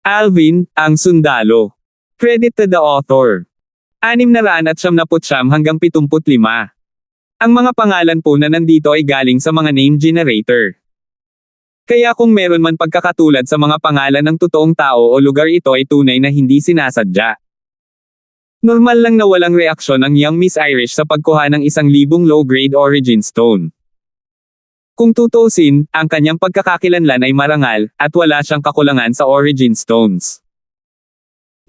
Alvin, ang sundalo. Credit to the author. 679 hanggang 75. Ang mga pangalan po na nandito ay galing sa mga name generator. Kaya kung meron man pagkakatulad sa mga pangalan ng totoong tao o lugar, ito ay tunay na hindi sinasadya. Normal lang na walang reaksyon ang young Miss Irish sa pagkuha ng 1,000 low-grade origin stone. Kung tutuusin, ang kanyang pagkakakilanlan ay marangal, at wala siyang kakulangan sa origin stones.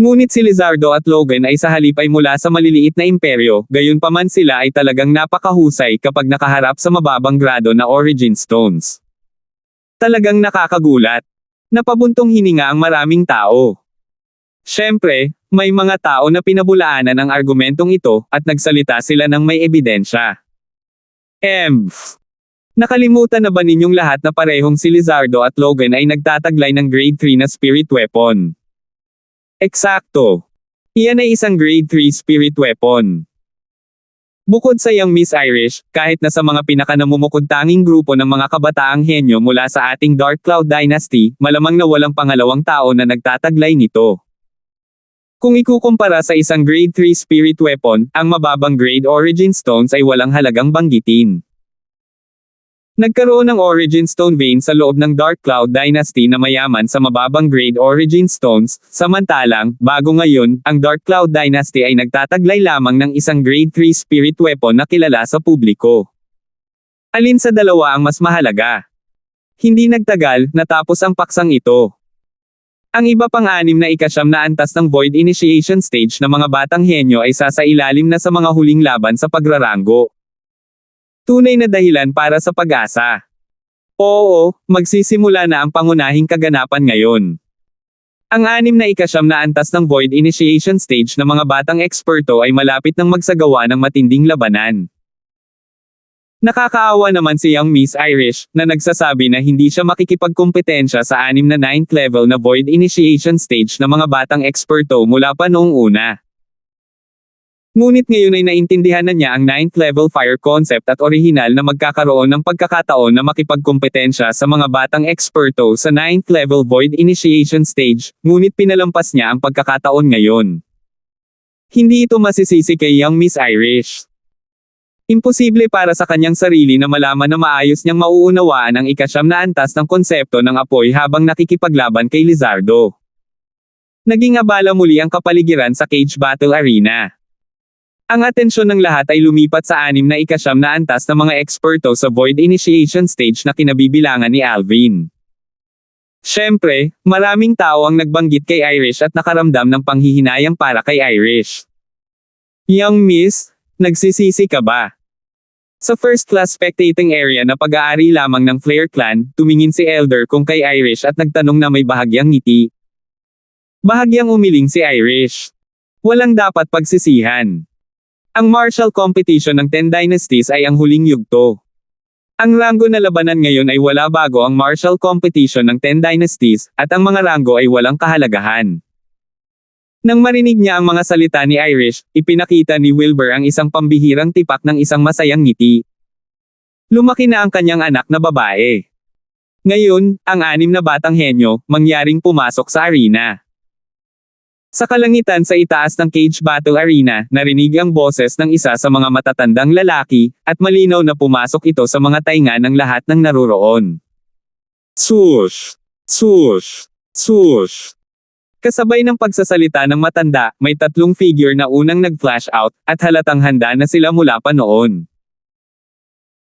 Ngunit si Lizardo at Logan ay sa halip ay mula sa maliliit na imperyo, gayunpaman sila ay talagang napakahusay kapag nakaharap sa mababang grado na origin stones. Talagang nakakagulat. Napabuntong hininga ang maraming tao. Siyempre, may mga tao na pinabulaanan ang argumentong ito, at nagsalita sila ng may ebidensya. Nakalimutan na ba ninyong lahat na parehong si Lizardo at Logan ay nagtataglay ng grade 3 na spirit weapon? Eksakto. Iyan ay isang grade 3 spirit weapon. Bukod sa young Miss Irish, kahit na sa mga pinakanamumukod-tanging grupo ng mga kabataang henyo mula sa ating Dark Cloud Dynasty, malamang na walang pangalawang tao na nagtataglay nito. Kung ikukumpara sa isang grade 3 spirit weapon, ang mababang grade origin stones ay walang halagang banggitin. Nagkaroon ng origin stone vein sa loob ng Dark Cloud Dynasty na mayaman sa mababang grade origin stones, samantalang, bago ngayon, ang Dark Cloud Dynasty ay nagtataglay lamang ng isang grade 3 spirit weapon na kilala sa publiko. Alin sa dalawa ang mas mahalaga? Hindi nagtagal, natapos ang paksang ito. Ang iba pang 6 na ika-9 na antas ng Void Initiation Stage na mga batang henyo ay sasailalim na sa mga huling laban sa pagrarango. Tunay na dahilan para sa pag-asa. Oo, magsisimula na ang pangunahing kaganapan ngayon. Ang 6 na ika-9 na antas ng Void Initiation Stage na mga batang eksperto ay malapit nang magsagawa ng matinding labanan. Nakakaawa naman si young Miss Irish, na nagsasabi na hindi siya makikipagkompetensya sa 6 na 9th level na Void Initiation Stage na mga batang eksperto mula pa noong una. Ngunit ngayon ay naintindihan na niya ang 9th level fire concept at orihinal na magkakaroon ng pagkakataon na makipagkompetensya sa mga batang eksperto sa 9th level Void Initiation Stage, ngunit pinalampas niya ang pagkakataon ngayon. Hindi ito masisisi kay young Miss Irish. Imposible para sa kanyang sarili na malaman na maayos niyang mauunawaan ang ika-9 na antas ng konsepto ng apoy habang nakikipaglaban kay Lizardo. Naging abala muli ang kapaligiran sa cage battle arena. Ang atensyon ng lahat ay lumipat sa 6 na ika-9 na antas ng mga eksperto sa Void Initiation Stage na kinabibilangan ni Alvin. Siyempre, maraming tao ang nagbanggit kay Irish at nakaramdam ng panghihinayang para kay Irish. Young Miss, nagsisisi ka ba? Sa first class spectating area na pag-aari lamang ng Flare Clan, tumingin si Elder kung kay Irish at nagtanong na may bahagyang ngiti. Bahagyang umiling si Irish. Walang dapat pagsisihan. Ang martial competition ng 10 Dynasties ay ang huling yugto. Ang ranggo na labanan ngayon ay wala bago ang martial competition ng 10 Dynasties, at ang mga ranggo ay walang kahalagahan. Nang marinig niya ang mga salita ni Irish, ipinakita ni Wilbur ang isang pambihirang tipak ng isang masayang ngiti. Lumaki na ang kanyang anak na babae. Ngayon, ang 6 na batang henyo, mangyaring pumasok sa arena. Sa kalangitan sa itaas ng cage battle arena, narinig ang boses ng isa sa mga matatandang lalaki, at malinaw na pumasok ito sa mga tainga ng lahat ng naroroon. Swoosh! Swoosh! Swoosh! Kasabay ng pagsasalita ng matanda, may 3 figure na unang nag-flash out, at halatang handa na sila mula pa noon.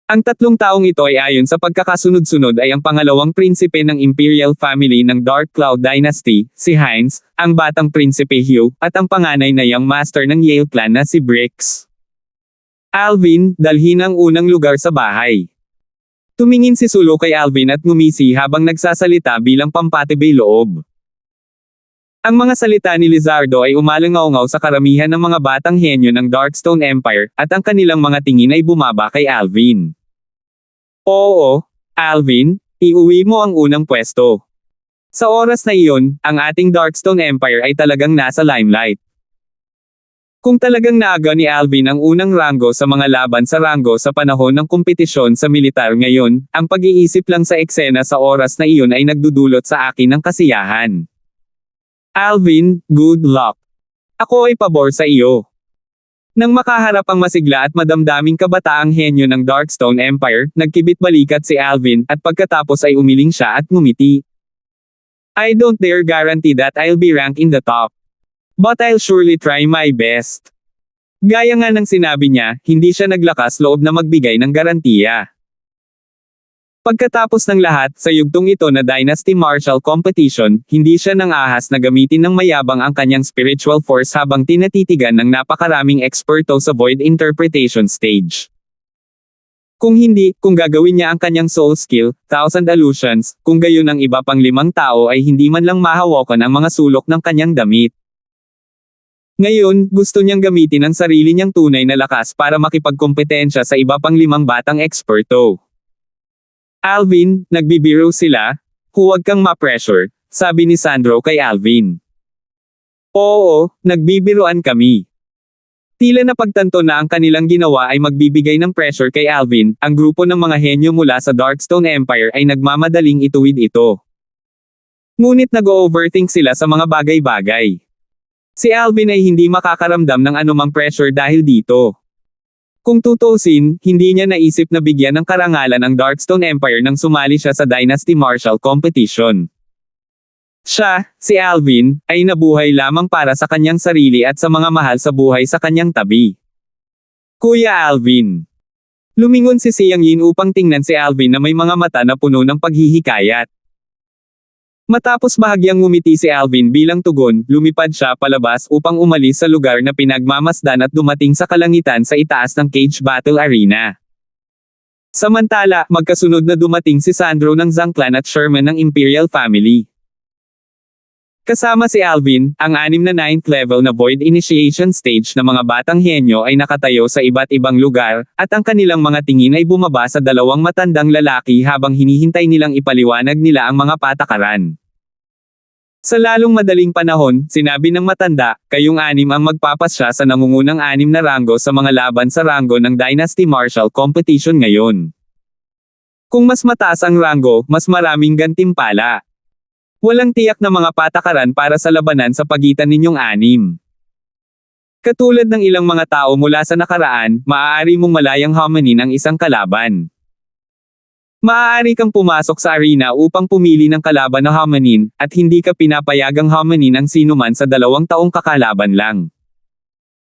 Ang 3 taong ito ay ayon sa pagkakasunod-sunod ay ang pangalawang prinsipe ng Imperial Family ng Dark Cloud Dynasty, si Heinz, ang batang prinsipe Hugh, at ang panganay na young master ng Yale Clan na si Brix. Alvin, dalhin ang unang lugar sa bahay. Tumingin si Sulu kay Alvin at ngumisi habang nagsasalita bilang pampatibay loob. Ang mga salita ni Lizardo ay umalangaw-ngaw sa karamihan ng mga batang henyo ng Darkstone Empire, at ang kanilang mga tingin ay bumaba kay Alvin. Oo, Alvin, iuwi mo ang unang pwesto. Sa oras na iyon, ang ating Darkstone Empire ay talagang nasa limelight. Kung talagang naaga ni Alvin ang unang ranggo sa mga laban sa ranggo sa panahon ng kompetisyon sa militar ngayon, ang pag-iisip lang sa eksena sa oras na iyon ay nagdudulot sa akin ng kasiyahan. Alvin, good luck. Ako ay pabor sa iyo. Nang makaharap ang masigla at madamdaming kabataang henyo ng Darkstone Empire, nagkibit-balikat si Alvin at pagkatapos ay umiling siya at ngumiti. I don't dare guarantee that I'll be ranked in the top. But I'll surely try my best. Gaya nga ng sinabi niya, hindi siya naglakas loob na magbigay ng garantiya. Pagkatapos ng lahat, sa yugtong ito na Dynasty Martial Competition, hindi siya nang ahas na gamitin ng mayabang ang kanyang spiritual force habang tinatitigan ng napakaraming eksperto sa Void Interpretation stage. Kung hindi, kung gagawin niya ang kanyang soul skill, Thousand Illusions, kung gayon ang iba pang 5 tao ay hindi man lang mahawakan ang mga sulok ng kanyang damit. Ngayon, gusto niyang gamitin ang sarili niyang tunay na lakas para makipagkompetensya sa iba pang 5 batang eksperto. Alvin, nagbibiro sila? Huwag kang ma-pressure, sabi ni Sandro kay Alvin. Oo, nagbibiroan kami. Tila napagtanto na ang kanilang ginawa ay magbibigay ng pressure kay Alvin, ang grupo ng mga henyo mula sa Darkstone Empire ay nagmamadaling ituwid ito. Ngunit nag-overthink sila sa mga bagay-bagay. Si Alvin ay hindi makakaramdam ng anumang pressure dahil dito. Kung tutusin, hindi niya naisip na bigyan ng karangalan ang Darkstone Empire nang sumali siya sa Dynasty Martial Competition. Siya, si Alvin, ay nabuhay lamang para sa kanyang sarili at sa mga mahal sa buhay sa kanyang tabi. Kuya Alvin. Lumingon si Xiang Yin upang tingnan si Alvin na may mga mata na puno ng paghihikayat. Matapos bahagyang ngumiti si Alvin bilang tugon, lumipad siya palabas upang umalis sa lugar na pinagmamasdan at dumating sa kalangitan sa itaas ng Cage Battle Arena. Samantala, magkasunod na dumating si Sandro ng Zhang Clan at Sherman ng Imperial Family. Kasama si Alvin, ang 6 na 9th level na Void Initiation stage na mga batang henyo ay nakatayo sa iba't ibang lugar, at ang kanilang mga tingin ay bumaba sa 2 matandang lalaki habang hinihintay nilang ipaliwanag nila ang mga patakaran. Sa lalong madaling panahon, sinabi ng matanda, kayong 6 ang magpapasya sa nangungunang 6 na ranggo sa mga laban sa ranggo ng Dynasty Martial Competition ngayon. Kung mas mataas ang ranggo, mas maraming gantimpala. Walang tiyak na mga patakaran para sa labanan sa pagitan ninyong 6. Katulad ng ilang mga tao mula sa nakaraan, maaari mong malayang hamanin ang isang kalaban. Maaari kang pumasok sa arena upang pumili ng kalaban na hamanin, at hindi ka pinapayagang hamanin ang sinuman sa 2 taong kakalaban lang.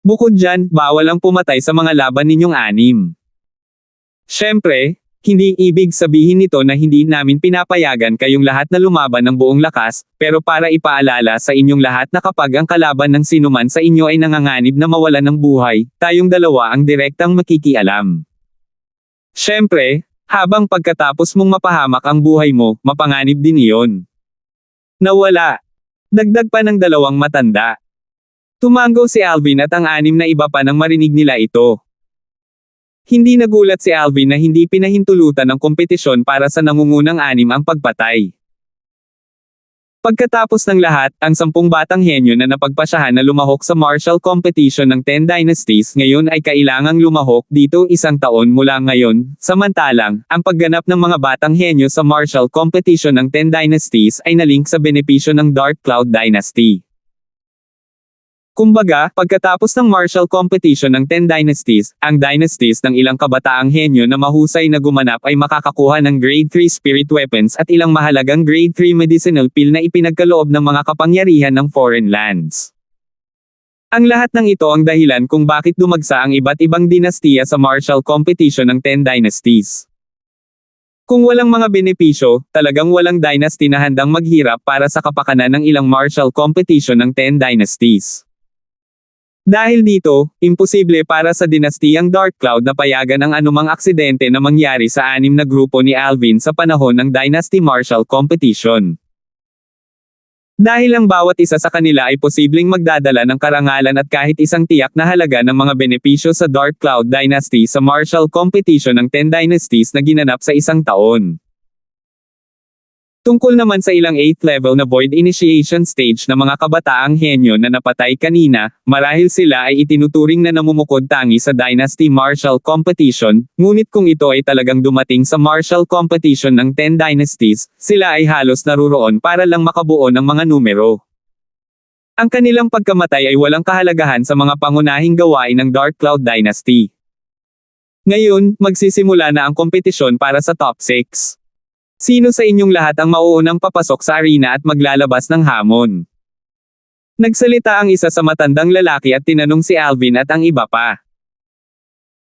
Bukod dyan, bawal ang pumatay sa mga laban ninyong 6. Siyempre, hindi ibig sabihin nito na hindi namin pinapayagan kayong lahat na lumaban ng buong lakas, pero para ipaalala sa inyong lahat na kapag ang kalaban ng sinuman sa inyo ay nanganganib na mawalan ng buhay, tayong 2 ang direktang makikialam. Siyempre, habang pagkatapos mong mapahamak ang buhay mo, mapanganib din iyon. Nawala. Dagdag pa ng 2 matanda. Tumango si Alvin at ang 6 na iba pa nang marinig nila ito. Hindi nagulat si Alvin na hindi pinahintulutan ng kompetisyon para sa nangungunang 6 ang pagpatay. Pagkatapos ng lahat, ang 10 batang henyo na napagpasyahan na lumahok sa martial competition ng 10 Dynasties ngayon ay kailangang lumahok dito 1 taon mula ngayon, samantalang, ang pagganap ng mga batang henyo sa martial competition ng 10 Dynasties ay nalink sa benepisyo ng Dark Cloud Dynasty. Kumbaga, pagkatapos ng martial competition ng 10 Dynasties, ang dynasties ng ilang kabataang henyo na mahusay na gumanap ay makakakuha ng Grade 3 Spirit Weapons at ilang mahalagang Grade 3 Medicinal Pill na ipinagkaloob ng mga kapangyarihan ng foreign lands. Ang lahat ng ito ang dahilan kung bakit dumagsa ang iba't ibang dinastiya sa martial competition ng 10 Dynasties. Kung walang mga benepisyo, talagang walang dynasty na handang maghirap para sa kapakanan ng ilang martial competition ng 10 Dynasties. Dahil dito, imposible para sa dinastiyang Dark Cloud na payagan ang anumang aksidente na mangyari sa 6 na grupo ni Alvin sa panahon ng Dynasty Martial Competition. Dahil ang bawat isa sa kanila ay posibleng magdadala ng karangalan at kahit isang tiyak na halaga ng mga benepisyo sa Dark Cloud Dynasty sa martial competition ng 10 Dynasties na ginanap sa 1 taon. Tungkol naman sa ilang 8th level na Void Initiation stage na mga kabataang henyo na napatay kanina, marahil sila ay itinuturing na namumukod tangi sa Dynasty Martial Competition, ngunit kung ito ay talagang dumating sa Martial Competition ng 10 Dynasties, sila ay halos naruroon para lang makabuo ng mga numero. Ang kanilang pagkamatay ay walang kahalagahan sa mga pangunahing gawain ng Dark Cloud Dynasty. Ngayon, magsisimula na ang kompetisyon para sa top 6. Sino sa inyong lahat ang mauunang papasok sa arena at maglalabas ng hamon? Nagsalita ang isa sa matandang lalaki at tinanong si Alvin at ang iba pa.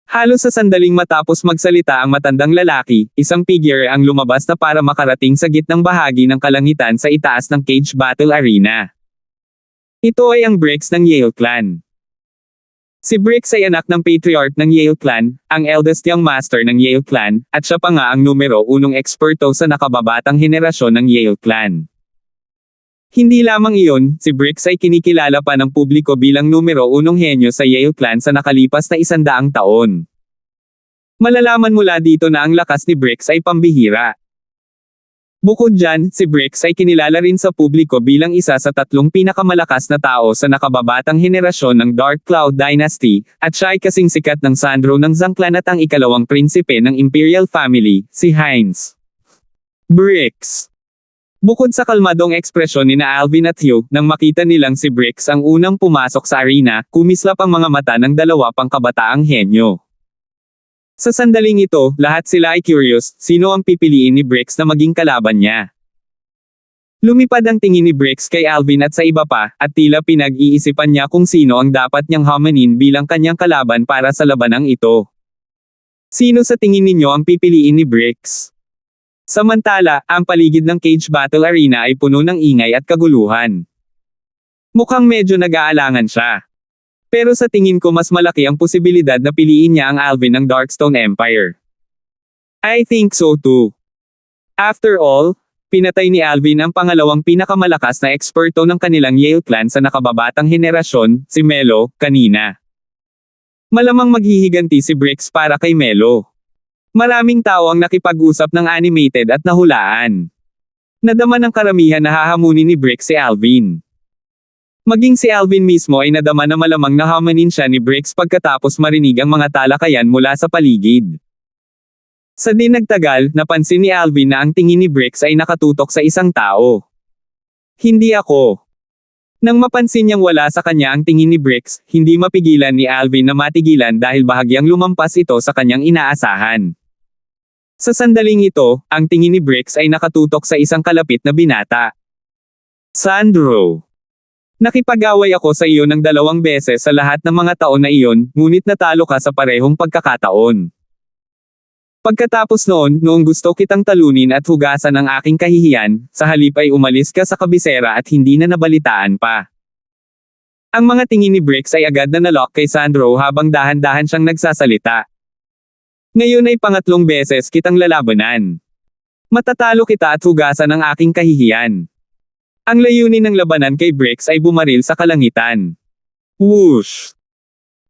Halos sa sandaling matapos magsalita ang matandang lalaki, isang figure ang lumabas na para makarating sa gitnang bahagi ng kalangitan sa itaas ng cage battle arena. Ito ay ang Brix ng Yale Clan. Si Brix ay anak ng patriarch ng Yale Clan, ang eldest young master ng Yale Clan, at siya pa nga ang numero 1 eksperto sa nakababatang henerasyon ng Yale Clan. Hindi lamang iyon, si Brix ay kinikilala pa ng publiko bilang numero 1 henyo sa Yale Clan sa nakalipas na 100 taon. Malalaman mula dito na ang lakas ni Brix ay pambihira. Bukod dyan, si Brix ay kinilala rin sa publiko bilang isa sa 3 pinakamalakas na tao sa nakababatang henerasyon ng Dark Cloud Dynasty, at siya ay kasing sikat ng Sandro ng Zangclan at ang ikalawang prinsipe ng Imperial Family, si Heinz Brix. Bukod sa kalmadong ekspresyon ni na Alvin at Hugh, nang makita nilang si Brix ang unang pumasok sa arena, kumislap ang mga mata ng dalawa pang kabataang henyo. Sa sandaling ito, lahat sila ay curious, sino ang pipiliin ni Brix na maging kalaban niya. Lumipad ang tingin ni Brix kay Alvin at sa iba pa, at tila pinag-iisipan niya kung sino ang dapat niyang hamanin bilang kanyang kalaban para sa labanang ito. Sino sa tingin ninyo ang pipiliin ni Brix? Samantala, ang paligid ng cage battle arena ay puno ng ingay at kaguluhan. Mukhang medyo nag-aalangan siya. Pero sa tingin ko mas malaki ang posibilidad na piliin niya ang Alvin ng Darkstone Empire. I think so too. After all, pinatay ni Alvin ang pangalawang pinakamalakas na eksperto ng kanilang Yale Clan sa nakababatang henerasyon, si Melo, kanina. Malamang maghihiganti si Brix para kay Melo. Maraming tao ang nakipag-usap ng animated at nahulaan. Nadama ng karamihan na hahamunin ni Brix si Alvin. Maging si Alvin mismo ay nadama na malamang nahamanin siya ni Brix pagkatapos marinig ang mga talakayan mula sa paligid. Sa di nagtagal, napansin ni Alvin na ang tingin ni Brix ay nakatutok sa isang tao. Hindi ako. Nang mapansin niyang wala sa kanya ang tingin ni Brix, hindi mapigilan ni Alvin na matigilan dahil bahagyang lumampas ito sa kanyang inaasahan. Sa sandaling ito, ang tingin ni Brix ay nakatutok sa isang kalapit na binata. Sandro. Nakipag-away ako sa iyo ng 2 beses sa lahat ng mga taon na iyon, ngunit natalo ka sa parehong pagkakataon. Pagkatapos noong gusto kitang talunin at hugasan ang aking kahihiyan, sa halip ay umalis ka sa kabisera at hindi na nabalitaan pa. Ang mga tingin ni Brix ay agad na nalock kay Sandro habang dahan-dahan siyang nagsasalita. Ngayon ay 3 beses kitang lalabanan. Matatalo kita at hugasan ang aking kahihiyan. Ang layunin ng labanan kay Brix ay bumaril sa kalangitan. Whoosh!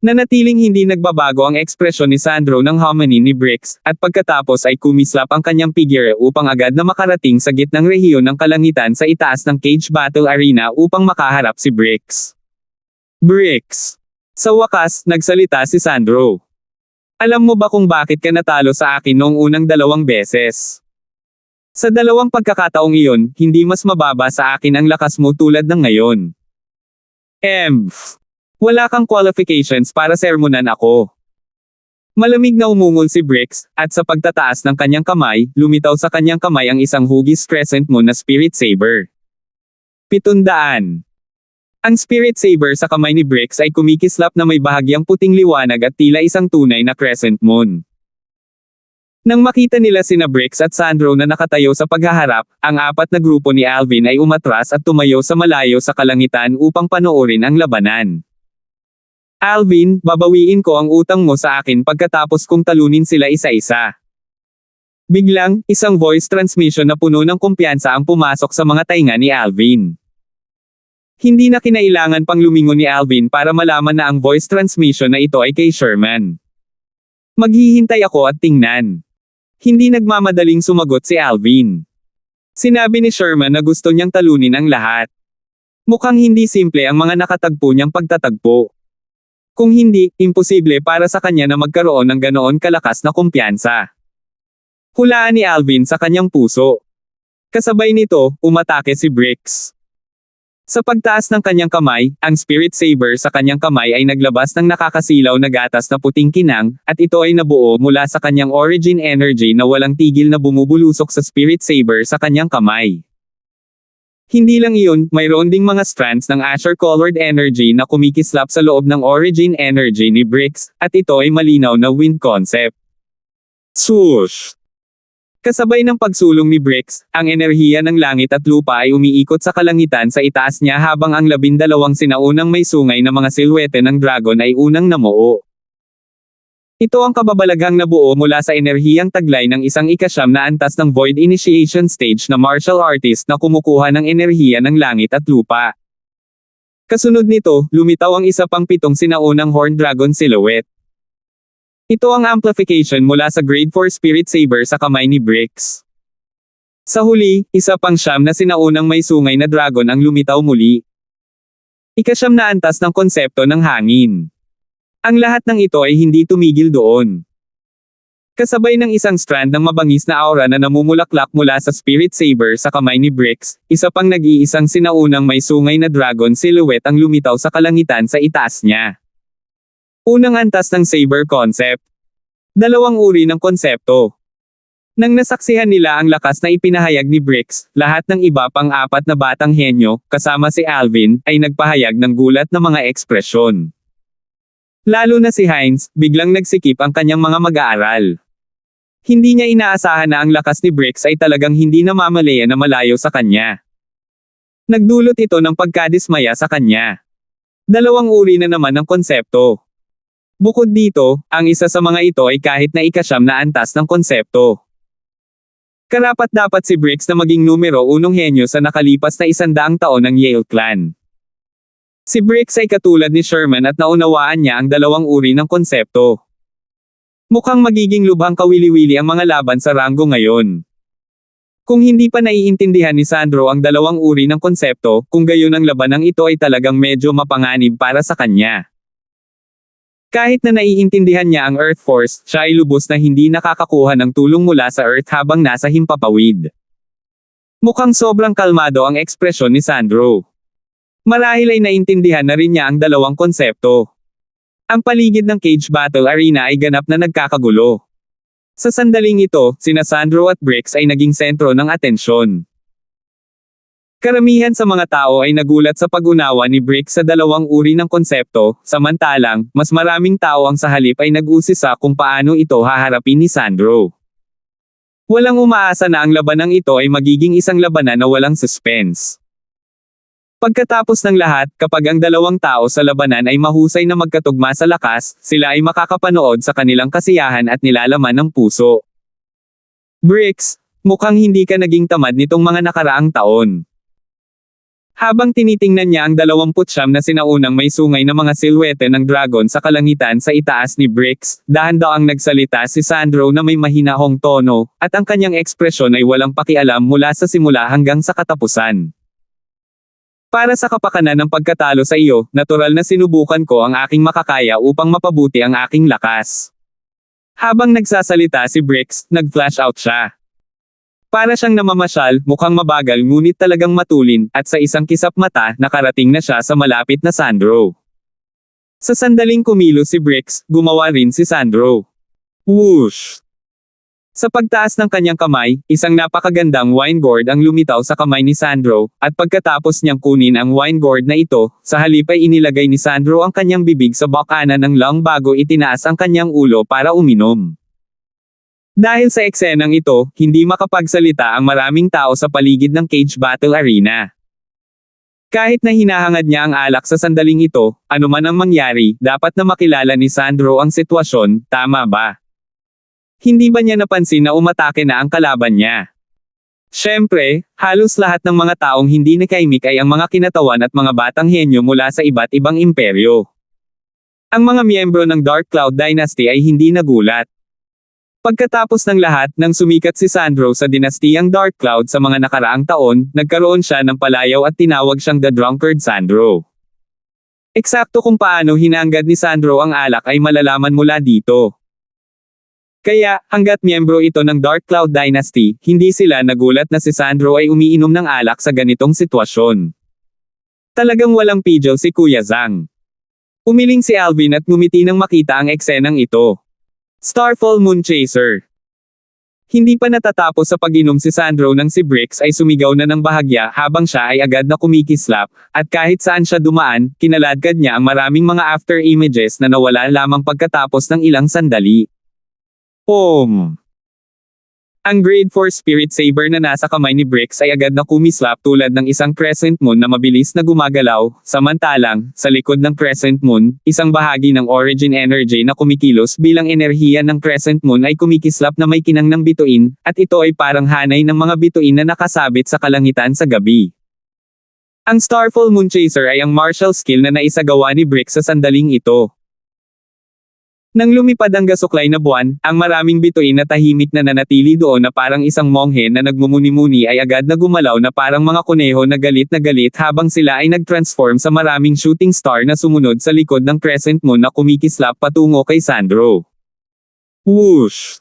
Nanatiling hindi nagbabago ang ekspresyon ni Sandro ng hamanin ni Brix, at pagkatapos ay kumislap ang kanyang figure upang agad na makarating sa gitnang rehiyon ng kalangitan sa itaas ng cage battle arena upang makaharap si Brix. Brix! Sa wakas, nagsalita si Sandro. Alam mo ba kung bakit ka natalo sa akin noong unang 2 beses? Sa 2 pagkakataong iyon, hindi mas mababa sa akin ang lakas mo tulad ng ngayon. Wala kang qualifications para sermonan ako. Malamig na umungol si Brix, at sa pagtataas ng kanyang kamay, lumitaw sa kanyang kamay ang isang hugis crescent moon na Spirit Saber. 700. Ang Spirit Saber sa kamay ni Brix ay kumikislap na may bahagyang puting liwanag at tila isang tunay na crescent moon. Nang makita nila sina Brix at Sandro na nakatayo sa paghaharap, ang 4 na grupo ni Alvin ay umatras at tumayo sa malayo sa kalangitan upang panoorin ang labanan. Alvin, babawiin ko ang utang mo sa akin pagkatapos kong talunin sila isa-isa. Biglang, isang voice transmission na puno ng kumpiyansa ang pumasok sa mga tainga ni Alvin. Hindi na kinailangan pang lumingon ni Alvin para malaman na ang voice transmission na ito ay kay Sherman. Maghihintay ako at tingnan. Hindi nagmamadaling sumagot si Alvin. Sinabi ni Sherman na gusto niyang talunin ang lahat. Mukhang hindi simple ang mga nakatagpo niyang pagtatagpo. Kung hindi, imposible para sa kanya na magkaroon ng ganoon kalakas na kumpiyansa. Hulaan ni Alvin sa kanyang puso. Kasabay nito, umatake si Brix. Sa pagtaas ng kanyang kamay, ang Spirit Saber sa kanyang kamay ay naglabas ng nakakasilaw na gatas na puting kinang, at ito ay nabuo mula sa kanyang origin energy na walang tigil na bumubulusok sa Spirit Saber sa kanyang kamay. Hindi lang iyon, mayroon ding mga strands ng Azure-colored energy na kumikislap sa loob ng origin energy ni Brix, at ito ay malinaw na wind concept. Swoosh! Kasabay ng pagsulong ni Brix, ang enerhiya ng langit at lupa ay umiikot sa kalangitan sa itaas niya habang ang 12 sinaunang may sungay na mga silhwete ng dragon ay unang namuo. Ito ang kababalaghang nabuo mula sa enerhiyang taglay ng isang ika-9 na antas ng Void Initiation Stage na martial artist na kumukuha ng enerhiya ng langit at lupa. Kasunod nito, lumitaw ang isa pang 7 sinaunang Horned Dragon silhouette. Ito ang amplification mula sa Grade 4 Spirit Saber sa kamay ni Brix. Sa huli, isa pang 9 na sinaunang may sungay na dragon ang lumitaw muli. Ika-9 na antas ng konsepto ng hangin. Ang lahat ng ito ay hindi tumigil doon. Kasabay ng isang strand ng mabangis na aura na namumulaklak mula sa Spirit Saber sa kamay ni Brix, isa pang nag-iisang sinaunang may sungay na dragon silhouette ang lumitaw sa kalangitan sa itaas niya. Unang antas ng Saber concept. Dalawang uri ng konsepto. Nang nasaksihan nila ang lakas na ipinahayag ni Brix, lahat ng iba pang 4 na batang henyo, kasama si Alvin, ay nagpahayag ng gulat na mga ekspresyon. Lalo na si Heinz, biglang nagsikip ang kanyang mga mag-aaral. Hindi niya inaasahan na ang lakas ni Brix ay talagang hindi namamalaya na malayo sa kanya. Nagdulot ito ng pagkadismaya sa kanya. Dalawang uri na naman ng konsepto. Bukod dito, ang isa sa mga ito ay kahit na ika-9 na antas ng konsepto. Karapat-dapat si Brix na maging numero 1 henyo sa nakalipas na 100 taon ng Yale Clan. Si Brix ay katulad ni Sherman at naunawaan niya ang dalawang uri ng konsepto. Mukhang magiging lubhang kawili-wili ang mga laban sa ranggo ngayon. Kung hindi pa naiintindihan ni Sandro ang dalawang uri ng konsepto, kung gayon ang labanang ito ay talagang medyo mapanganib para sa kanya. Kahit na naiintindihan niya ang Earth Force, siya ay lubos na hindi nakakakuha ng tulong mula sa Earth habang nasa himpapawid. Mukhang sobrang kalmado ang ekspresyon ni Sandro. Marahil ay naintindihan na rin niya ang dalawang konsepto. Ang paligid ng cage battle arena ay ganap na nagkakagulo. Sa sandaling ito, sina Sandro at Brix ay naging sentro ng atensyon. Karamihan sa mga tao ay nagulat sa pag-unawa ni Brix sa dalawang uri ng konsepto, samantalang, mas maraming tao ang sa halip ay nag-usisa kung paano ito haharapin ni Sandro. Walang umaasa na ang labanang ito ay magiging isang labanan na walang suspense. Pagkatapos ng lahat, kapag ang dalawang tao sa labanan ay mahusay na magkatugma sa lakas, sila ay makakapanood sa kanilang kasiyahan at nilalaman ng puso. Brix, mukhang hindi ka naging tamad nitong mga nakaraang taon. Habang tinitingnan niya ang 29 na sinaunang may sungay na mga silhwete ng dragon sa kalangitan sa itaas ni Brix, dahan-daang nagsalita si Sandro na may mahinahong tono, at ang kanyang ekspresyon ay walang pakialam mula sa simula hanggang sa katapusan. Para sa kapakanan ng pagkatalo sa iyo, natural na sinubukan ko ang aking makakaya upang mapabuti ang aking lakas. Habang nagsasalita si Brix, nag-flash out siya. Para siyang namamasyal, mukhang mabagal ngunit talagang matulin, at sa isang kisap mata, nakarating na siya sa malapit na Sandro. Sa sandaling kumilos si Brix, gumawa rin si Sandro. Whoosh! Sa pagtaas ng kanyang kamay, isang napakagandang wine gourd ang lumitaw sa kamay ni Sandro, at pagkatapos niyang kunin ang wine gourd na ito, sa halip ay inilagay ni Sandro ang kanyang bibig sa bakana ng lung bago itinaas ang kanyang ulo para uminom. Dahil sa eksenang ito, hindi makapagsalita ang maraming tao sa paligid ng cage battle arena. Kahit na hinahangad niya ang alak sa sandaling ito, anuman ang mangyari, dapat na makilala ni Sandro ang sitwasyon, tama ba? Hindi ba niya napansin na umatake na ang kalaban niya? Siyempre, halos lahat ng mga taong hindi nakaimik ay ang mga kinatawan at mga batang henyo mula sa iba't ibang imperyo. Ang mga miyembro ng Dark Cloud Dynasty ay hindi nagulat. Pagkatapos ng lahat, nang sumikat si Sandro sa dinastiyang Dark Cloud sa mga nakaraang taon, nagkaroon siya ng palayaw at tinawag siyang The Drunkard Sandro. Eksakto kung paano hinanggad ni Sandro ang alak ay malalaman mula dito. Kaya, hanggat miyembro ito ng Dark Cloud Dynasty, hindi sila nagulat na si Sandro ay umiinom ng alak sa ganitong sitwasyon. Talagang walang pidyo si Kuya Zhang. Umiling si Alvin at ngumiti nang makita ang eksenang ito. Starfall Moon Chaser. Hindi pa natatapos sa pag-inom si Sandro nang si Brix ay sumigaw na ng bahagya habang siya ay agad na kumikislap, at kahit saan siya dumaan, kinaladkad niya ang maraming mga after images na nawala lamang pagkatapos ng ilang sandali. Om! Ang Grade 4 Spirit Saber na nasa kamay ni Brix ay agad na kumislap tulad ng isang crescent moon na mabilis na gumagalaw, samantalang, sa likod ng crescent moon, isang bahagi ng origin energy na kumikilos bilang enerhiya ng crescent moon ay kumikislap na may kinang ng bituin, at ito ay parang hanay ng mga bituin na nakasabit sa kalangitan sa gabi. Ang Starfall Moon Chaser ay ang martial skill na naisagawa ni Brix sa sandaling ito. Nang lumipad ang gasuklay na buwan, ang maraming bituin na tahimik na nanatili doon na parang isang monghe na nagmumuni-muni ay agad na gumalaw na parang mga kuneho na galit habang sila ay nag-transform sa maraming shooting star na sumunod sa likod ng crescent moon na kumikislap patungo kay Sandro. Whoosh!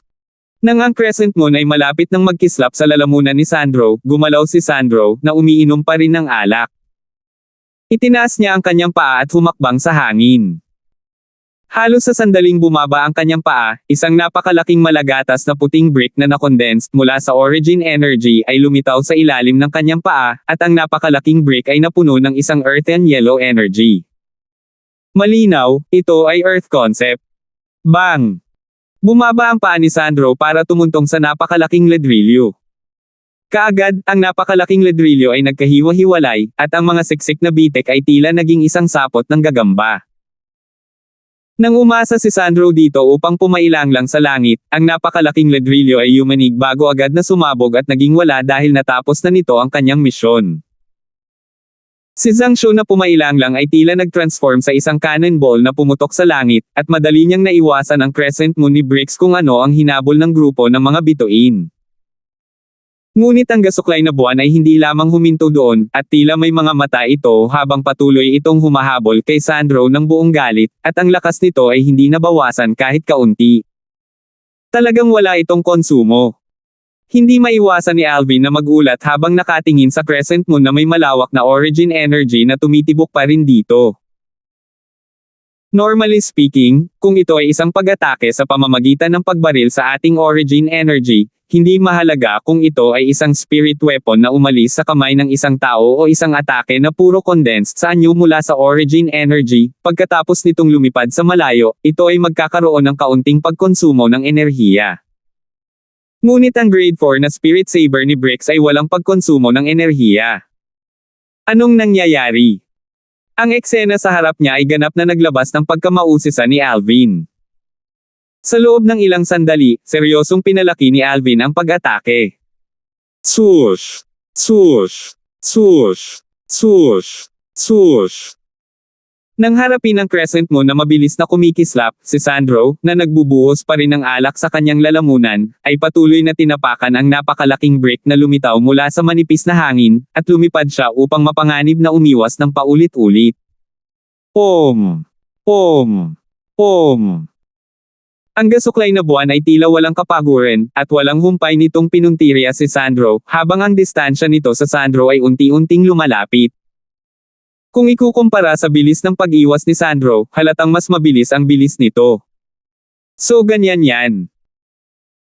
Nang ang crescent moon ay malapit nang magkislap sa lalamunan ni Sandro, gumalaw si Sandro na umiinom pa rin ng alak. Itinaas niya ang kanyang paa at humakbang sa hangin. Halos sa sandaling bumaba ang kanyang paa, isang napakalaking malagatas na puting brick na nakondensed mula sa origin energy ay lumitaw sa ilalim ng kanyang paa, at ang napakalaking brick ay napuno ng isang earth and yellow energy. Malinaw, ito ay earth concept. Bang! Bumaba ang paa ni Sandro para tumuntong sa napakalaking ledrilyo. Kaagad, ang napakalaking ledrilyo ay nagkahiwa-hiwalay, at ang mga siksik na bitek ay tila naging isang sapot ng gagamba. Nang umasa si Sandro dito upang pumailang lang sa langit, ang napakalaking ledrilyo ay yumanig bago agad na sumabog at naging wala dahil natapos na nito ang kanyang misyon. Si Zhang Shu na pumailang lang ay tila nag-transform sa isang cannonball na pumutok sa langit, at madali niyang naiwasan ang crescent moon ni Brix kung ano ang hinabol ng grupo ng mga bituin. Ngunit ang gasuklay na buwan ay hindi lamang huminto doon, at tila may mga mata ito habang patuloy itong humahabol kay Sandro ng buong galit, at ang lakas nito ay hindi nabawasan kahit kaunti. Talagang wala itong konsumo. Hindi maiwasan ni Alvin na magulat habang nakatingin sa crescent moon na may malawak na origin energy na tumitibok pa rin dito. Normally speaking, kung ito ay isang pag-atake sa pamamagitan ng pagbaril sa ating origin energy, hindi mahalaga kung ito ay isang spirit weapon na umalis sa kamay ng isang tao o isang atake na puro condensed sa anyo mula sa origin energy, pagkatapos nitong lumipad sa malayo, ito ay magkakaroon ng kaunting pagkonsumo ng enerhiya. Ngunit ang grade 4 na spirit saber ni Brix ay walang pagkonsumo ng enerhiya. Anong nangyayari? Ang eksena sa harap niya ay ganap na naglabas ng pagkamausisa ni Alvin. Sa loob ng ilang sandali, seryosong pinalaki ni Alvin ang pag-atake. Swoosh! Swoosh! Swoosh! Swoosh! Swoosh! Nang harapin ang crescent moon na mabilis na kumikislap, si Sandro, na nagbubuhos pa rin ng alak sa kanyang lalamunan, ay patuloy na tinapakan ang napakalaking brick na lumitaw mula sa manipis na hangin, at lumipad siya upang mapanganib na umiwas ng paulit-ulit. Om! Om! Om! Ang gasuklay na buwan ay tila walang kapaguran, at walang humpay nitong pinuntirya si Sandro, habang ang distansya nito sa Sandro ay unti-unting lumalapit. Kung ikukumpara sa bilis ng pag-iwas ni Sandro, halatang mas mabilis ang bilis nito. So ganyan yan.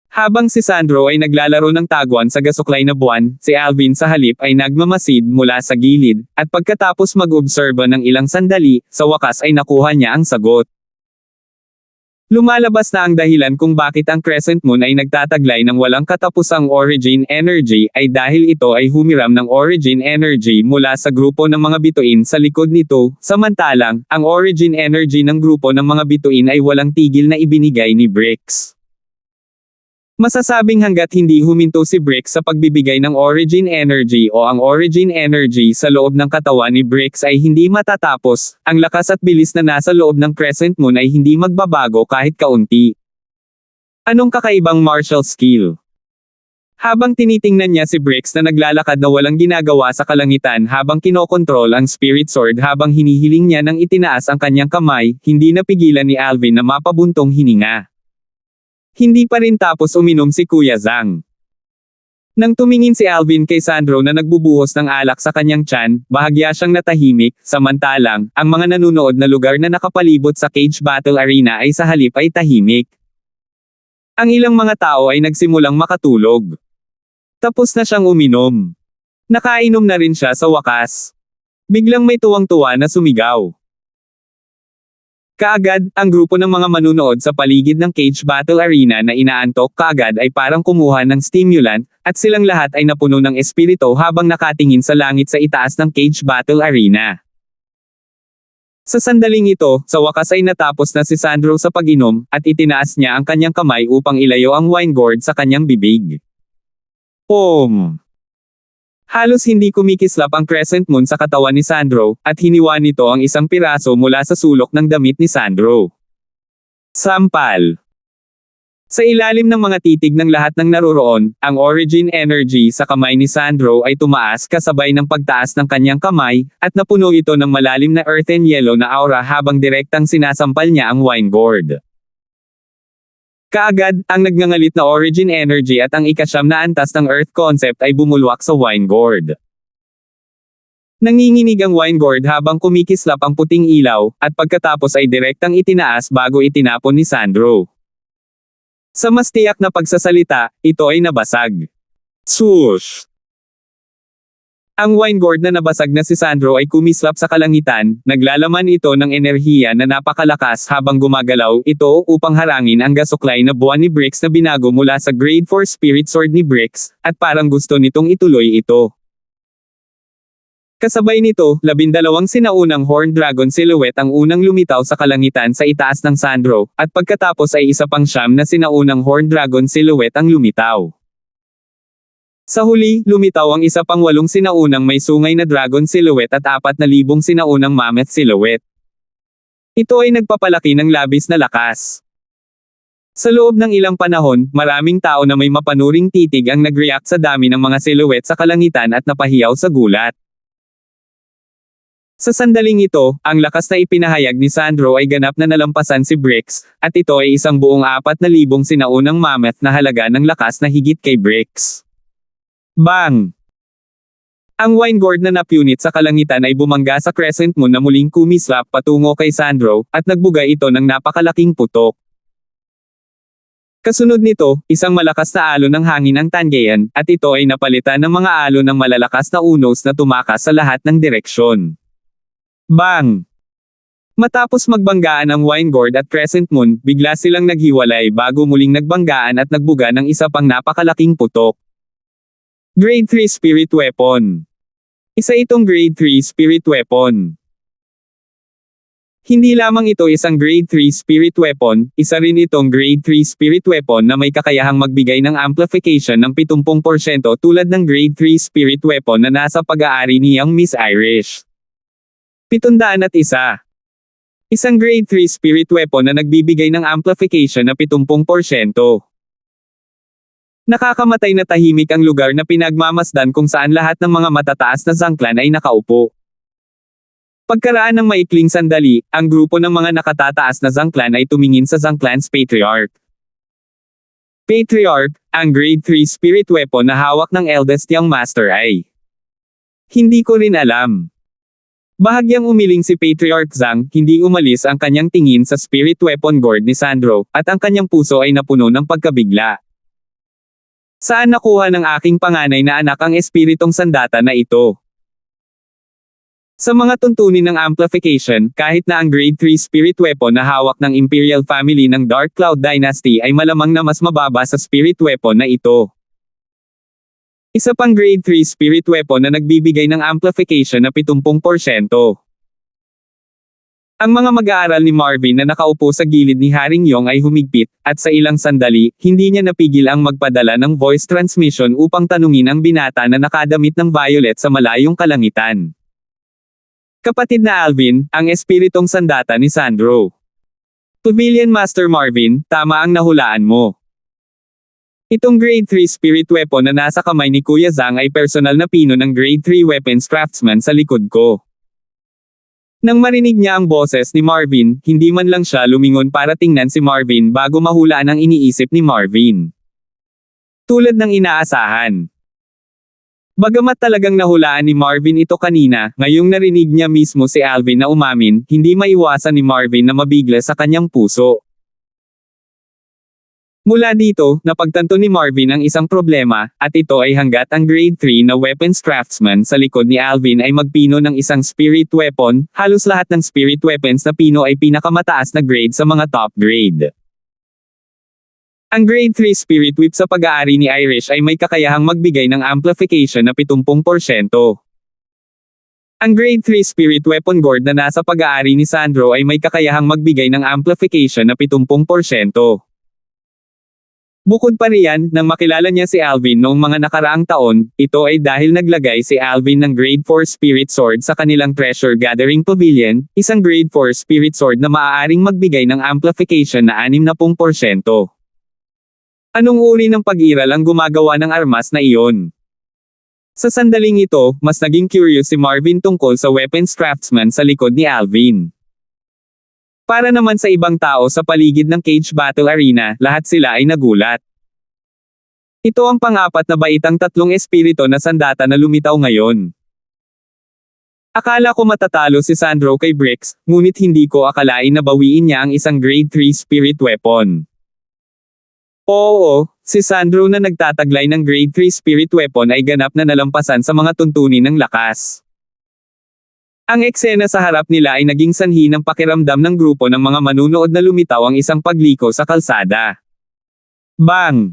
Habang si Sandro ay naglalaro ng taguan sa gasuklay na buwan, si Alvin sa halip ay nagmamasid mula sa gilid, at pagkatapos mag-obserba ng ilang sandali, sa wakas ay nakuha niya ang sagot. Lumalabas na ang dahilan kung bakit ang crescent moon ay nagtataglay ng walang katapusang origin energy ay dahil ito ay humiram ng origin energy mula sa grupo ng mga bituin sa likod nito, samantalang, ang origin energy ng grupo ng mga bituin ay walang tigil na ibinigay ni Brix. Masasabing hanggat hindi huminto si Brix sa pagbibigay ng origin energy o ang origin energy sa loob ng katawan ni Brix ay hindi matatapos, ang lakas at bilis na nasa loob ng crescent moon ay hindi magbabago kahit kaunti. Anong kakaibang martial skill? Habang tinitingnan niya si Brix na naglalakad na walang ginagawa sa kalangitan habang kinokontrol ang spirit sword habang hinihiling niya nang itinaas ang kanyang kamay, hindi napigilan ni Alvin na mapabuntong hininga. Hindi pa rin tapos uminom si Kuya Zhang. Nang tumingin si Alvin kay Sandro na nagbubuhos ng alak sa kanyang tiyan, bahagya siyang natahimik, samantalang, ang mga nanunood na lugar na nakapalibot sa cage battle arena ay sa halip ay tahimik. Ang ilang mga tao ay nagsimulang makatulog. Tapos na siyang uminom. Nakainom na rin siya sa wakas. Biglang may tuwang-tuwa na sumigaw. Kaagad, ang grupo ng mga manunood sa paligid ng cage battle arena na inaantok kaagad ay parang kumuha ng stimulant, at silang lahat ay napuno ng espiritu habang nakatingin sa langit sa itaas ng cage battle arena. Sa sandaling ito, sa wakas ay natapos na si Sandro sa pag-inom, at itinaas niya ang kanyang kamay upang ilayo ang wine gourd sa kanyang bibig. Om! Halos hindi kumikislap ang crescent moon sa katawan ni Sandro, at hiniwa nito ang isang piraso mula sa sulok ng damit ni Sandro. Sampal. Sa ilalim ng mga titig ng lahat ng naroroon, ang origin energy sa kamay ni Sandro ay tumaas kasabay ng pagtaas ng kanyang kamay, at napuno ito ng malalim na earthen yellow na aura habang direktang sinasampal niya ang wine gourd. Kaagad, ang nagngangalit na origin energy at ang ikasyam na antas ng earth concept ay bumulwak sa wine gourd. Nanginginig ang wine gourd habang kumikislap ang puting ilaw, at pagkatapos ay direktang itinaas bago itinapon ni Sandro. Sa mas tiyak na pagsasalita, ito ay nabasag. Swoosh! Ang wine gourd na nabasag na si Sandro ay kumislap sa kalangitan, naglalaman ito ng enerhiya na napakalakas habang gumagalaw ito upang harangin ang gasuklay na buwan ni Brix na binago mula sa Grade 4 Spirit Sword ni Brix, at parang gusto nitong ituloy ito. Kasabay nito, 12 sinaunang Horned Dragon Silhouette ang unang lumitaw sa kalangitan sa itaas ng Sandro, at pagkatapos ay isa pang 9 na sinaunang Horned Dragon Silhouette ang lumitaw. Sa huli, lumitaw ang isa pang 8 sinaunang may sungay na dragon silhouette at 4,000 sinaunang mammoth silhouette. Ito ay nagpapalaki ng labis na lakas. Sa loob ng ilang panahon, maraming tao na may mapanuring titig ang nag-react sa dami ng mga silhouette sa kalangitan at napahiyaw sa gulat. Sa sandaling ito, ang lakas na ipinahayag ni Sandro ay ganap na nalampasan si Brix, at ito ay isang buong 4,000 sinaunang mammoth na halaga ng lakas na higit kay Brix. Bang! Ang wine gourd na napunit sa kalangitan ay bumangga sa crescent moon na muling kumislap patungo kay Sandro, at nagbugay ito ng napakalaking putok. Kasunod nito, isang malakas na alon ng hangin ang tangayan, at ito ay napalitan ng mga alon ng malalakas na unos na tumakas sa lahat ng direksyon. Bang! Matapos magbanggaan ang wine gourd at crescent moon, bigla silang naghiwalay bago muling nagbanggaan at nagbuga ng isa pang napakalaking putok. Grade 3 Spirit Weapon. Isa itong Grade 3 Spirit Weapon. Hindi lamang ito isang Grade 3 Spirit Weapon, isa rin itong Grade 3 Spirit Weapon na may kakayahang magbigay ng amplification ng 70% tulad ng Grade 3 Spirit Weapon na nasa pag-aari niyang Miss Irish. 701. Isang Grade 3 Spirit Weapon na nagbibigay ng amplification na 70%. Nakakamatay na tahimik ang lugar na pinagmamasdan kung saan lahat ng mga matataas na zangklan ay nakaupo. Pagkaraan ng maikling sandali, ang grupo ng mga nakatataas na zangklan ay tumingin sa Zangklan's Patriarch. Patriarch, ang Grade 3 Spirit Weapon na hawak ng eldest young master ay. Hindi ko rin alam. Bahagyang umiling si Patriarch Zhang, hindi umalis ang kanyang tingin sa Spirit Weapon gourd ni Sandro, at ang kanyang puso ay napuno ng pagkabigla. Saan nakuha ng aking panganay na anak ang espiritong sandata na ito? Sa mga tuntunin ng amplification, kahit na ang Grade 3 Spirit Weapon na hawak ng Imperial Family ng Dark Cloud Dynasty ay malamang na mas mababa sa Spirit Weapon na ito. Isa pang Grade 3 Spirit Weapon na nagbibigay ng amplification na 70%. Ang mga mag-aaral ni Marvin na nakaupo sa gilid ni Haring Yong ay humigpit, at sa ilang sandali, hindi niya napigil ang magpadala ng voice transmission upang tanungin ang binata na nakadamit ng violet sa malayong kalangitan. Kapatid na Alvin, ang espiritong sandata ni Sandro. Pavilion Master Marvin, tama ang nahulaan mo. Itong Grade 3 Spirit Weapon na nasa kamay ni Kuya Zhang ay personal na pino ng Grade 3 Weapons Craftsman sa likod ko. Nang marinig niya ang boses ni Marvin, hindi man lang siya lumingon para tingnan si Marvin bago mahulaan ang iniisip ni Marvin. Tulad ng inaasahan. Bagamat talagang nahulaan ni Marvin ito kanina, ngayong narinig niya mismo si Alvin na umamin, hindi maiwasan ni Marvin na mabigla sa kanyang puso. Mula dito, napagtanto ni Marvin ang isang problema, at ito ay hanggat ang grade 3 na weapons craftsman sa likod ni Alvin ay magpino ng isang spirit weapon, halos lahat ng spirit weapons na pino ay pinakamataas na grade sa mga top grade. Ang grade 3 spirit whip sa pag-aari ni Irish ay may kakayahang magbigay ng amplification na 70%. Ang grade 3 spirit weapon gourd na nasa pag-aari ni Sandro ay may kakayahang magbigay ng amplification na 70%. Bukod pa riyan, nang makilala niya si Alvin noong mga nakaraang taon, ito ay dahil naglagay si Alvin ng grade 4 spirit sword sa kanilang treasure gathering pavilion, isang grade 4 spirit sword na maaaring magbigay ng amplification na 60%. Anong uri ng pag-iral ang gumagawa ng armas na iyon? Sa sandaling ito, mas naging curious si Marvin tungkol sa weapons craftsman sa likod ni Alvin. Para naman sa ibang tao sa paligid ng cage battle arena, lahat sila ay nagulat. Ito ang pang-apat na baitang tatlong espiritu na sandata na lumitaw ngayon. Akala ko matatalo si Sandro kay Bricks, ngunit hindi ko akalain na bawiin niya ang isang grade 3 spirit weapon. Oo, si Sandro na nagtataglay ng grade 3 spirit weapon ay ganap na nalampasan sa mga tuntunin ng lakas. Ang eksena sa harap nila ay naging sanhi ng pakiramdam ng grupo ng mga manunood na lumitaw ang isang pagliko sa kalsada. Bang!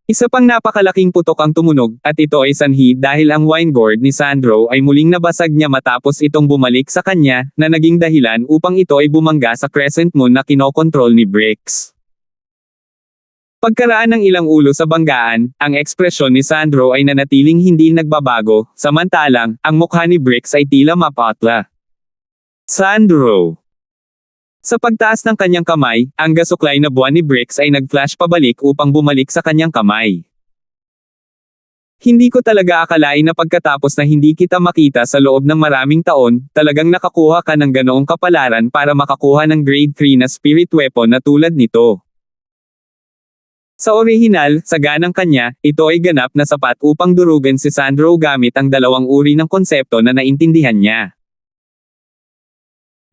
Isa pang napakalaking putok ang tumunog, at ito ay sanhi dahil ang wine gourd ni Sandro ay muling nabasag niya matapos itong bumalik sa kanya, na naging dahilan upang ito ay bumangga sa crescent moon na kinokontrol ni Bricks. Pagkaraan ng ilang ulo sa banggaan, ang ekspresyon ni Sandro ay nanatiling hindi nagbabago, samantalang, ang mukha ni Bricks ay tila mapatla. Sandro! Sa pagtaas ng kanyang kamay, ang gasuklay na buwan ni Bricks ay nag-flash pabalik upang bumalik sa kanyang kamay. Hindi ko talaga akalain na pagkatapos na hindi kita makita sa loob ng maraming taon, talagang nakakuha ka ng ganoong kapalaran para makakuha ng grade 3 na spirit weapon na tulad nito. Sa orihinal, sa ganang kanya, ito ay ganap na sapat upang durugan si Sandro gamit ang dalawang uri ng konsepto na naintindihan niya.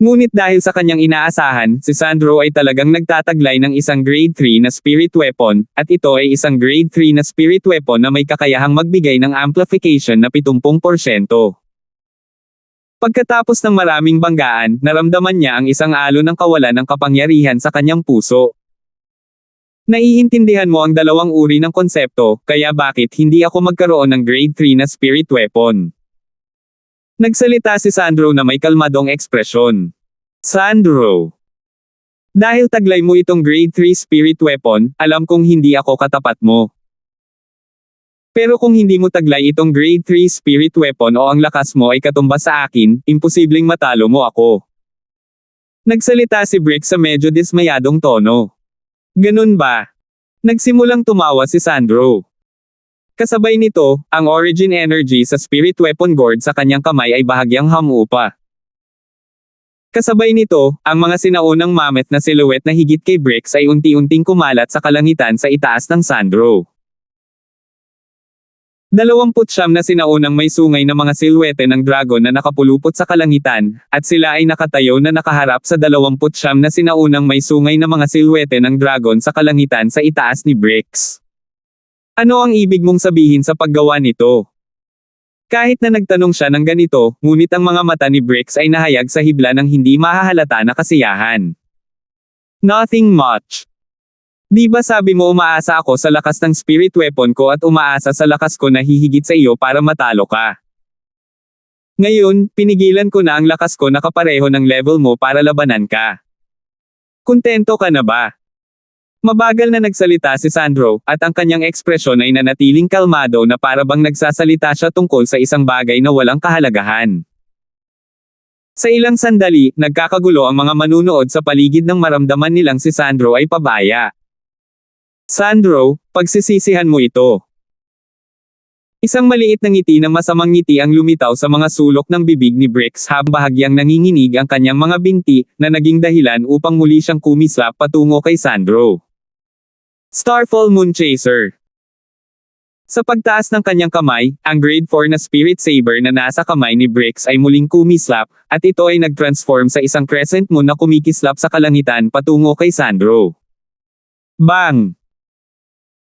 Ngunit dahil sa kanyang inaasahan, si Sandro ay talagang nagtataglay ng isang grade 3 na spirit weapon, at ito ay isang grade 3 na spirit weapon na may kakayahang magbigay ng amplification na 70%. Pagkatapos ng maraming banggaan, naramdaman niya ang isang alon ng kawalan ng kapangyarihan sa kanyang puso. Naiintindihan mo ang dalawang uri ng konsepto, kaya bakit hindi ako magkaroon ng grade 3 na spirit weapon? Nagsalita si Sandro na may kalmadong ekspresyon. Sandro! Dahil taglay mo itong grade 3 spirit weapon, alam kong hindi ako katapat mo. Pero kung hindi mo taglay itong grade 3 spirit weapon o ang lakas mo ay katumbas sa akin, imposibleng matalo mo ako. Nagsalita si Brick sa medyo dismayadong tono. Ganun ba? Nagsimulang tumawa si Sandro. Kasabay nito, ang origin energy sa spirit weapon gourd sa kanyang kamay ay bahagyang humupa. Kasabay nito, ang mga sinaunang mammoth na silhouette na higit kay Bricks ay unti-unting kumalat sa kalangitan sa itaas ng Sandro. 29 na sinaunang may sungay na mga silhouette ng dragon na nakapulupot sa kalangitan, at sila ay nakatayo na nakaharap sa 29 na sinaunang may sungay na mga silhouette ng dragon sa kalangitan sa itaas ni Bricks. Ano ang ibig mong sabihin sa paggawa nito? Kahit na nagtanong siya ng ganito, ngunit ang mga mata ni Bricks ay nahayag sa hibla ng hindi mahahalata na kasiyahan. Nothing much. Di ba sabi mo umaasa ako sa lakas ng spirit weapon ko at umaasa sa lakas ko na hihigit sa iyo para matalo ka? Ngayon, pinigilan ko na ang lakas ko na kapareho ng level mo para labanan ka. Kontento ka na ba? Mabagal na nagsalita si Sandro, at ang kanyang ekspresyon ay nanatiling kalmado na para bang nagsasalita siya tungkol sa isang bagay na walang kahalagahan. Sa ilang sandali, nagkakagulo ang mga manunood sa paligid ng maramdaman nilang si Sandro ay pabaya. Sandro, pagsisisihan mo ito. Isang maliit na ngiti na masamang ngiti ang lumitaw sa mga sulok ng bibig ni Bricks habang bahagyang nanginginig ang kanyang mga binti, na naging dahilan upang muli siyang kumislap patungo kay Sandro. Starfall Moon Chaser. Sa pagtaas ng kanyang kamay, ang grade 4 na Spirit Saber na nasa kamay ni Brix ay muling kumislap, at ito ay nag-transform sa isang crescent moon na kumikislap sa kalangitan patungo kay Sandro. Bang!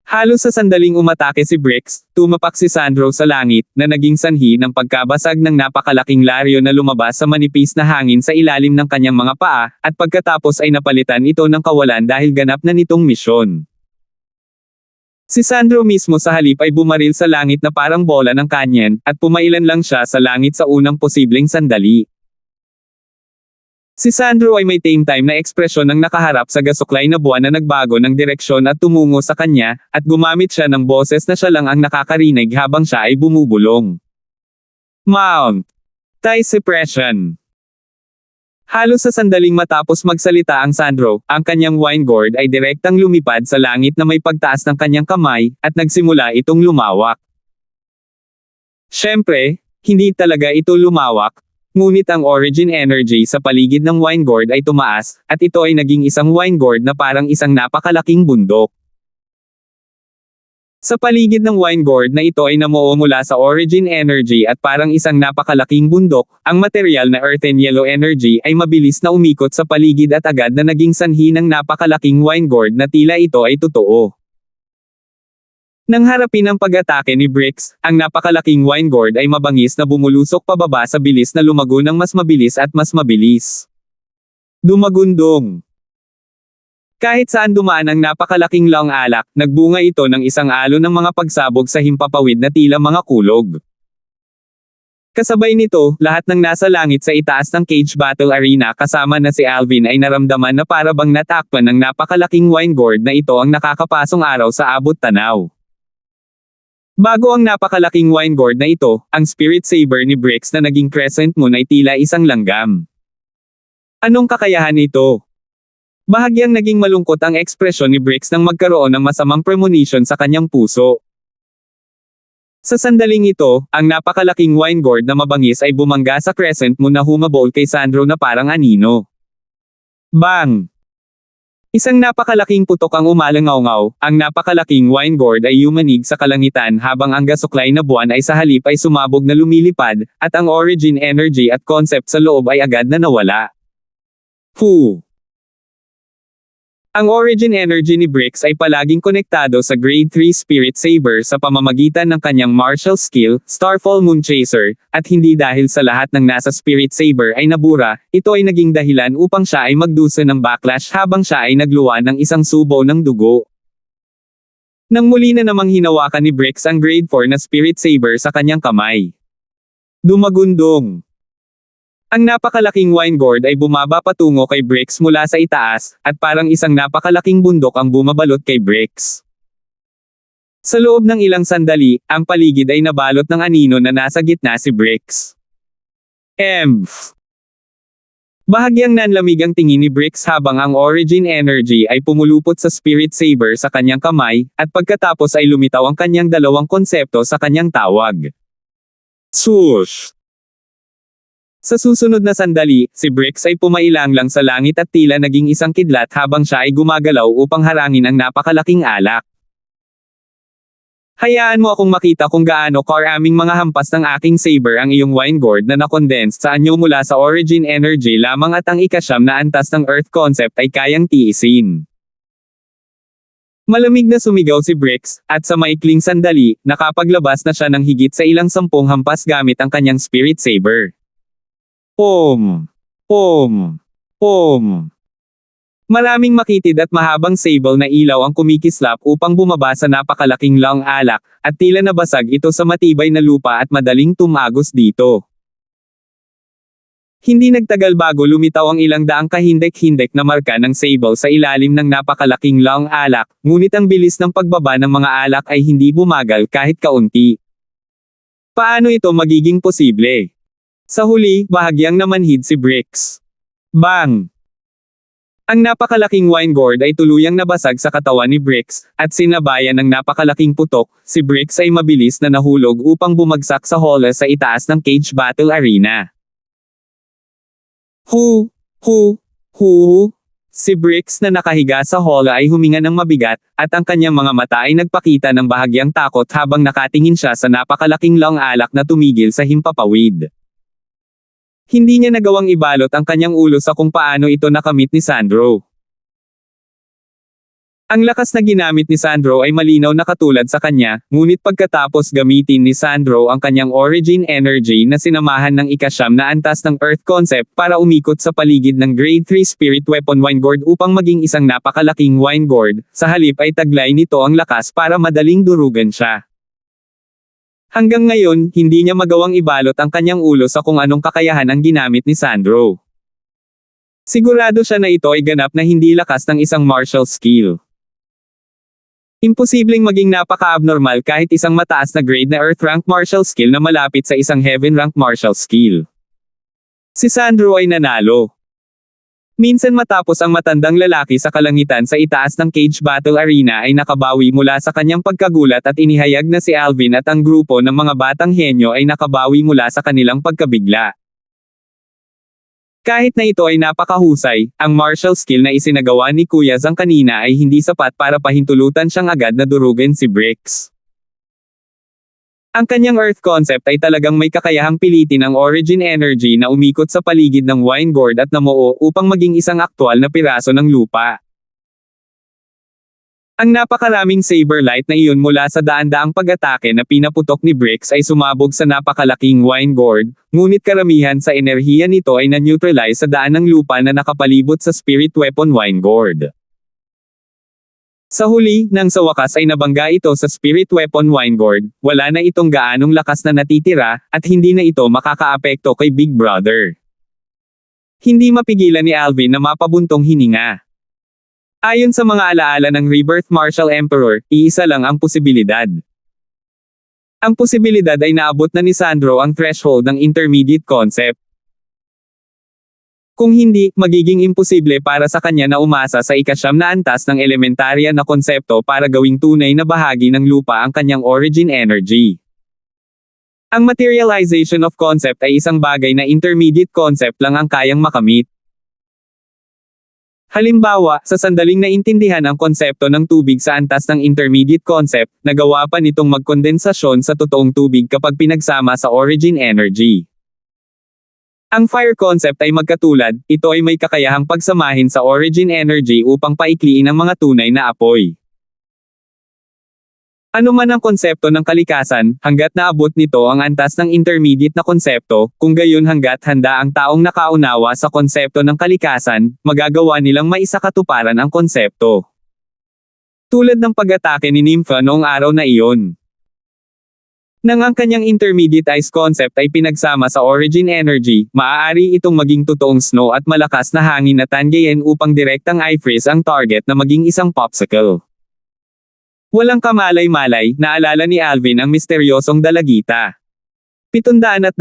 Halos sa sandaling umatake si Brix, tumapak si Sandro sa langit, na naging sanhi ng pagkabasag ng napakalaking laryo na lumabas sa manipis na hangin sa ilalim ng kanyang mga paa, at pagkatapos ay napalitan ito ng kawalan dahil ganap na nitong misyon. Si Sandro mismo sa halip ay bumaril sa langit na parang bola ng kanyen, at pumailan lang siya sa langit sa unang posibleng sandali. Si Sandro ay may tame time na ekspresyon ng nakaharap sa gasuklay na buwan na nagbago ng direksyon at tumungo sa kanya, at gumamit siya ng boses na siya lang ang nakakarinig habang siya ay bumubulong. Mount. Tie suppression. Halos sa sandaling matapos magsalita ang Sandro, ang kanyang wine gourd ay direktang lumipad sa langit na may pagtaas ng kanyang kamay, at nagsimula itong lumawak. Siyempre, hindi talaga ito lumawak. Ngunit ang origin energy sa paligid ng wine gourd ay tumaas, at ito ay naging isang wine gourd na parang isang napakalaking bundok. Sa paligid ng wine gourd na ito ay namuo mula sa origin energy at parang isang napakalaking bundok, ang material na earth and yellow energy ay mabilis na umikot sa paligid at agad na naging sanhi ng napakalaking wine gourd na tila ito ay totoo. Nang harapin ang pag-atake ni Brix, ang napakalaking wine gourd ay mabangis na bumulusok pababa sa bilis na lumago ng mas mabilis at mas mabilis. Dumagundong. Kahit saan dumaan ang napakalaking long alak, nagbunga ito ng isang alon ng mga pagsabog sa himpapawid na tila mga kulog. Kasabay nito, lahat ng nasa langit sa itaas ng cage battle arena kasama na si Alvin ay naramdaman na para bang natakpan ng napakalaking wine gourd na ito ang nakakapasong araw sa abot tanaw. Bago ang napakalaking wine gourd na ito, ang Spirit Saber ni Brix na naging crescent moon ay tila isang langgam. Anong kakayahan ito? Bahagyang naging malungkot ang ekspresyon ni Brix nang magkaroon ng masamang premonition sa kanyang puso. Sa sandaling ito, ang napakalaking wine gourd na mabangis ay bumangga sa crescent moon na humabol kay Sandro na parang anino. Bang! Isang napakalaking putok ang umalangaw-ngaw, ang napakalaking wine gourd ay yumanig sa kalangitan habang ang gasuklay na buwan ay sa halip ay sumabog na lumilipad, at ang origin energy at concept sa loob ay agad na nawala. Fu! Ang origin energy ni Brix ay palaging konektado sa Grade 3 Spirit Saber sa pamamagitan ng kanyang martial skill, Starfall Moon Chaser, at hindi dahil sa lahat ng nasa Spirit Saber ay nabura, ito ay naging dahilan upang siya ay magdusa ng backlash habang siya ay nagluwa ng isang subo ng dugo. Nang muli na namang hinawakan ni Brix ang Grade 4 na Spirit Saber sa kanyang kamay. Dumagundong. Ang napakalaking wine gourd ay bumaba patungo kay Brix mula sa itaas, at parang isang napakalaking bundok ang bumabalot kay Brix. Sa loob ng ilang sandali, ang paligid ay nabalot ng anino na nasa gitna si Brix. Bahagyang nanlamig ang tingin ni Brix habang ang origin energy ay pumulupot sa Spirit Saber sa kanyang kamay, at pagkatapos ay lumitaw ang kanyang dalawang konsepto sa kanyang tawag. Swoosh! Sa susunod na sandali, si Brix ay pumailang lang sa langit at tila naging isang kidlat habang siya ay gumagalaw upang harangin ang napakalaking alak. Hayaan mo akong makita kung gaano karaming mga hampas ng aking saber ang iyong wine gourd na nakondense sa anyo mula sa origin energy lamang at ang ikasyam na antas ng earth concept ay kayang tiisin. Malamig na sumigaw si Brix, at sa maikling sandali, nakapaglabas na siya ng higit sa ilang 10 hampas gamit ang kanyang spirit saber. Om! Om! Om! Maraming makitid at mahabang sable na ilaw ang kumikislap upang bumaba sa napakalaking long alak, at tila nabasag ito sa matibay na lupa at madaling tumagos dito. Hindi nagtagal bago lumitaw ang ilang daang kahindek-hindek na marka ng sable sa ilalim ng napakalaking long alak, ngunit ang bilis ng pagbaba ng mga alak ay hindi bumagal kahit kaunti. Paano ito magiging posible? Sa huli, bahagyang namanhid si Brix. Bang! Ang napakalaking wine gourd ay tuluyang nabasag sa katawan ni Brix, at sinabayan ng napakalaking putok, si Brix ay mabilis na nahulog upang bumagsak sa hole sa itaas ng cage battle arena. Hu! Hu! Hu! Si Bricks na nakahiga sa hall ay huminga ng mabigat, at ang kanyang mga mata ay nagpakita ng bahagyang takot habang nakatingin siya sa napakalaking long alak na tumigil sa himpapawid. Hindi niya nagawang ibalot ang kanyang ulo sa kung paano ito nakamit ni Sandro. Ang lakas na ginamit ni Sandro ay malinaw na katulad sa kanya, ngunit pagkatapos gamitin ni Sandro ang kanyang origin energy na sinamahan ng ika-9 na antas ng Earth concept para umikot sa paligid ng Grade 3 Spirit Weapon Wine Gourd upang maging isang napakalaking wine gourd, sa halip ay taglay nito ang lakas para madaling durugan siya. Hanggang ngayon, hindi niya magawang ibalot ang kanyang ulo sa kung anong kakayahan ang ginamit ni Sandro. Sigurado siya na ito ay ganap na hindi lakas ng isang martial skill. Imposibleng maging napaka-abnormal kahit isang mataas na grade na Earth rank martial skill na malapit sa isang Heaven rank martial skill. Si Sandro ay nanalo. Minsan matapos ang matandang lalaki sa kalangitan sa itaas ng cage battle arena ay nakabawi mula sa kanyang pagkagulat at inihayag na si Alvin at ang grupo ng mga batang henyo ay nakabawi mula sa kanilang pagkabigla. Kahit na ito ay napakahusay, ang martial skill na isinagawa ni Kuya Zhang kanina ay hindi sapat para pahintulutan siyang agad na durugin si Bricks. Ang kanyang Earth concept ay talagang may kakayahang pilitin ang origin energy na umikot sa paligid ng wine gourd at namuo upang maging isang aktwal na piraso ng lupa. Ang napakaraming saber light na iyon mula sa daan-daang pag-atake na pinaputok ni Bricks ay sumabog sa napakalaking wine gourd, ngunit karamihan sa enerhiya nito ay na-neutralize sa daan ng lupa na nakapalibot sa spirit weapon wine gourd. Sa huli, nang sa wakas ay nabangga ito sa spirit weapon wine gourd, wala na itong gaanong lakas na natitira, at hindi na ito makakaapekto kay Big Brother. Hindi mapigilan ni Alvin na mapabuntong hininga. Ayon sa mga alaala ng Rebirth Martial Emperor, iisa lang ang posibilidad. Ang posibilidad ay naabot na ni Sandro ang threshold ng intermediate concept. Kung hindi, magiging imposible para sa kanya na umasa sa ika-9 na antas ng elementarya na konsepto para gawing tunay na bahagi ng lupa ang kanyang origin energy. Ang materialization of concept ay isang bagay na intermediate concept lang ang kayang makamit. Halimbawa, sa sandaling naintindihan ang konsepto ng tubig sa antas ng intermediate concept, nagawa pa nitong magkondensasyon sa totoong tubig kapag pinagsama sa origin energy. Ang fire concept ay magkatulad, ito ay may kakayahang pagsamahin sa origin energy upang paikliin ang mga tunay na apoy. Ano man ang konsepto ng kalikasan, hanggat naabot nito ang antas ng intermediate na konsepto, kung gayon hanggat handa ang taong nakaunawa sa konsepto ng kalikasan, magagawa nilang maisakatuparan ang konsepto. Tulad ng pag-atake ni Nympha noong araw na iyon. Nang ang kanyang intermediate ice concept ay pinagsama sa origin energy, maaari itong maging totoong snow at malakas na hangin na tangayin upang direktang i-freeze ang target na maging isang popsicle. Walang kamalay-malay, naalala ni Alvin ang misteryosong dalagita. 702.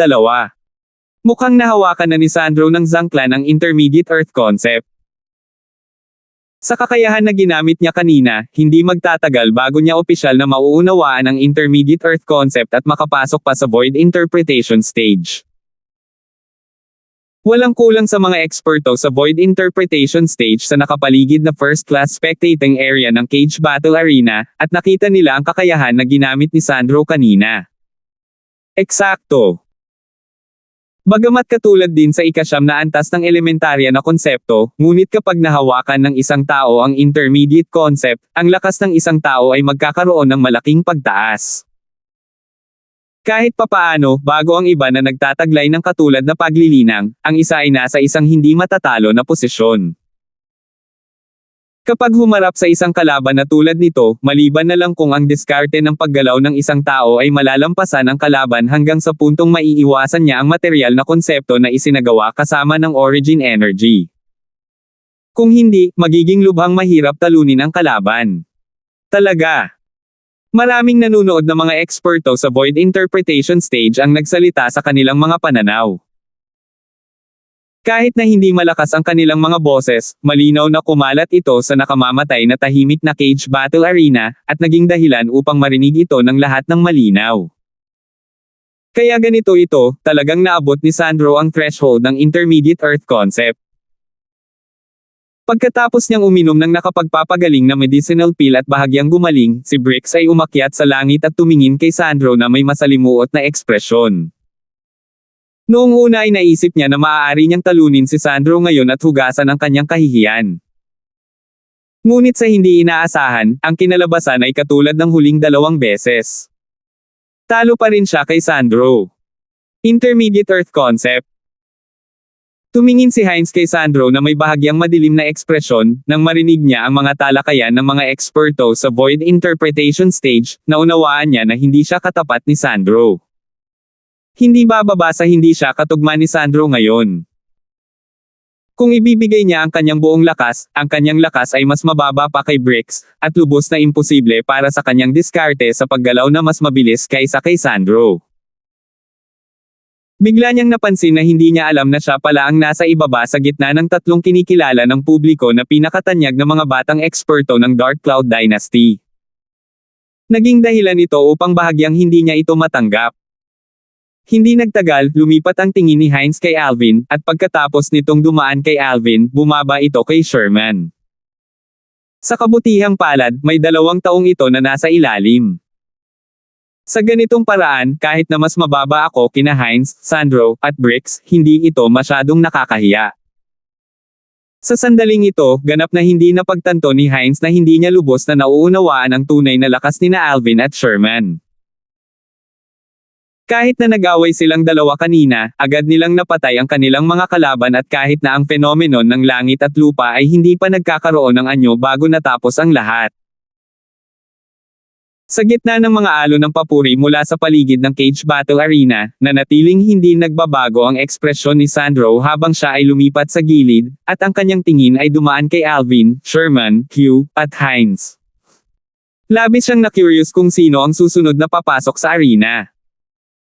Mukhang nahawakan na ni Sandro ng Zangclan ang intermediate earth concept. Sa kakayahan na ginamit niya kanina, hindi magtatagal bago niya opisyal na mauunawaan ang intermediate earth concept at makapasok pa sa void interpretation stage. Walang kulang sa mga eksperto sa void interpretation stage sa nakapaligid na first-class spectating area ng cage battle arena, at nakita nila ang kakayahan na ginamit ni Sandro kanina. Eksakto. Bagamat katulad din sa ika-9 na antas ng elementarya na konsepto, ngunit kapag nahawakan ng isang tao ang intermediate concept, ang lakas ng isang tao ay magkakaroon ng malaking pagtaas. Kahit papaano, bago ang iba na nagtataglay ng katulad na paglilinang, ang isa ay nasa isang hindi matatalo na posisyon. Kapag humarap sa isang kalaban na tulad nito, maliban na lang kung ang diskarte ng paggalaw ng isang tao ay malalampasan ang kalaban hanggang sa puntong maiiwasan niya ang material na konsepto na isinagawa kasama ng origin energy. Kung hindi, magiging lubhang mahirap talunin ang kalaban. Talaga. Maraming nanunood na mga eksperto sa void interpretation stage ang nagsalita sa kanilang mga pananaw. Kahit na hindi malakas ang kanilang mga boses, malinaw na kumalat ito sa nakamamatay na tahimik na cage battle arena, at naging dahilan upang marinig ito ng lahat ng malinaw. Kaya ganito ito, talagang naabot ni Sandro ang threshold ng intermediate earth concept. Pagkatapos niyang uminom ng nakapagpapagaling na medicinal pill at bahagyang gumaling, si Brix ay umakyat sa langit at tumingin kay Sandro na may masalimuot na ekspresyon. Noong una ay naisip niya na maaari niyang talunin si Sandro ngayon at hugasan ang kanyang kahihiyan. Ngunit sa hindi inaasahan, ang kinalabasan ay katulad ng huling 2 beses. Talo pa rin siya kay Sandro. Intermediate Earth Concept. Tumingin si Hines kay Sandro na may bahagyang madilim na ekspresyon, nang marinig niya ang mga talakayan ng mga eksperto sa Void Interpretation Stage, naunawaan niya na hindi siya katapat ni Sandro. Hindi bababa sa hindi siya katugma ni Sandro ngayon. Kung ibibigay niya ang kanyang buong lakas, ang kanyang lakas ay mas mababa pa kay Brix, at lubos na imposible para sa kanyang diskarte sa paggalaw na mas mabilis kaysa kay Sandro. Bigla niyang napansin na hindi niya alam na siya pala ang nasa ibaba sa gitna ng 3 kinikilala ng publiko na pinakatanyag na mga batang eksperto ng Dark Cloud Dynasty. Naging dahilan ito upang bahagyang hindi niya ito matanggap. Hindi nagtagal, lumipat ang tingin ni Hines kay Alvin, at pagkatapos nitong dumaan kay Alvin, bumaba ito kay Sherman. Sa kabutihang palad, may 2 taong ito na nasa ilalim. Sa ganitong paraan, kahit na mas mababa ako kina Hines, Sandro, at Brix, hindi ito masyadong nakakahiya. Sa sandaling ito, ganap na hindi napagtanto ni Hines na hindi niya lubos na nauunawaan ang tunay na lakas nina Alvin at Sherman. Kahit na nag-away silang 2 kanina, agad nilang napatay ang kanilang mga kalaban at kahit na ang fenomenon ng langit at lupa ay hindi pa nagkakaroon ng anyo bago natapos ang lahat. Sa gitna ng mga alon ng papuri mula sa paligid ng cage battle arena, nanatiling hindi nagbabago ang ekspresyon ni Sandro habang siya ay lumipat sa gilid, at ang kanyang tingin ay dumaan kay Alvin, Sherman, Hugh, at Hines. Labis siyang na-curious kung sino ang susunod na papasok sa arena.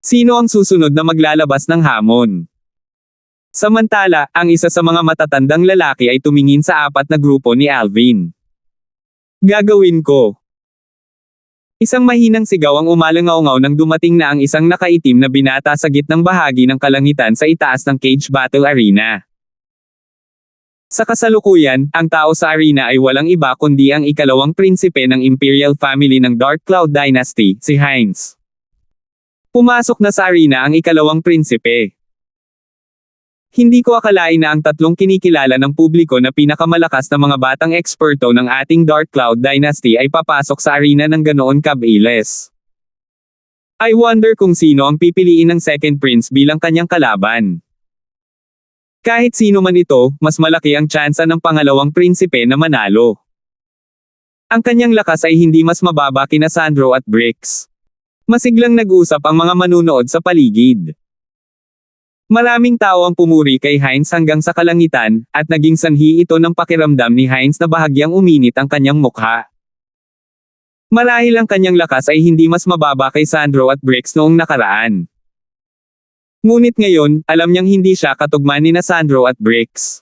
Sino ang susunod na maglalabas ng hamon? Samantala, ang isa sa mga matatandang lalaki ay tumingin sa 4 na grupo ni Alvin. Gagawin ko. Isang mahinang sigaw ang umalangaw-ngaw nang dumating na ang isang nakaitim na binata sa gitnang bahagi ng kalangitan sa itaas ng cage battle arena. Sa kasalukuyan, ang tao sa arena ay walang iba kundi ang ikalawang prinsipe ng Imperial Family ng Dark Cloud Dynasty, si Hines. Pumasok na sa arena ang ikalawang prinsipe. Hindi ko akalain na ang 3 kinikilala ng publiko na pinakamalakas na mga batang eksperto ng ating Dark Cloud Dynasty ay papasok sa arena ng ganoon kabilis. I wonder kung sino ang pipiliin ng second prince bilang kanyang kalaban. Kahit sino man ito, mas malaki ang tsansa ng pangalawang prinsipe na manalo. Ang kanyang lakas ay hindi mas mababa kina Sandro at Brix. Masiglang nag-usap ang mga manunood sa paligid. Maraming tao ang pumuri kay Hines hanggang sa kalangitan, at naging sanhi ito ng pakiramdam ni Hines na bahagyang uminit ang kanyang mukha. Marahil ang kanyang lakas ay hindi mas mababa kay Sandro at Brix noong nakaraan. Ngunit ngayon, alam niyang hindi siya katugma nina Sandro at Brix.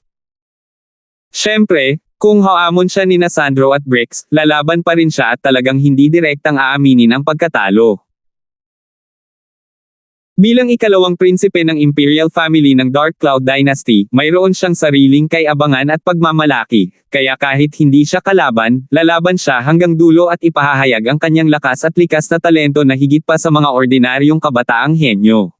Siyempre, kung haamon siya nina Sandro at Brix, lalaban pa rin siya at talagang hindi direktang aaminin ang pagkatalo. Bilang ikalawang prinsipe ng Imperial Family ng Dark Cloud Dynasty, mayroon siyang sariling kay-abangan at pagmamalaki, kaya kahit hindi siya kalaban, lalaban siya hanggang dulo at ipahahayag ang kanyang lakas at likas na talento na higit pa sa mga ordinaryong kabataang henyo.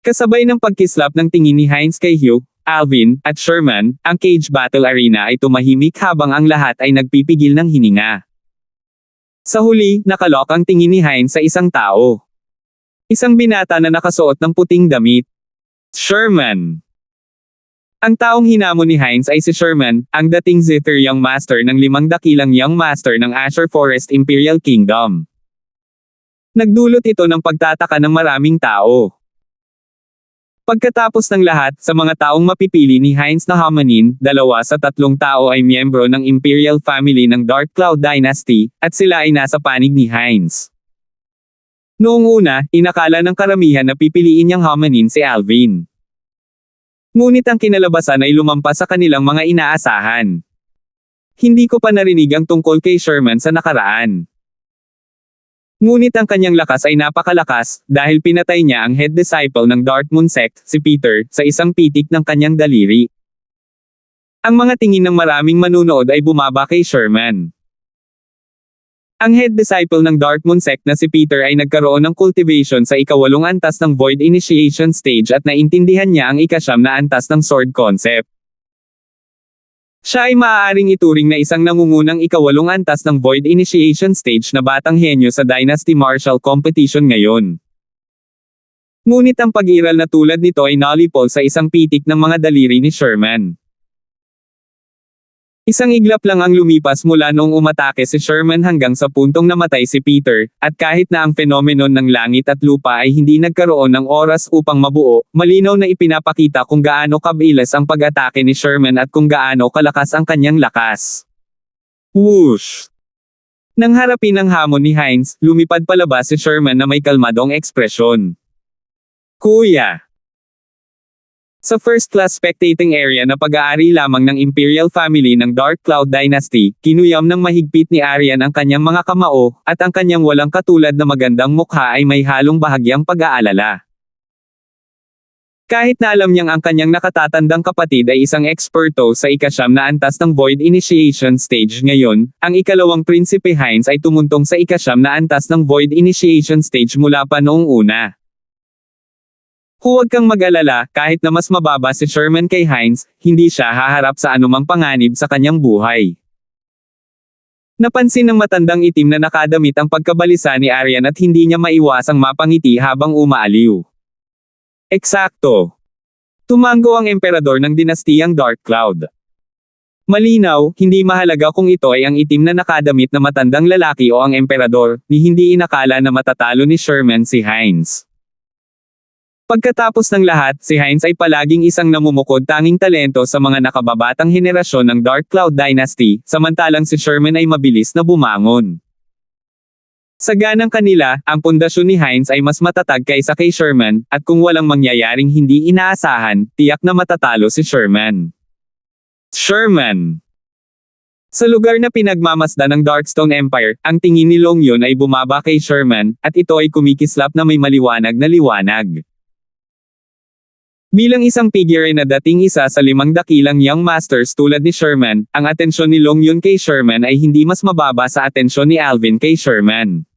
Kasabay ng pagkislap ng tingin ni Hines kay Hugh, Alvin, at Sherman, ang cage battle arena ay tumahimik habang ang lahat ay nagpipigil ng hininga. Sa huli, nakalok ang tingin ni Hines sa isang tao. Isang binata na nakasuot ng puting damit. Sherman. Ang taong hinamon ni Hines ay si Sherman, ang dating Zither Young Master ng 5 dakilang Young Master ng Azure Forest Imperial Kingdom. Nagdulot ito ng pagtataka ng maraming tao. Pagkatapos ng lahat, sa mga taong mapipili ni Hines na hamanin, 2 sa 3 tao ay miyembro ng Imperial Family ng Dark Cloud Dynasty, at sila ay nasa panig ni Hines. Noong una, inakala ng karamihan na pipiliin niyang hamanin si Alvin. Ngunit ang kinalabasan ay lumampas sa kanilang mga inaasahan. Hindi ko pa narinig ang tungkol kay Sherman sa nakaraan. Ngunit ang kanyang lakas ay napakalakas, dahil pinatay niya ang head disciple ng Dark Moon Sect, si Peter, sa isang pitik ng kanyang daliri. Ang mga tingin ng maraming manunood ay bumaba kay Sherman. Ang head disciple ng Dark Moon sect na si Peter ay nagkaroon ng cultivation sa ika-8 antas ng Void Initiation stage at naintindihan niya ang ika-9 na antas ng Sword concept. Siya ay maaaring ituring na isang nangungunang ika-8 antas ng Void Initiation stage na batang henyo sa Dynasty Martial Competition ngayon. Ngunit ang pag-iral na tulad nito ay nalipol sa isang pitik ng mga daliri ni Sherman. Isang iglap lang ang lumipas mula noong umatake si Sherman hanggang sa puntong namatay si Peter, at kahit na ang fenomenon ng langit at lupa ay hindi nagkaroon ng oras upang mabuo, malinaw na ipinapakita kung gaano kabilis ang pag-atake ni Sherman at kung gaano kalakas ang kanyang lakas. Whoosh! Nang harapin ang hamon ni Hines, lumipad palabas si Sherman na may kalmadong ekspresyon. Kuya! Sa first-class spectating area na pag-aari lamang ng Imperial family ng Dark Cloud Dynasty, kinuyam ng mahigpit ni Aryan ang kanyang mga kamao, at ang kanyang walang katulad na magandang mukha ay may halong bahagyang pag-aalala. Kahit na alam niyang ang kanyang nakatatandang kapatid ay isang eksperto sa ika-9 na antas ng Void Initiation stage ngayon, ang ikalawang Prinsipe Hines ay tumuntong sa ika-9 na antas ng Void Initiation stage mula pa noong una. Huwag kang mag-alala, kahit na mas mababa si Sherman kay Hines, hindi siya haharap sa anumang panganib sa kanyang buhay. Napansin ng matandang itim na nakadamit ang pagkabalisa ni Aryan at hindi niya maiwasang mapangiti habang umaaliw. Eksakto. Tumango ang emperador ng dinastiyang Dark Cloud. Malinaw, hindi mahalaga kung ito ay ang itim na nakadamit na matandang lalaki o ang emperador, ni hindi inakala na matatalo ni Sherman si Hines. Pagkatapos ng lahat, si Hines ay palaging isang namumukod tanging talento sa mga nakababatang henerasyon ng Dark Cloud Dynasty, samantalang si Sherman ay mabilis na bumangon. Sa ganang kanila, ang pundasyon ni Hines ay mas matatag kaysa kay Sherman, at kung walang mangyayaring hindi inaasahan, tiyak na matatalo si Sherman. Sherman! Sa lugar na pinagmamasdan ng Darkstone Empire, ang tingin ni Long Yun ay bumaba kay Sherman, at ito ay kumikislap na may maliwanag na liwanag. Bilang isang figure na dating isa sa 5 dakilang young masters tulad ni Sherman, ang atensyon ni Long Yun kay Sherman ay hindi mas mababa sa atensyon ni Alvin kay Sherman.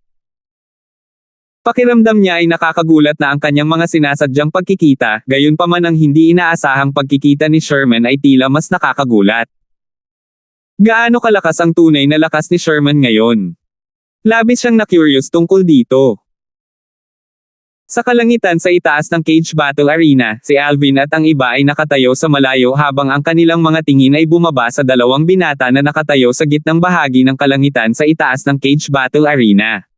Pakiramdam niya ay nakakagulat na ang kanyang mga sinasadyang pagkikita, gayunpaman ang hindi inaasahang pagkikita ni Sherman ay tila mas nakakagulat. Gaano kalakas ang tunay na lakas ni Sherman ngayon? Labis siyang na-curious tungkol dito. Sa kalangitan sa itaas ng Cage Battle Arena, si Alvin at ang iba ay nakatayo sa malayo habang ang kanilang mga tingin ay bumaba sa 2 binata na nakatayo sa gitnang bahagi ng kalangitan sa itaas ng Cage Battle Arena.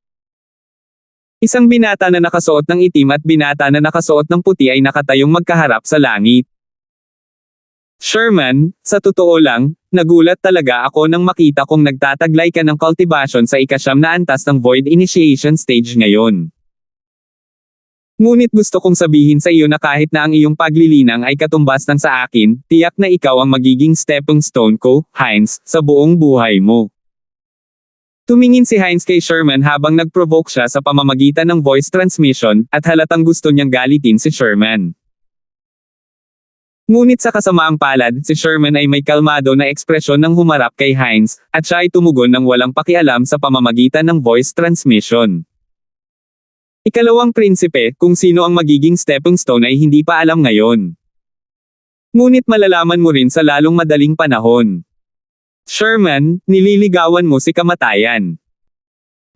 Isang binata na nakasuot ng itim at binata na nakasuot ng puti ay nakatayong magkaharap sa langit. Sherman, sa totoo lang, nagulat talaga ako nang makita kong nagtataglay ka ng cultivation sa ika-9 na antas ng Void Initiation stage ngayon. Ngunit gusto kong sabihin sa iyo na kahit na ang iyong paglilinang ay katumbas ng sa akin, tiyak na ikaw ang magiging stepping stone ko, Hines, sa buong buhay mo. Tumingin si Hines kay Sherman habang nag-provoke siya sa pamamagitan ng voice transmission, at halatang gusto niyang galitin si Sherman. Ngunit sa kasamaang palad, si Sherman ay may kalmado na ekspresyon nang humarap kay Hines, at siya ay tumugon ng walang pakialam sa pamamagitan ng voice transmission. Ikalawang prinsipe, kung sino ang magiging stepping stone ay hindi pa alam ngayon. Ngunit malalaman mo rin sa lalong madaling panahon. Sherman, nililigawan mo si kamatayan.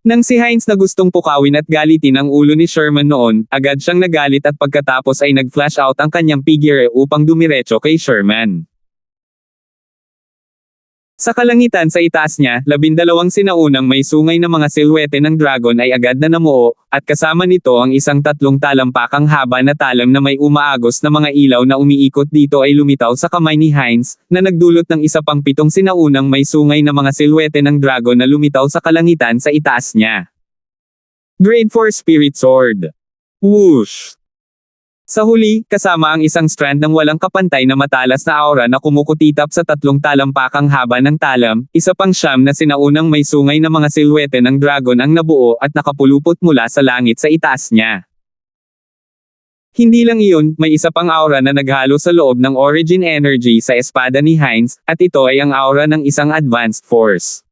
Nang si Hines na gustong pukawin at galitin ang ulo ni Sherman noon, agad siyang nagalit at pagkatapos ay nag-flash out ang kanyang figure upang dumiretso kay Sherman. Sa kalangitan sa itaas niya, 12 sinaunang may sungay na mga silhwete ng dragon ay agad na namuo, at kasama nito ang isang 3 talampakang haba na talam na may umaagos na mga ilaw na umiikot dito ay lumitaw sa kamay ni Hines, na nagdulot ng isa pang 7 sinaunang may sungay na mga silhwete ng dragon na lumitaw sa kalangitan sa itaas niya. Grade 4 Spirit Sword. Whoosh! Sa huli, kasama ang isang strand ng walang kapantay na matalas na aura na kumukutitap sa 3 talampakang haba ng talam, isa pang 9 na sinaunang may sungay na mga silhwete ng dragon ang nabuo at nakapulupot mula sa langit sa itaas niya. Hindi lang iyon, may isa pang aura na naghalo sa loob ng origin energy sa espada ni Hines, at ito ay ang aura ng isang advanced force.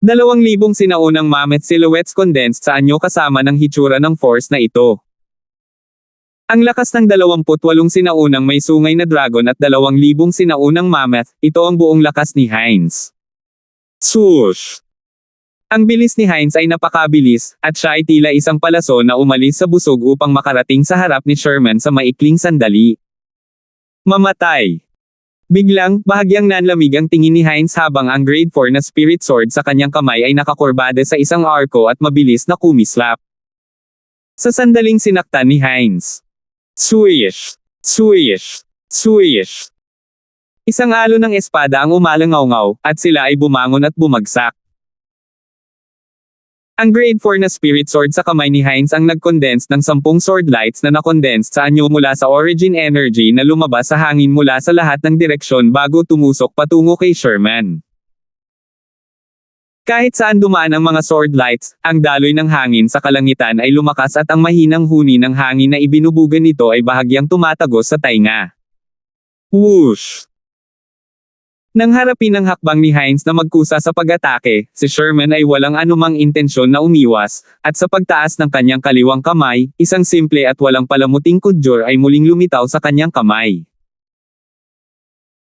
2,000 sinaunang mammoth silhouettes condensed sa anyo kasama ng hitsura ng force na ito. Ang lakas ng 28 sinaunang may sungay na dragon at 2,000 sinaunang mammoth, ito ang buong lakas ni Hines. Swoosh! Ang bilis ni Hines ay napakabilis, at siya ay tila isang palaso na umalis sa busog upang makarating sa harap ni Sherman sa maikling sandali. Mamatay! Biglang, bahagyang nanlamig ang tingin ni Hines habang ang grade 4 na spirit sword sa kanyang kamay ay nakakurbada sa isang arko at mabilis na kumislap. Sa sandaling sinaktan ni Hines. Swish! Swish! Swish! Isang alo ng espada ang umalangaw-ngaw, at sila ay bumangon at bumagsak. Ang grade 4 na spirit sword sa kamay ni Hines ang nag-condense ng 10 sword lights na na-condense sa anyo mula sa origin energy na lumabas sa hangin mula sa lahat ng direksyon bago tumusok patungo kay Sherman. Kahit saan dumaan ang mga sword lights, ang daloy ng hangin sa kalangitan ay lumakas at ang mahinang huni ng hangin na ibinubugan nito ay bahagyang tumatagos sa tainga. Whoosh! Nang harapin ang hakbang ni Hines na magkusa sa pag-atake, si Sherman ay walang anumang intensyon na umiwas, at sa pagtaas ng kanyang kaliwang kamay, isang simple at walang palamuting kudyor ay muling lumitaw sa kanyang kamay.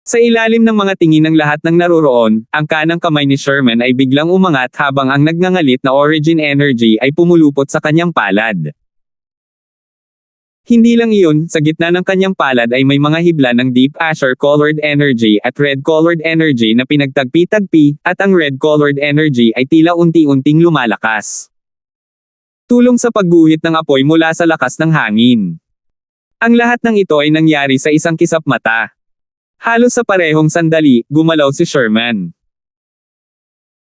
Sa ilalim ng mga tingin ng lahat ng naroroon, ang kanang kamay ni Sherman ay biglang umangat habang ang nagngangalit na origin energy ay pumulupot sa kanyang palad. Hindi lang iyon, sa gitna ng kanyang palad ay may mga hibla ng deep azure-colored energy at red-colored energy na pinagtagpi-tagpi, at ang red-colored energy ay tila unti-unting lumalakas. Tulong sa pagguhit ng apoy mula sa lakas ng hangin. Ang lahat ng ito ay nangyari sa isang kisap mata. Halos sa parehong sandali, gumalaw si Sherman.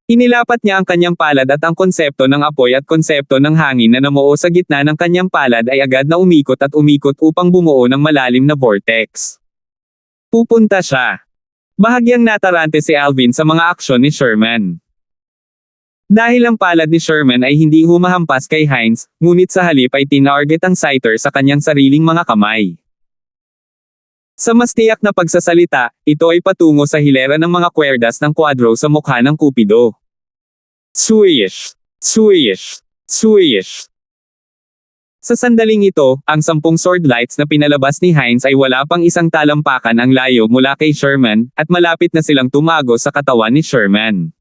Inilapat niya ang kanyang palad at ang konsepto ng apoy at konsepto ng hangin na namuo sa gitna ng kanyang palad ay agad na umikot at umikot upang bumuo ng malalim na vortex. Pupunta siya. Bahagyang natarante si Alvin sa mga aksyon ni Sherman. Dahil ang palad ni Sherman ay hindi humahampas kay Hines, ngunit sa halip ay tinarget ang sighter sa kanyang sariling mga kamay. Sa mas tiyak na pagsasalita, ito ay patungo sa hilera ng mga kwerdas ng kwadro sa mukha ng Kupido. Swish! Swish! Swish! Sa sandaling ito, ang 10 sword lights na pinalabas ni Hines ay wala pang isang talampakan ang layo mula kay Sherman, at malapit na silang tumago sa katawan ni Sherman.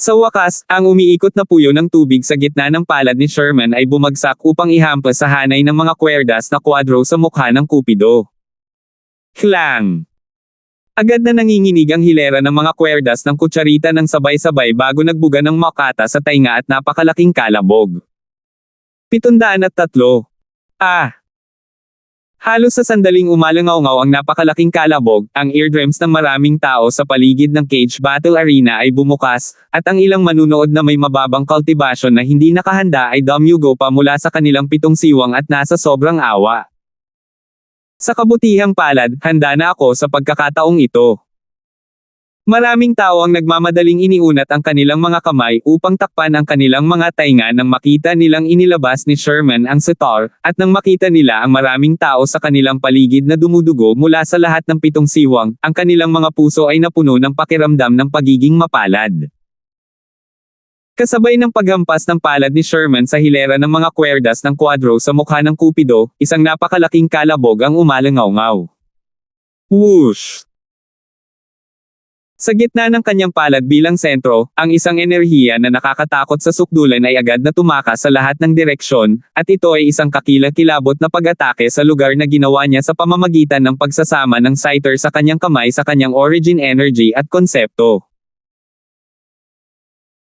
Sa wakas, ang umiikot na puyo ng tubig sa gitna ng palad ni Sherman ay bumagsak upang ihampas sa hanay ng mga kwerdas na kwadro sa mukha ng Kupido. Klang! Agad na nanginginig ang hilera ng mga kwerdas ng kutsarita ng sabay-sabay bago nagbuga ng makata sa tainga at napakalaking kalabog. 703. Halos sa sandaling umalangaw-ngaw ang napakalaking kalabog, ang eardrums ng maraming tao sa paligid ng cage battle arena ay bumukas, at ang ilang manunood na may mababang cultivation na hindi nakahanda ay dumyugo pa mula sa kanilang 7 siwang at nasa sobrang awa. Sa kabutihang palad, handa na ako sa pagkakataong ito. Maraming tao ang nagmamadaling iniunat ang kanilang mga kamay upang takpan ang kanilang mga tainga nang makita nilang inilabas ni Sherman ang sitar, at nang makita nila ang maraming tao sa kanilang paligid na dumudugo mula sa lahat ng 7 siwang, ang kanilang mga puso ay napuno ng pakiramdam ng pagiging mapalad. Kasabay ng paghampas ng palad ni Sherman sa hilera ng mga kwerdas ng kwadro sa mukha ng Kupido, isang napakalaking kalabog ang umalangaw-ngaw. Whoosh! Sa gitna ng kanyang palad bilang sentro, ang isang enerhiya na nakakatakot sa sukdulan ay agad na tumakas sa lahat ng direksyon, at ito ay isang kakilakilabot na pag-atake sa lugar na ginawa niya sa pamamagitan ng pagsasama ng sighter sa kanyang kamay sa kanyang origin energy at konsepto.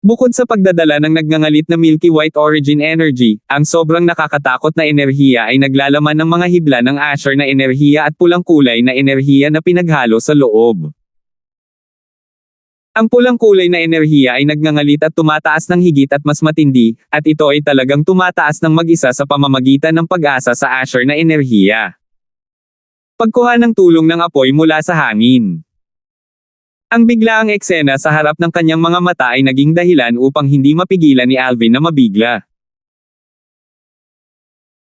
Bukod sa pagdadala ng nagngangalit na Milky White origin energy, ang sobrang nakakatakot na enerhiya ay naglalaman ng mga hibla ng azure na enerhiya at pulang kulay na enerhiya na pinaghalo sa loob. Ang pulang kulay na enerhiya ay nagngangalit at tumataas ng higit at mas matindi, at ito ay talagang tumataas ng mag-isa sa pamamagitan ng pag-asa sa azure na enerhiya. Pagkuha ng tulong ng apoy mula sa hangin. Ang biglaang eksena sa harap ng kanyang mga mata ay naging dahilan upang hindi mapigilan ni Alvin na mabigla.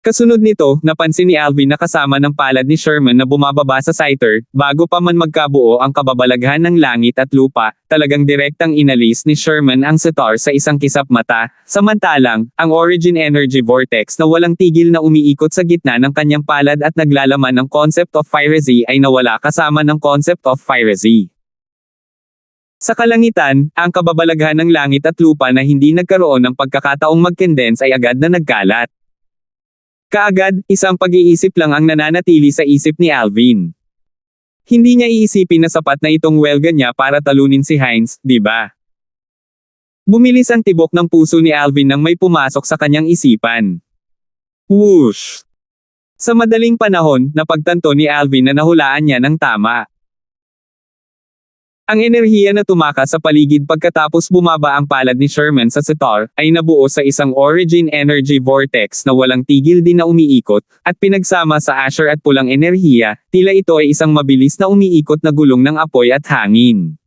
Kasunod nito, napansin ni Alvin na kasama ng palad ni Sherman na bumababa sa Scyther, bago pa man magkabuo ang kababalaghan ng langit at lupa, talagang direktang inalis ni Sherman ang Scyther sa isang kisap mata, samantalang, ang Origin Energy Vortex na walang tigil na umiikot sa gitna ng kanyang palad at naglalaman ng concept of Phyrezy ay nawala kasama ng concept of Phyrezy. Sa kalangitan, ang kababalaghan ng langit at lupa na hindi nagkaroon ng pagkakataong mag-condense ay agad na nagkalat. Kaagad, isang pag-iisip lang ang nananatili sa isip ni Alvin. Hindi niya iisipin na sapat na itong welga niya para talunin si Hines, di ba? Bumilis ang tibok ng puso ni Alvin nang may pumasok sa kanyang isipan. Whoosh! Sa madaling panahon, napagtanto ni Alvin na nahulaan niya ng tama. Ang enerhiya na tumakas sa paligid pagkatapos bumaba ang palad ni Sherman sa Scyther, ay nabuo sa isang Origin Energy Vortex na walang tigil din na umiikot, at pinagsama sa Asher at pulang enerhiya, tila ito ay isang mabilis na umiikot na gulong ng apoy at hangin.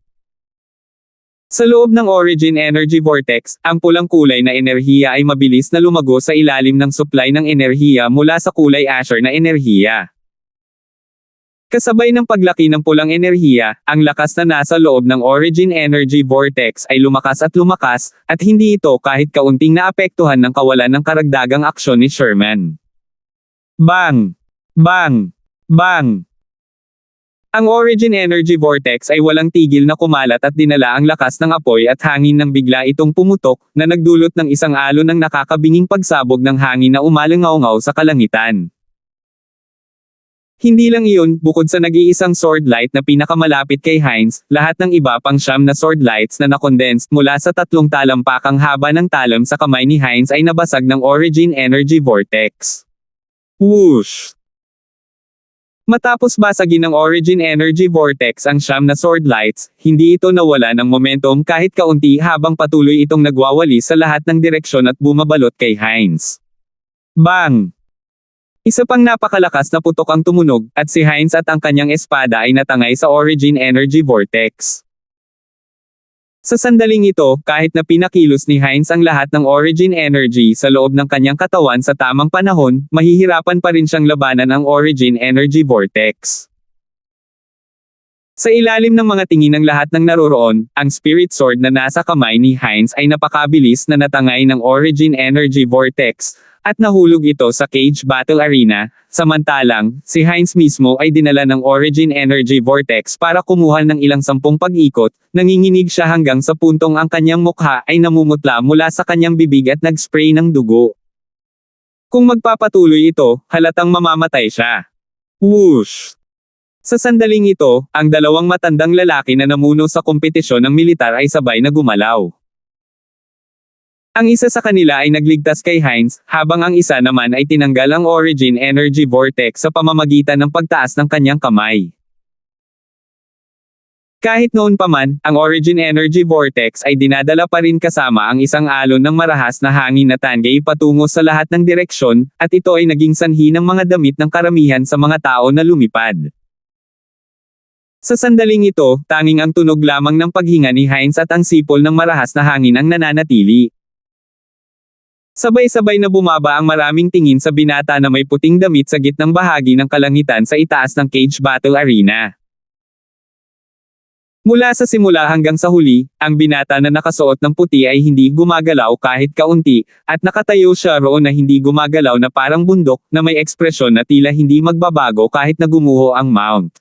Sa loob ng Origin Energy Vortex, ang pulang kulay na enerhiya ay mabilis na lumago sa ilalim ng supply ng enerhiya mula sa kulay Asher na enerhiya. Kasabay ng paglaki ng pulang enerhiya, ang lakas na nasa loob ng Origin Energy Vortex ay lumakas, at hindi ito kahit kaunting naapektuhan ng kawalan ng karagdagang aksyon ni Sherman. Bang! Bang! Bang! Ang Origin Energy Vortex ay walang tigil na kumalat at dinala ang lakas ng apoy at hangin nang bigla itong pumutok, na nagdulot ng isang alon ng nakakabinging pagsabog ng hangin na umalangaw-ngaw sa kalangitan. Hindi lang iyon, bukod sa nag-iisang sword light na pinakamalapit kay Hines, lahat ng iba pang 9 na sword lights na nakondensed mula sa 3 talampakang haba ng talam sa kamay ni Hines ay nabasag ng Origin Energy Vortex. Whoosh! Matapos basagin ng Origin Energy Vortex ang 9 na sword lights, hindi ito nawala ng momentum kahit kaunti habang patuloy itong nagwawali sa lahat ng direksyon at bumabalot kay Hines. Bang! Isa pang napakalakas na putok ang tumunog, at si Hines at ang kanyang espada ay natangay sa Origin Energy Vortex. Sa sandaling ito, kahit na pinakilos ni Hines ang lahat ng Origin Energy sa loob ng kanyang katawan sa tamang panahon, mahihirapan pa rin siyang labanan ang Origin Energy Vortex. Sa ilalim ng mga tingin ng lahat ng naroroon, ang Spirit Sword na nasa kamay ni Hines ay napakabilis na natangay ng Origin Energy Vortex, at nahulog ito sa Cage Battle Arena, samantalang, si Hines mismo ay dinala ng Origin Energy Vortex para kumuha ng ilang 10 pag-ikot, nanginginig siya hanggang sa puntong ang kanyang mukha ay namumutla mula sa kanyang bibig at nag-spray ng dugo. Kung magpapatuloy ito, halatang mamamatay siya. Whoosh! Sa sandaling ito, ang 2 matandang lalaki na namuno sa kompetisyon ng militar ay sabay na gumalaw. Ang isa sa kanila ay nagligtas kay Hines, habang ang isa naman ay tinanggal ang Origin Energy Vortex sa pamamagitan ng pagtaas ng kanyang kamay. Kahit noon pa man, ang Origin Energy Vortex ay dinadala pa rin kasama ang isang alon ng marahas na hangin na tangay patungo sa lahat ng direksyon, at ito ay naging sanhi ng mga damit ng karamihan sa mga tao na lumipad. Sa sandaling ito, tanging ang tunog lamang ng paghinga ni Hines at ang sipol ng marahas na hangin ang nananatili. Sabay-sabay na bumaba ang maraming tingin sa binata na may puting damit sa gitnang bahagi ng kalangitan sa itaas ng Cage Battle Arena. Mula sa simula hanggang sa huli, ang binata na nakasuot ng puti ay hindi gumagalaw kahit kaunti, at nakatayo siya roon na hindi gumagalaw na parang bundok, na may ekspresyon na tila hindi magbabago kahit na gumuho ang mount.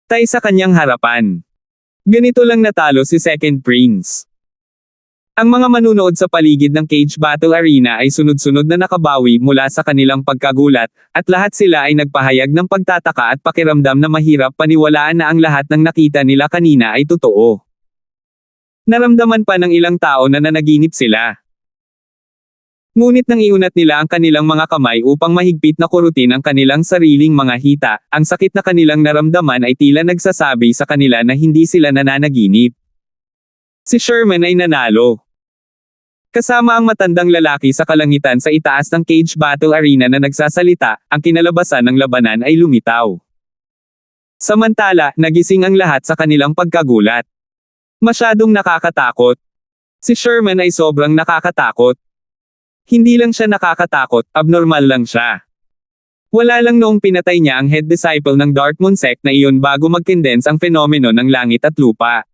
Tay sa kanyang harapan. Ganito lang natalo si Second Prince. Ang mga manunood sa paligid ng Cage Battle Arena ay sunod-sunod na nakabawi mula sa kanilang pagkagulat, at lahat sila ay nagpahayag ng pagtataka at pakiramdam na mahirap paniwalaan na ang lahat ng nakita nila kanina ay totoo. Naramdaman pa ng ilang tao na nanaginip sila. Ngunit nang iunat nila ang kanilang mga kamay upang mahigpit na kurutin ang kanilang sariling mga hita, ang sakit na kanilang naramdaman ay tila nagsasabi sa kanila na hindi sila nananaginip. Si Sherman ay nanalo. Kasama ang matandang lalaki sa kalangitan sa itaas ng Cage Battle Arena na nagsasalita, ang kinalabasan ng labanan ay lumitaw. Samantala, nagising ang lahat sa kanilang pagkagulat. Masyadong nakakatakot. Si Sherman ay sobrang nakakatakot. Hindi lang siya nakakatakot, abnormal lang siya. Wala lang noong pinatay niya ang head disciple ng Dark Moon sect na iyon bago mag-condense ang fenomeno ng langit at lupa.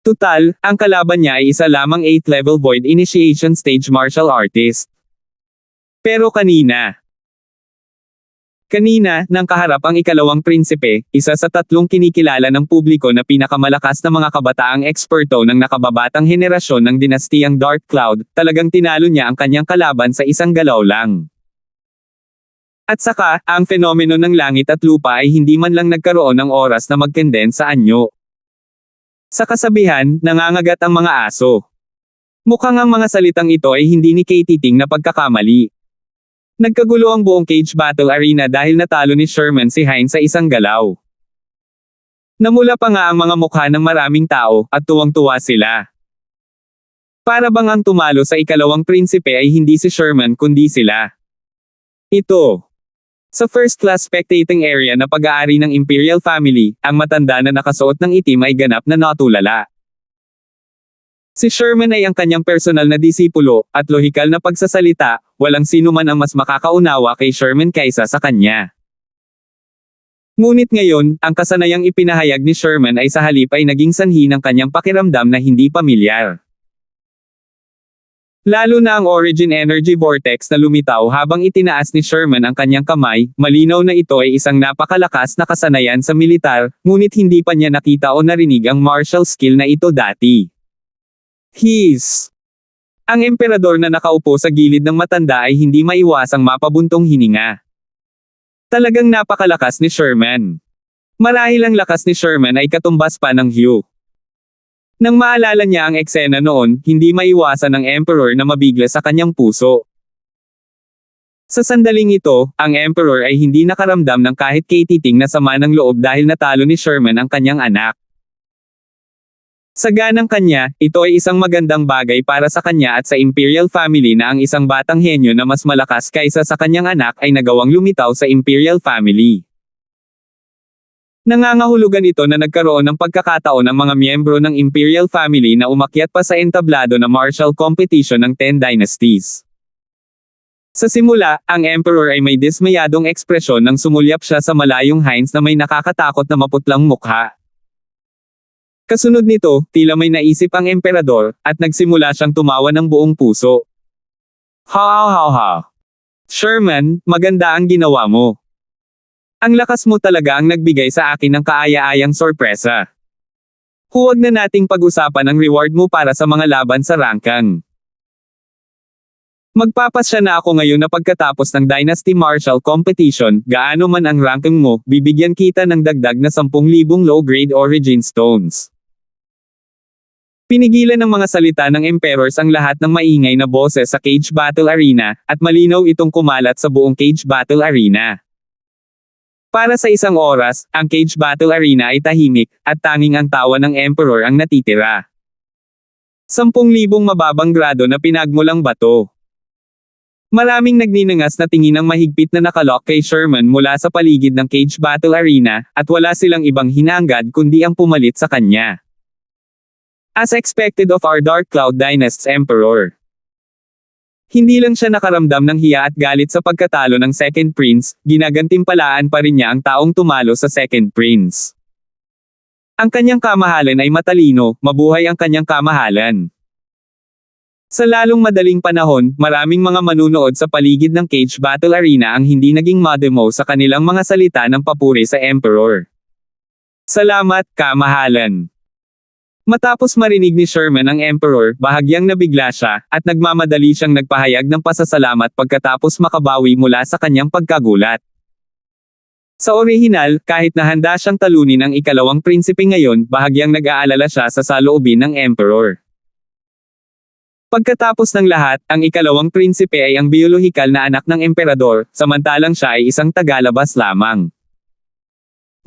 Tutal, ang kalaban niya ay isa lamang 8th level void initiation stage martial artist. Pero kanina, nang kaharap ang ikalawang prinsipe, isa sa tatlong kinikilala ng publiko na pinakamalakas na mga kabataang eksperto ng nakababatang henerasyon ng dinastiyang Dark Cloud, talagang tinalo niya ang kanyang kalaban sa isang galaw lang. At saka, ang fenomeno ng langit at lupa ay hindi man lang nagkaroon ng oras na mag-condense sa anyo. Sa kasabihan, nangangagat ang mga aso. Mukhang ang mga salitang ito ay hindi ni Katie Ting na pagkakamali. Nagkagulo ang buong cage battle arena dahil natalo ni Sherman si Hines sa isang galaw. Namula pa nga ang mga mukha ng maraming tao, at tuwang-tuwa sila. Para bang ang tumalo sa ikalawang prinsipe ay hindi si Sherman kundi sila. Ito. Sa first-class spectating area na pag-aari ng Imperial Family, ang matanda na nakasuot ng itim ay ganap na natulala. Si Sherman ay ang kanyang personal na disipulo, at lohikal na pagsasalita, walang sino man ang mas makakaunawa kay Sherman kaysa sa kanya. Ngunit ngayon, ang kasanayang ipinahayag ni Sherman ay sa halip ay naging sanhi ng kanyang pakiramdam na hindi pamilyar. Lalo na ang origin energy vortex na lumitaw habang itinaas ni Sherman ang kanyang kamay, malinaw na ito ay isang napakalakas na kasanayan sa militar, ngunit hindi pa niya nakita o narinig ang martial skill na ito dati. Ang emperador na nakaupo sa gilid ng matanda ay hindi maiwasang mapabuntong hininga. Talagang napakalakas ni Sherman. Marahil ang lakas ni Sherman ay katumbas pa ng Hugh. Nang maalala niya ang eksena noon, hindi maiwasan ng Emperor na mabigla sa kanyang puso. Sa sandaling ito, ang Emperor ay hindi nakaramdam ng kahit katiting na sama ng loob dahil natalo ni Sherman ang kanyang anak. Sa ganang kanya, ito ay isang magandang bagay para sa kanya at sa Imperial Family na ang isang batang henyo na mas malakas kaysa sa kanyang anak ay nagawang lumitaw sa Imperial Family. Nangangahulugan ito na nagkaroon ng pagkakataon ang mga miyembro ng Imperial Family na umakyat pa sa entablado na martial competition ng 10 Dynasties. Sa simula, ang Emperor ay may dismayadong ekspresyon nang sumulyap siya sa malayong Hines na may nakakatakot na maputlang mukha. Kasunod nito, tila may naisip ang Emperador, at nagsimula siyang tumawa ng buong puso. Ha. Sherman, maganda ang ginawa mo. Ang lakas mo talaga ang nagbigay sa akin ng kaaya-ayang sorpresa. Huwag na nating pag-usapan ang reward mo para sa mga laban sa rangkang. Magpapasya na ako ngayon na pagkatapos ng Dynasty Martial Competition, gaano man ang ranking mo, bibigyan kita ng dagdag na 10,000 low-grade Origin Stones. Pinigilan ng mga salita ng Emperors ang lahat ng maingay na boses sa Cage Battle Arena, at malinaw itong kumalat sa buong Cage Battle Arena. Para sa isang oras, ang Cage Battle Arena ay tahimik, at tanging ang tawa ng Emperor ang natitira. 10,000 mababang grado na pinagmulang bato. Maraming nagninangas na tingin ang mahigpit na nakalock kay Sherman mula sa paligid ng Cage Battle Arena, at wala silang ibang hinangad kundi ang pumalit sa kanya. As expected of our Dark Cloud Dynast's Emperor. Hindi lang siya nakaramdam ng hiya at galit sa pagkatalo ng Second Prince, ginagantimpalaan pa rin niya ang taong tumalo sa Second Prince. Ang kanyang kamahalan ay matalino, mabuhay ang kanyang kamahalan. Sa lalong madaling panahon, maraming mga manunood sa paligid ng Cage Battle Arena ang hindi naging mademo sa kanilang mga salita ng papuri sa Emperor. Salamat, kamahalan. Matapos marinig ni Sherman ang Emperor, bahagyang nabigla siya, at nagmamadali siyang nagpahayag ng pasasalamat pagkatapos makabawi mula sa kanyang pagkagulat. Sa orihinal, kahit na handa siyang talunin ang ikalawang prinsipe ngayon, bahagyang nag-aalala siya sa saloobin ng Emperor. Pagkatapos ng lahat, ang ikalawang prinsipe ay ang biolohikal na anak ng Emperador, samantalang siya ay isang tagalabas lamang.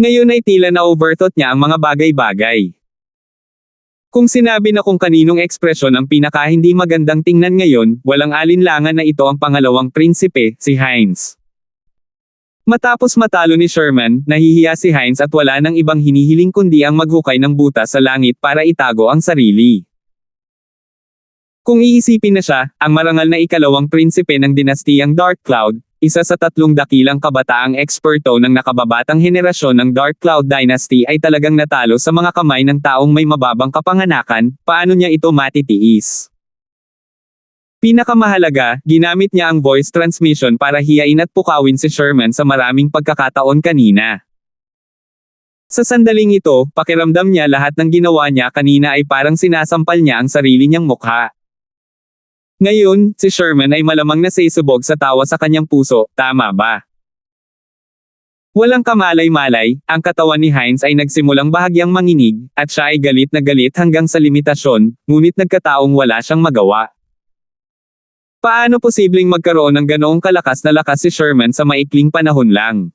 Ngayon ay tila na-overthought niya ang mga bagay-bagay. Kung sinabi na kung kaninong ekspresyon ang pinaka-hindi magandang tingnan ngayon, walang alinlangan na ito ang pangalawang prinsipe, si Hines. Matapos matalo ni Sherman, nahihiya si Hines at wala nang ibang hinihiling kundi ang maghukay ng butas sa langit para itago ang sarili. Kung iisipin na siya, ang marangal na ikalawang prinsipe ng dinastiyang Dark Cloud, isa sa 3 dakilang kabataang eksperto ng nakababatang henerasyon ng Dark Cloud Dynasty ay talagang natalo sa mga kamay ng taong may mababang kapanganakan, paano niya ito matitiis? Pinakamahalaga, ginamit niya ang voice transmission para hiyain at pukawin si Sherman sa maraming pagkakataon kanina. Sa sandaling ito, pakiramdam niya lahat ng ginawa niya kanina ay parang sinasampal niya ang sarili niyang mukha. Ngayon, si Sherman ay malamang nasisubog sa tawa sa kanyang puso, tama ba? Walang kamalay-malay, ang katawan ni Hines ay nagsimulang bahagyang manginig, at siya ay galit na galit hanggang sa limitasyon, ngunit nagkataong wala siyang magawa. Paano posibleng magkaroon ng ganoong kalakas na lakas si Sherman sa maikling panahon lang?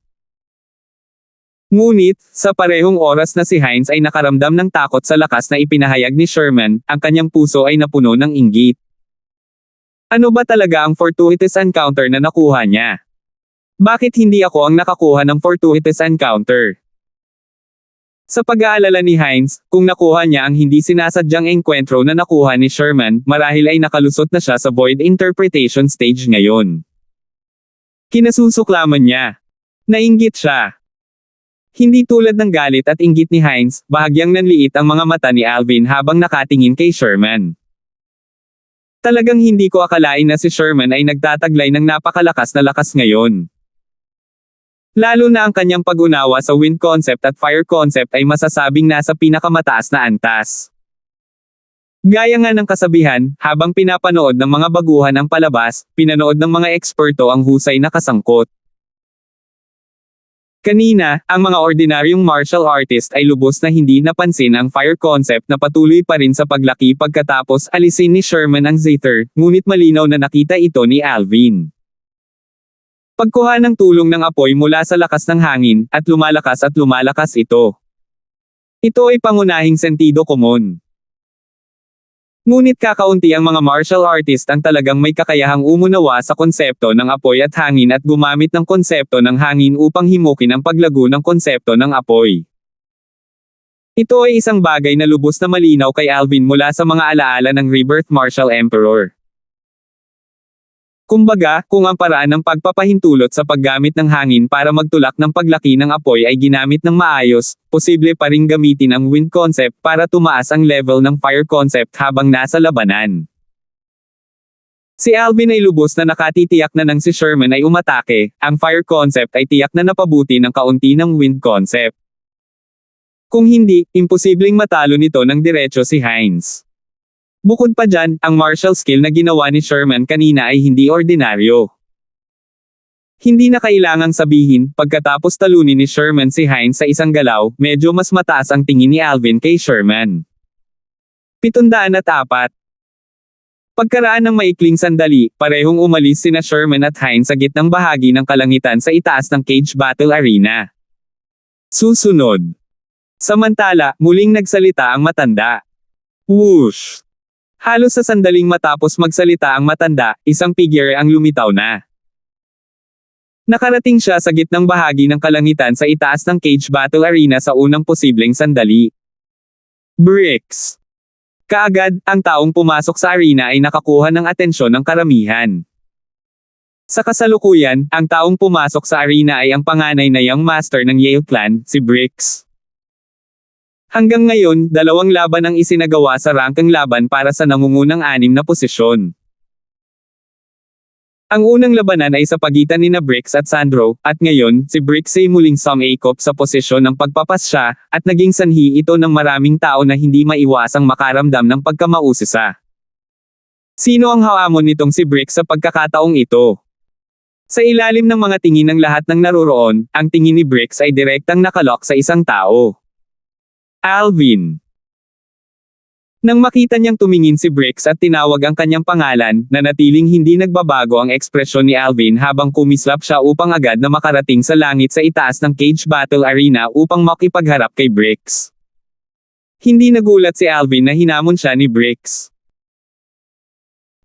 Ngunit, sa parehong oras na si Hines ay nakaramdam ng takot sa lakas na ipinahayag ni Sherman, ang kanyang puso ay napuno ng inggit. Ano ba talaga ang fortuitous encounter na nakuha niya? Bakit hindi ako ang nakakuha ng fortuitous encounter? Sa pag-aalala ni Hines, kung nakuha niya ang hindi sinasadyang engkwentro na nakuha ni Sherman, marahil ay nakalusot na siya sa void interpretation stage ngayon. Kinasusuklaman niya. Nainggit siya. Hindi tulad ng galit at inggit ni Hines, bahagyang nanliit ang mga mata ni Alvin habang nakatingin kay Sherman. Talagang hindi ko akalain na si Sherman ay nagtataglay ng napakalakas na lakas ngayon. Lalo na ang kanyang pag-unawa sa wind concept at fire concept ay masasabing nasa pinakamataas na antas. Gaya nga ng kasabihan, habang pinapanood ng mga baguhan ang palabas, pinanood ng mga eksperto ang husay na kasangkot. Kanina, ang mga ordinaryong martial artist ay lubos na hindi napansin ang fire concept na patuloy pa rin sa paglaki pagkatapos alisin ni Sherman ang Zither, ngunit malinaw na nakita ito ni Alvin. Pagkuha ng tulong ng apoy mula sa lakas ng hangin, at lumalakas ito. Ito ay pangunahing sentido komon. Ngunit kakaunti ang mga martial artist ang talagang may kakayahang umunawa sa konsepto ng apoy at hangin at gumamit ng konsepto ng hangin upang himukin ang paglago ng konsepto ng apoy. Ito ay isang bagay na lubos na malinaw kay Alvin mula sa mga alaala ng Rebirth Martial Emperor. Kumbaga, kung ang paraan ng pagpapahintulot sa paggamit ng hangin para magtulak ng paglaki ng apoy ay ginamit ng maayos, posible pa ring gamitin ang wind concept para tumaas ang level ng fire concept habang nasa labanan. Si Alvin ay lubos na nakatitiyak na nang si Sherman ay umatake, ang fire concept ay tiyak na napabuti ng kaunti ng wind concept. Kung hindi, imposibleng matalo nito ng diretso si Hines. Bukod pa dyan, ang martial skill na ginawa ni Sherman kanina ay hindi ordinaryo. Hindi na kailangang sabihin, pagkatapos talunin ni Sherman si Hines sa isang galaw, medyo mas mataas ang tingin ni Alvin kay Sherman. 704. Pagkaraan ng maikling sandali, parehong umalis sina Sherman at Hines sa gitnang bahagi ng kalangitan sa itaas ng cage battle arena. Susunod. Samantala, muling nagsalita ang matanda. Whoosh! Halos sa sandaling matapos magsalita ang matanda, isang figure ang lumitaw na. Nakarating siya sa gitnang bahagi ng kalangitan sa itaas ng cage battle arena sa unang posibleng sandali. Bricks! Kaagad, ang taong pumasok sa arena ay nakakuha ng atensyon ng karamihan. Sa kasalukuyan, ang taong pumasok sa arena ay ang panganay na young master ng Yale Clan, si Bricks. Hanggang ngayon, 2 laban ang isinagawa sa rangkang laban para sa nangungunang 6 na posisyon. Ang unang labanan ay sa pagitan ni Bricks at Sandro, at ngayon, si Bricks ay muling sumangkop sa posisyon ng pagpapasya, at naging sanhi ito ng maraming tao na hindi maiwasang makaramdam ng pagkamausisa. Sino ang haamon nitong si Bricks sa pagkakataong ito? Sa ilalim ng mga tingin ng lahat ng naroroon, ang tingin ni Bricks ay direktang nakalock sa isang tao. Alvin. Nang makita niyang tumingin si Bricks at tinawag ang kanyang pangalan, nanatiling hindi nagbabago ang ekspresyon ni Alvin habang kumislap siya upang agad na makarating sa langit sa itaas ng cage battle arena upang makipagharap kay Bricks. Hindi nagulat si Alvin na hinamon siya ni Bricks.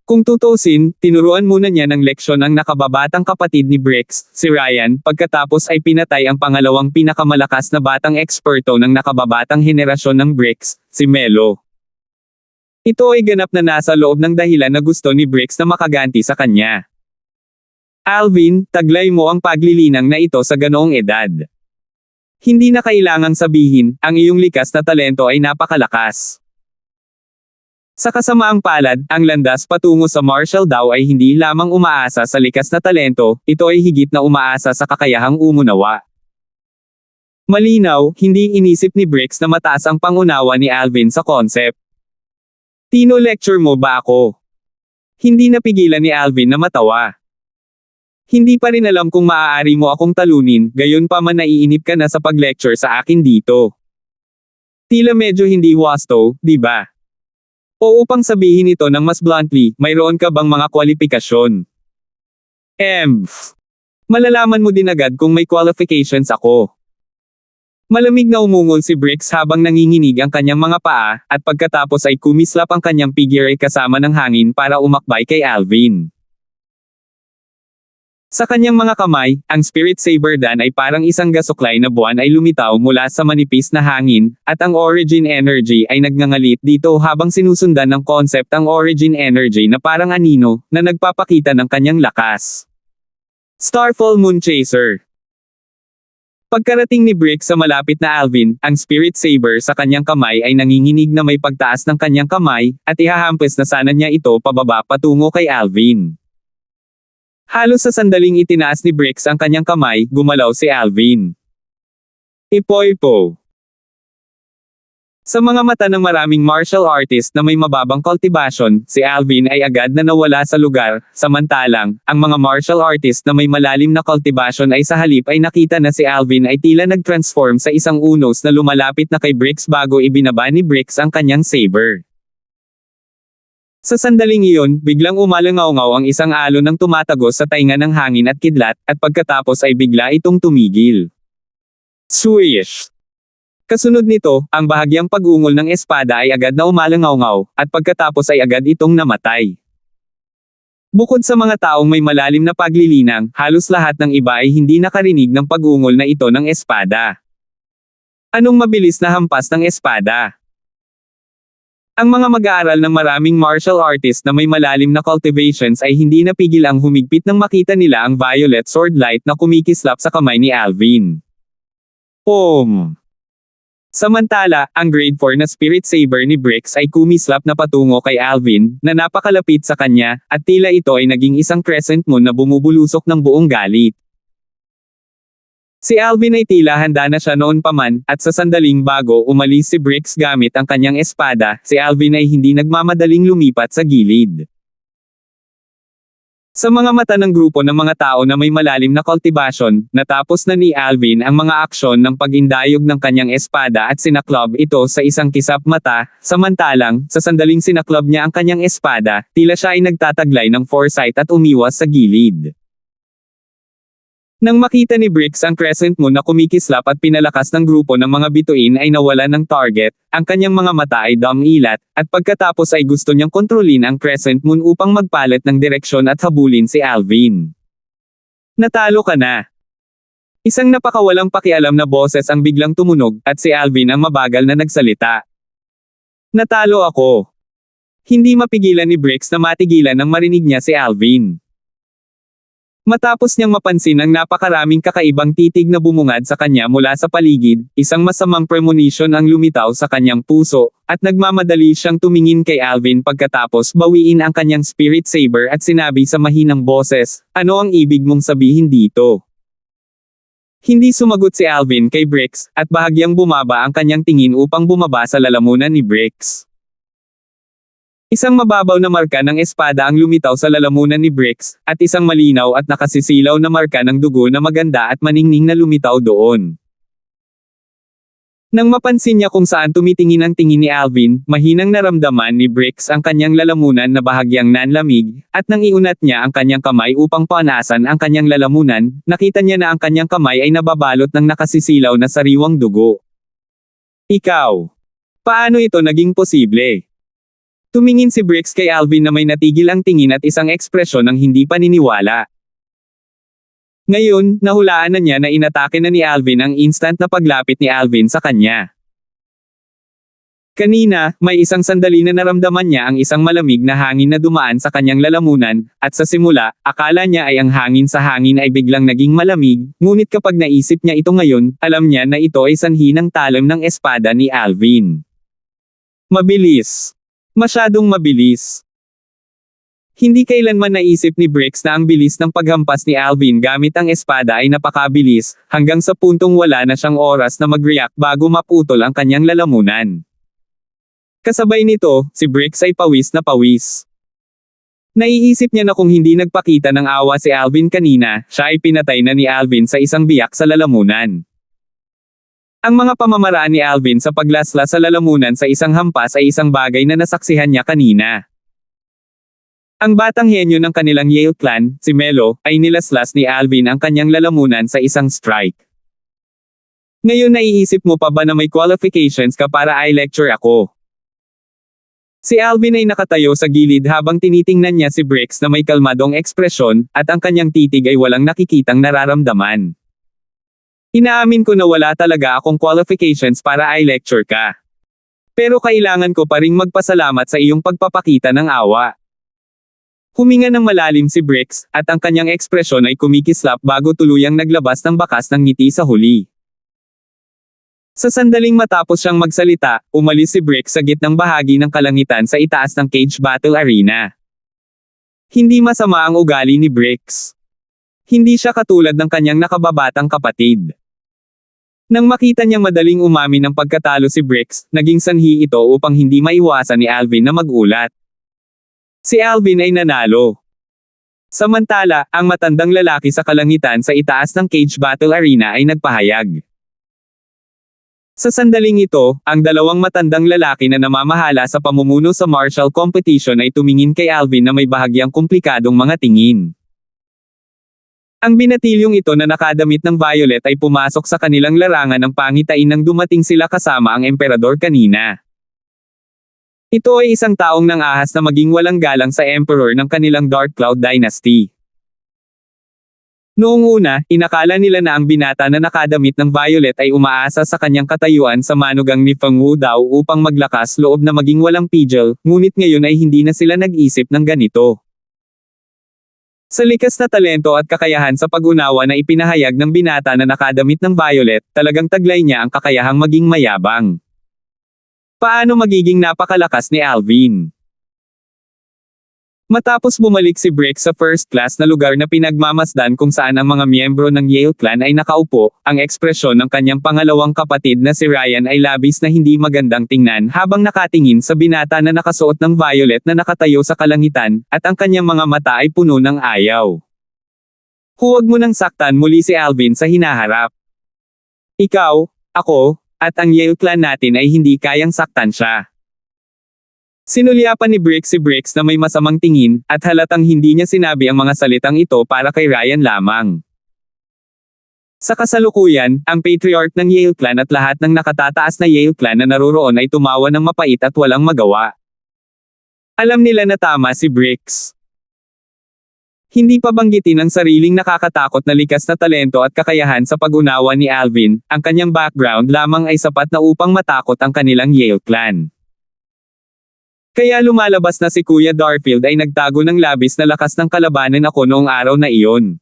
Kung tutusin, tinuruan muna niya ng leksyon ang nakababatang kapatid ni Bricks, si Ryan, pagkatapos ay pinatay ang pangalawang pinakamalakas na batang eksperto ng nakababatang henerasyon ng Bricks, si Melo. Ito ay ganap na nasa loob ng dahilan na gusto ni Bricks na makaganti sa kanya. Alvin, taglay mo ang paglilinang na ito sa ganoong edad. Hindi na kailangang sabihin, ang iyong likas na talento ay napakalakas. Sa kasamaang palad, ang landas patungo sa martial daw ay hindi lamang umaasa sa likas na talento, ito ay higit na umaasa sa kakayahang umunawa. Malinaw, hindi inisip ni Bricks na mataas ang pangunawa ni Alvin sa concept. Tino, lecture mo ba ako? Hindi napigilan ni Alvin na matawa. Hindi pa rin alam kung maaari mo akong talunin, gayon pa man naiinip ka na sa pag-lecture sa akin dito. Tila medyo hindi wasto, di ba? O upang sabihin ito ng mas bluntly, mayroon ka bang mga kwalifikasyon? Malalaman mo din agad kung may qualifications ako. Malamig na umungol si Bricks habang nanginginig ang kanyang mga paa, at pagkatapos ay kumislap ang kanyang figure kasama ng hangin para umakbay kay Alvin. Sa kanyang mga kamay, ang Spirit Saber Dan ay parang isang gasuklay na buwan ay lumitaw mula sa manipis na hangin, at ang Origin Energy ay nagngangalit dito habang sinusundan ng concept ang Origin Energy na parang anino, na nagpapakita ng kanyang lakas. Starfall Moon Chaser. Pagkarating ni Bricks sa malapit na Alvin, ang Spirit Saber sa kanyang kamay ay nanginginig na may pagtaas ng kanyang kamay, at ihahampas na sana niya ito pababa patungo kay Alvin. Halos sa sandaling itinaas ni Bricks ang kanyang kamay, gumalaw si Alvin. Ipo-ipo. Sa mga mata ng maraming martial artist na may mababang kultibasyon, si Alvin ay agad na nawala sa lugar, samantalang, ang mga martial artist na may malalim na kultibasyon ay sa halip ay nakita na si Alvin ay tila nag-transform sa isang unos na lumalapit na kay Bricks bago ibinaba ni Bricks ang kanyang saber. Sa sandaling iyon, biglang umalangaw-ngaw ang isang alon ng tumatagos sa tainga ng hangin at kidlat, at pagkatapos ay bigla itong tumigil. Swish! Kasunod nito, ang bahagyang pag-ungol ng espada ay agad na umalangaw-ngaw, at pagkatapos ay agad itong namatay. Bukod sa mga taong may malalim na paglilinang, halos lahat ng iba ay hindi nakarinig ng pag-ungol na ito ng espada. Anong mabilis na hampas ng espada? Ang mga mag-aaral ng maraming martial artist na may malalim na cultivations ay hindi napigil ang humigpit nang makita nila ang violet sword light na kumikislap sa kamay ni Alvin. Samantala, ang grade 4 na Spirit Saber ni Bricks ay kumislap na patungo kay Alvin, na napakalapit sa kanya, at tila ito ay naging isang crescent moon na bumubulusok ng buong galit. Si Alvin ay tila handa na siya noon pa man, at sa sandaling bago umalis si Bricks gamit ang kanyang espada, si Alvin ay hindi nagmamadaling lumipat sa gilid. Sa mga mata ng grupo ng mga tao na may malalim na kultibasyon, natapos na ni Alvin ang mga aksyon ng pag-indayog ng kanyang espada at sinaklob ito sa isang kisap mata, samantalang, sa sandaling sinaklob niya ang kanyang espada, tila siya ay nagtataglay ng foresight at umiwas sa gilid. Nang makita ni Bricks ang crescent moon na kumikislap at pinalakas ng grupo ng mga bituin ay nawalan ng target, ang kanyang mga mata ay dumilat, at pagkatapos ay gusto niyang kontrolin ang crescent moon upang magpalit ng direksyon at habulin si Alvin. Natalo ka na! Isang napakawalang pakialam na boses ang biglang tumunog, at si Alvin ang mabagal na nagsalita. Natalo ako! Hindi mapigilan ni Bricks na matigilan nang marinig niya si Alvin. Matapos niyang mapansin ang napakaraming kakaibang titig na bumungad sa kanya mula sa paligid, isang masamang premonition ang lumitaw sa kanyang puso, at nagmamadali siyang tumingin kay Alvin pagkatapos bawiin ang kanyang Spirit Saber at sinabi sa mahinang boses, "Ano ang ibig mong sabihin dito?" Hindi sumagot si Alvin kay Bricks, at bahagyang bumaba ang kanyang tingin upang bumaba sa lalamunan ni Bricks. Isang mababaw na marka ng espada ang lumitaw sa lalamunan ni Bricks, at isang malinaw at nakasisilaw na marka ng dugo na maganda at maningning na lumitaw doon. Nang mapansin niya kung saan tumitingin ang tingin ni Alvin, mahinang naramdaman ni Bricks ang kanyang lalamunan na bahagyang nanlamig, at nang iunat niya ang kanyang kamay upang panasan ang kanyang lalamunan, nakita niya na ang kanyang kamay ay nababalot ng nakasisilaw na sariwang dugo. Ikaw! Paano ito naging posible? Tumingin si Bricks kay Alvin na may natigil ang tingin at isang ekspresyon ng hindi paniniwala. Ngayon, nahulaan na niya na inatake na ni Alvin ang instant na paglapit ni Alvin sa kanya. Kanina, may isang sandali na naramdaman niya ang isang malamig na hangin na dumaan sa kanyang lalamunan, at sa simula, akala niya ay ang hangin sa hangin ay biglang naging malamig, ngunit kapag naisip niya ito ngayon, alam niya na ito ay sanhi ng talim ng espada ni Alvin. Mabilis. Masyadong mabilis. Hindi kailanman naisip ni Brix na ang bilis ng paghampas ni Alvin gamit ang espada ay napakabilis, hanggang sa puntong wala na siyang oras na mag-react bago maputol ang kanyang lalamunan. Kasabay nito, si Brix ay pawis na pawis. Naiisip niya na kung hindi nagpakita ng awa si Alvin kanina, siya ay pinatay na ni Alvin sa isang biyak sa lalamunan. Ang mga pamamaraan ni Alvin sa paglaslas sa lalamunan sa isang hampas ay isang bagay na nasaksihan niya kanina. Ang batang henyo ng kanilang Yale clan, si Melo, ay nilaslas ni Alvin ang kanyang lalamunan sa isang strike. Ngayon naiisip mo pa ba na may qualifications ka para i-lecture ako? Si Alvin ay nakatayo sa gilid habang tinitingnan niya si Brix na may kalmadong ekspresyon, at ang kanyang titig ay walang nakikitang nararamdaman. Inaamin ko na wala talaga akong qualifications para i-lecture ka. Pero kailangan ko pa ring magpasalamat sa iyong pagpapakita ng awa. Huminga ng malalim si Brix, at ang kanyang ekspresyon ay kumikislap bago tuluyang naglabas ng bakas ng ngiti sa huli. Sa sandaling matapos siyang magsalita, umalis si Brix sa gitnang bahagi ng kalangitan sa itaas ng cage battle arena. Hindi masama ang ugali ni Brix. Hindi siya katulad ng kanyang nakababatang kapatid. Nang makita niyang madaling umamin ng pagkatalo si Brix, naging sanhi ito upang hindi maiwasan ni Alvin na magulat. Si Alvin ay nanalo. Samantala, ang matandang lalaki sa kalangitan sa itaas ng cage battle arena ay nagpahayag. Sa sandaling ito, ang dalawang matandang lalaki na namamahala sa pamumuno sa martial competition ay tumingin kay Alvin na may bahagyang komplikadong mga tingin. Ang binatilyong ito na nakadamit ng violet ay pumasok sa kanilang larangan ng pangitain nang dumating sila kasama ang emperador kanina. Ito ay isang taong nang-ahas na maging walang galang sa emperor ng kanilang Dark Cloud Dynasty. Noong una, inakala nila na ang binata na nakadamit ng violet ay umaasa sa kanyang katayuan sa manugang ni Feng Wu Dao upang maglakas loob na maging walang pigil, ngunit ngayon ay hindi na sila nag-isip ng ganito. Sa likas na talento at kakayahan sa pag-unawa na ipinahayag ng binata na nakadamit ng violet, talagang taglay niya ang kakayahang maging mayabang. Paano magiging napakalakas ni Alvin? Matapos bumalik si Brix sa first class na lugar na pinagmamasdan kung saan ang mga miyembro ng Yale clan ay nakaupo, ang ekspresyon ng kanyang pangalawang kapatid na si Ryan ay labis na hindi magandang tingnan habang nakatingin sa binata na nakasuot ng violet na nakatayo sa kalangitan, at ang kanyang mga mata ay puno ng ayaw. Huwag mo nang saktan muli si Alvin sa hinaharap. Ikaw, ako, at ang Yale clan natin ay hindi kayang saktan siya. Sinulyapan ni Brix si Brix na may masamang tingin, at halatang hindi niya sinabi ang mga salitang ito para kay Ryan lamang. Sa kasalukuyan, ang patriarch ng Yale clan at lahat ng nakatataas na Yale clan na naroroon ay tumawa ng mapait at walang magawa. Alam nila na tama si Brix. Hindi pa banggitin ang sariling nakakatakot na likas na talento at kakayahan sa pag-unawa ni Alvin, ang kanyang background lamang ay sapat na upang matakot ang kanilang Yale clan. Kaya lumalabas na si Kuya Darfield ay nagtago ng labis na lakas ng kalabanan ako noong araw na iyon.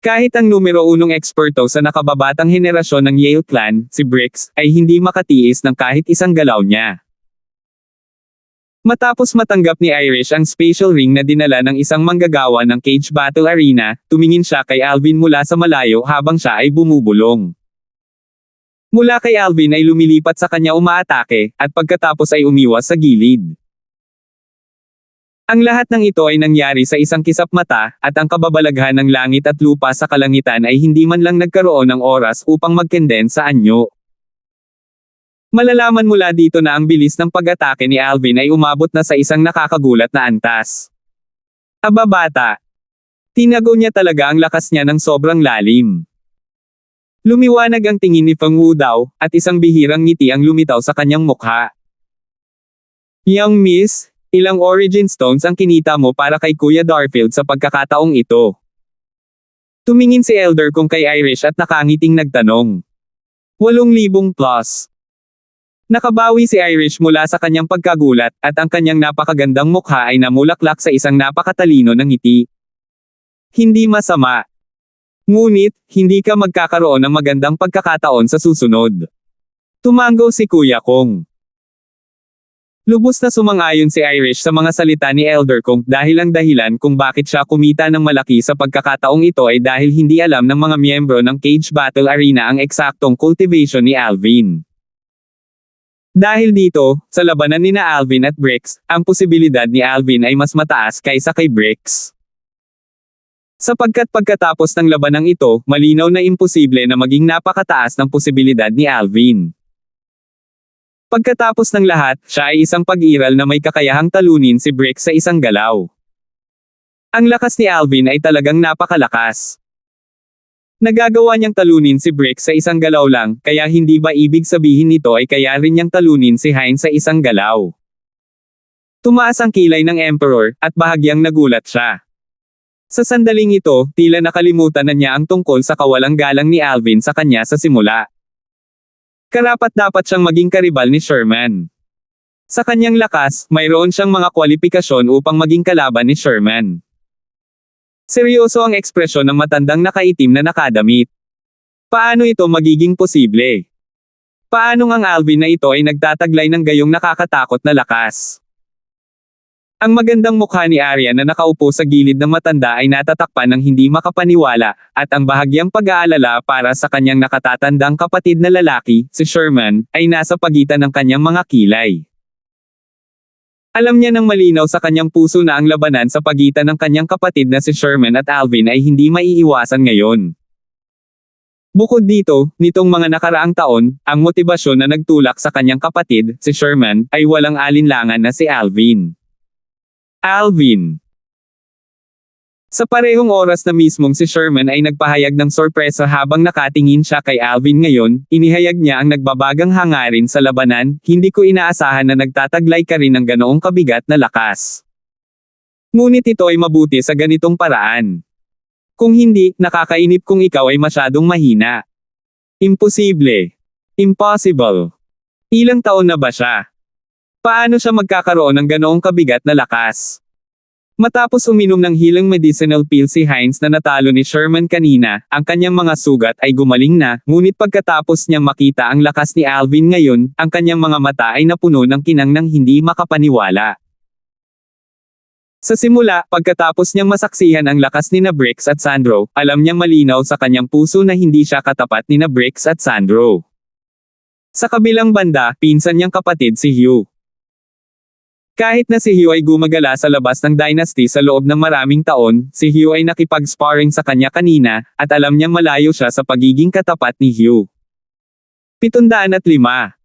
Kahit ang numero 1 eksperto sa nakababatang henerasyon ng Yale clan, si Brix, ay hindi makatiis ng kahit isang galaw niya. Matapos matanggap ni Irish ang special ring na dinala ng isang manggagawa ng cage battle arena, tumingin siya kay Alvin mula sa malayo habang siya ay bumubulong. Mula kay Alvin ay lumilipat sa kanya umaatake, at pagkatapos ay umiwas sa gilid. Ang lahat ng ito ay nangyari sa isang kisap mata, at ang kababalaghan ng langit at lupa sa kalangitan ay hindi man lang nagkaroon ng oras upang magkenden sa anyo. Malalaman mula dito na ang bilis ng pag-atake ni Alvin ay umabot na sa isang nakakagulat na antas. Aba bata! Tinago niya talaga ang lakas niya ng sobrang lalim. Lumiwanag ang tingin ni Feng Wu Dao, at isang bihirang ngiti ang lumitaw sa kanyang mukha. Young Miss, ilang origin stones ang kinita mo para kay Kuya Darfield sa pagkakataong ito? Tumingin si Elder kung kay Irish at nakangiting nagtanong. 8,000 plus. Nakabawi si Irish mula sa kanyang pagkagulat, at ang kanyang napakagandang mukha ay namulaklak sa isang napakatalino ng ngiti. Hindi masama. Ngunit, hindi ka magkakaroon ng magandang pagkakataon sa susunod. Tumango si Kuya Kong. Lubos na sumang-ayon si Irish sa mga salita ni Elder Kong dahil ang dahilan kung bakit siya kumita ng malaki sa pagkakataong ito ay dahil hindi alam ng mga miyembro ng Cage Battle Arena ang eksaktong cultivation ni Alvin. Dahil dito, sa labanan ni Alvin at Bricks, ang posibilidad ni Alvin ay mas mataas kaysa kay Bricks. Sapagkat pagkatapos ng labanang ito, malinaw na imposible na maging napakataas ng posibilidad ni Alvin. Pagkatapos ng lahat, siya ay isang pag-iral na may kakayahang talunin si Bricks sa isang galaw. Ang lakas ni Alvin ay talagang napakalakas. Nagagawa niyang talunin si Bricks sa isang galaw lang, kaya hindi ba ibig sabihin nito ay kaya rin niyang talunin si Hines sa isang galaw? Tumaas ang kilay ng Emperor, at bahagyang nagulat siya. Sa sandaling ito, tila nakalimutan na niya ang tungkol sa kawalang galang ni Alvin sa kanya sa simula. Karapat-dapat siyang maging karibal ni Sherman. Sa kanyang lakas, mayroon siyang mga kwalifikasyon upang maging kalaban ni Sherman. Seryoso ang ekspresyon ng matandang nakaitim na nakadamit. Paano ito magiging posible? Paano ang Alvin na ito ay nagtataglay ng gayong nakakatakot na lakas? Ang magandang mukha ni Arya na nakaupo sa gilid ng matanda ay natatakpan ng hindi makapaniwala, at ang bahagyang pag-aalala para sa kanyang nakatatandang kapatid na lalaki, si Sherman, ay nasa pagitan ng kanyang mga kilay. Alam niya ng malinaw sa kanyang puso na ang labanan sa pagitan ng kanyang kapatid na si Sherman at Alvin ay hindi maiiwasan ngayon. Bukod dito, nitong mga nakaraang taon, ang motibasyon na nagtulak sa kanyang kapatid, si Sherman, ay walang alinlangan na si Alvin. Alvin. Sa parehong oras na mismong si Sherman ay nagpahayag ng sorpresa habang nakatingin siya kay Alvin ngayon, inihayag niya ang nagbabagang hangarin sa labanan, hindi ko inaasahan na nagtataglay ka rin ng ganoong kabigat na lakas. Ngunit ito ay mabuti sa ganitong paraan. Kung hindi, nakakainip kung ikaw ay masyadong mahina. Imposible. Impossible. Ilang taon na ba siya? Paano siya magkakaroon ng ganoong kabigat na lakas? Matapos uminom ng healing medicinal pill si Hines na natalo ni Sherman kanina, ang kanyang mga sugat ay gumaling na, ngunit pagkatapos niyang makita ang lakas ni Alvin ngayon, ang kanyang mga mata ay napuno ng kinang nang hindi makapaniwala. Sa simula, pagkatapos niyang masaksihan ang lakas ni Bricks at Sandro, alam niyang malinaw sa kanyang puso na hindi siya katapat ni Bricks at Sandro. Sa kabilang banda, pinsan niyang kapatid si Hugh. Kahit na si Hugh ay gumagala sa labas ng Dynasty sa loob ng maraming taon, si Hugh ay nakipag-sparring sa kanya kanina, at alam niyang malayo siya sa pagiging katapat ni Hugh. 705.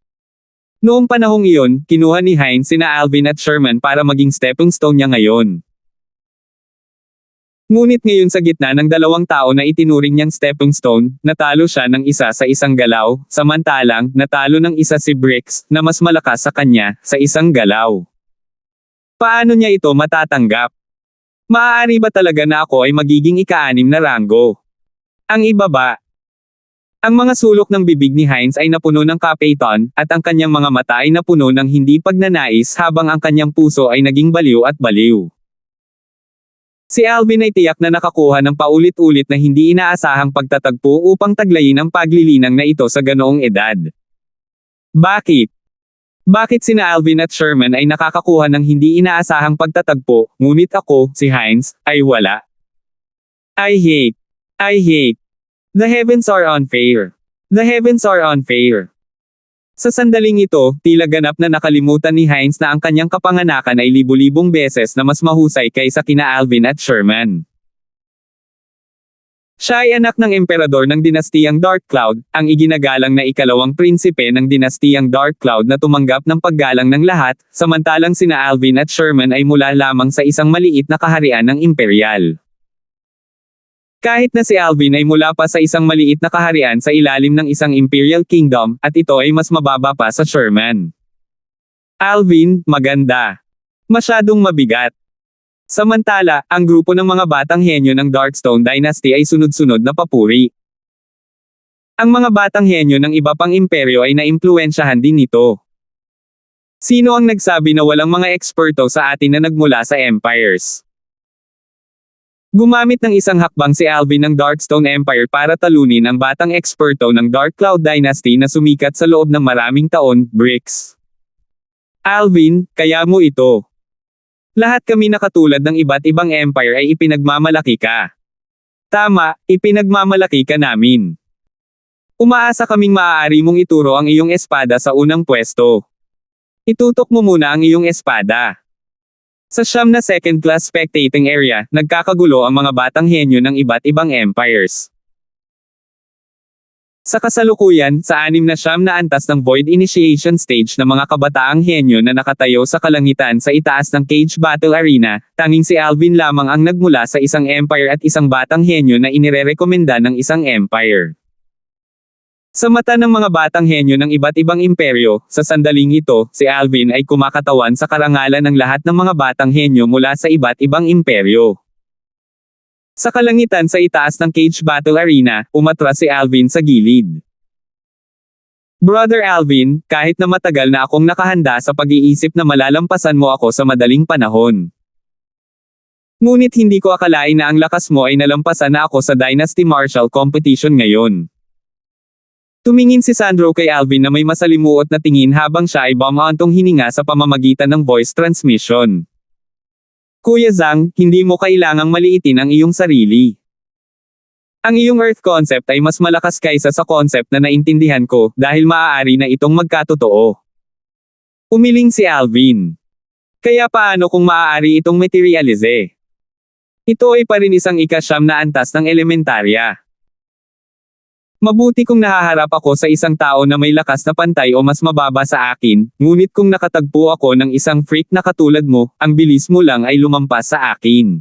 Noong panahong iyon, kinuha ni Hines sina Alvin at Sherman para maging stepping stone niya ngayon. Ngunit ngayon sa gitna ng dalawang tao na itinuring niyang stepping stone, natalo siya ng isa sa isang galaw, samantalang, natalo ng isa si Bricks, na mas malakas sa kanya, sa isang galaw. Paano niya ito matatanggap? Maaari ba talaga na ako ay magiging ika-6 na ranggo? Ang iba ba? Ang mga sulok ng bibig ni Hines ay napuno ng kapeiton, at ang kanyang mga mata ay napuno ng hindi pagnanais habang ang kanyang puso ay naging baliw at baliw. Si Alvin ay tiyak na nakakuha ng paulit-ulit na hindi inaasahang pagtatagpo upang taglayin ang paglilinang na ito sa ganoong edad. Bakit? Bakit sina Alvin at Sherman ay nakakakuha ng hindi inaasahang pagtatagpo, ngunit ako, si Hines, ay wala? I hate. The heavens are unfair. The heavens are unfair. Sa sandaling ito, tila ganap na nakalimutan ni Hines na ang kanyang kapanganakan ay libu-libong beses na mas mahusay kaysa kina Alvin at Sherman. Siya ay anak ng emperador ng dinastiyang Dark Cloud, ang iginagalang na ikalawang prinsipe ng dinastiyang Dark Cloud na tumanggap ng paggalang ng lahat, samantalang sina Alvin at Sherman ay mula lamang sa isang maliit na kaharian ng imperial. Kahit na si Alvin ay mula pa sa isang maliit na kaharian sa ilalim ng isang imperial kingdom, at ito ay mas mababa pa sa Sherman. Alvin, maganda. Masyadong mabigat. Samantala, ang grupo ng mga batang henyo ng Darkstone Dynasty ay sunod-sunod na papuri. Ang mga batang henyo ng iba pang imperyo ay naimpluwensyahan din nito. Sino ang nagsabi na walang mga eksperto sa atin na nagmula sa empires? Gumamit ng isang hakbang si Alvin ng Darkstone Empire para talunin ang batang eksperto ng Dark Cloud Dynasty na sumikat sa loob ng maraming taon, Bricks. Alvin, kaya mo ito. Lahat kami na katulad ng iba't ibang empire ay ipinagmamalaki ka. Tama, ipinagmamalaki ka namin. Umaasa kaming maaari mong ituro ang iyong espada sa unang pwesto. Itutok mo muna ang iyong espada. Sa siyam na second-class spectating area, nagkakagulo ang mga batang henyo ng iba't ibang empires. Sa kasalukuyan, sa 6 na antas ng Void Initiation Stage ng mga kabataang henyo na nakatayo sa kalangitan sa itaas ng Cage Battle Arena, tanging si Alvin lamang ang nagmula sa isang empire at isang batang henyo na inirerekomenda ng isang empire. Sa mata ng mga batang henyo ng iba't ibang imperyo, sa sandaling ito, si Alvin ay kumakatawan sa karangalan ng lahat ng mga batang henyo mula sa iba't ibang imperyo. Sa kalangitan sa itaas ng Cage Battle Arena, umatras si Alvin sa gilid. Brother Alvin, kahit na matagal na akong nakahanda sa pag-iisip na malalampasan mo ako sa madaling panahon. Ngunit hindi ko akalain na ang lakas mo ay nalampasan na ako sa Dynasty Martial Competition ngayon. Tumingin si Sandro kay Alvin na may masalimuot na tingin habang siya ay bumantong hininga sa pamamagitan ng voice transmission. Kuya Zhang, hindi mo kailangang maliitin ang iyong sarili. Ang iyong Earth concept ay mas malakas kaysa sa concept na naintindihan ko dahil maaari na itong magkatotoo. Umiling si Alvin. Kaya paano kung maaari itong materialize? Ito ay pa rin isang ika-9 na antas ng elementarya. Mabuti kung nahaharap ako sa isang tao na may lakas na pantay o mas mababa sa akin, ngunit kung nakatagpo ako ng isang freak na katulad mo, ang bilis mo lang ay lumampas sa akin.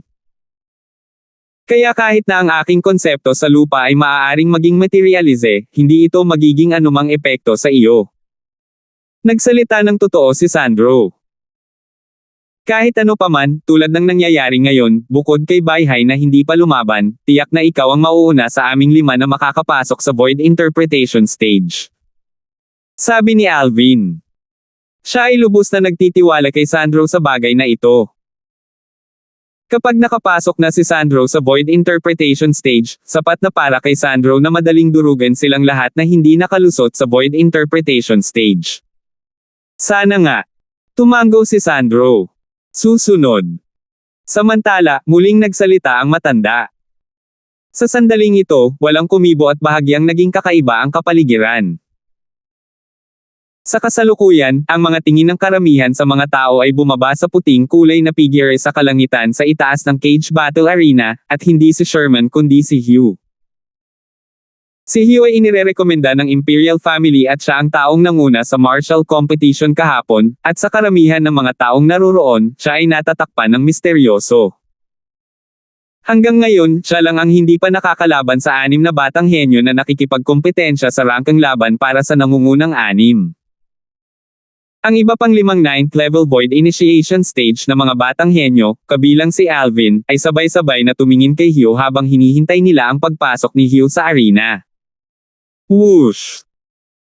Kaya kahit na ang aking konsepto sa lupa ay maaaring maging materialize, hindi ito magiging anumang epekto sa iyo. Nagsalita ng totoo si Sandro. Kahit ano paman, tulad ng nangyayari ngayon, bukod kay Baihai na hindi pa lumaban, tiyak na ikaw ang mauuna sa aming 5 na makakapasok sa Void Interpretation Stage. Sabi ni Alvin. Siya ay lubos na nagtitiwala kay Sandro sa bagay na ito. Kapag nakapasok na si Sandro sa Void Interpretation Stage, sapat na para kay Sandro na madaling durugan silang lahat na hindi nakalusot sa Void Interpretation Stage. Sana nga. Tumango si Sandro. Susunod. Samantala, muling nagsalita ang matanda. Sa sandaling ito, walang kumibo at bahagyang naging kakaiba ang kapaligiran. Sa kasalukuyan, ang mga tingin ng karamihan sa mga tao ay bumaba sa puting kulay na figure sa kalangitan sa itaas ng Cage Battle Arena, at hindi si Sherman kundi si Hugh. Si Hugh ay inirerekomenda ng Imperial Family at siya ang taong nanguna sa martial competition kahapon, at sa karamihan ng mga taong naroroon, siya ay natatakpan ng misteryoso. Hanggang ngayon, siya lang ang hindi pa nakakalaban sa 6 na batang henyo na nakikipagkompetensya sa rangkang laban para sa nangungunang 6. Ang iba pang 5 9th level Void Initiation Stage na mga batang henyo, kabilang si Alvin, ay sabay-sabay na tumingin kay Hugh habang hinihintay nila ang pagpasok ni Hugh sa arena. Whoosh!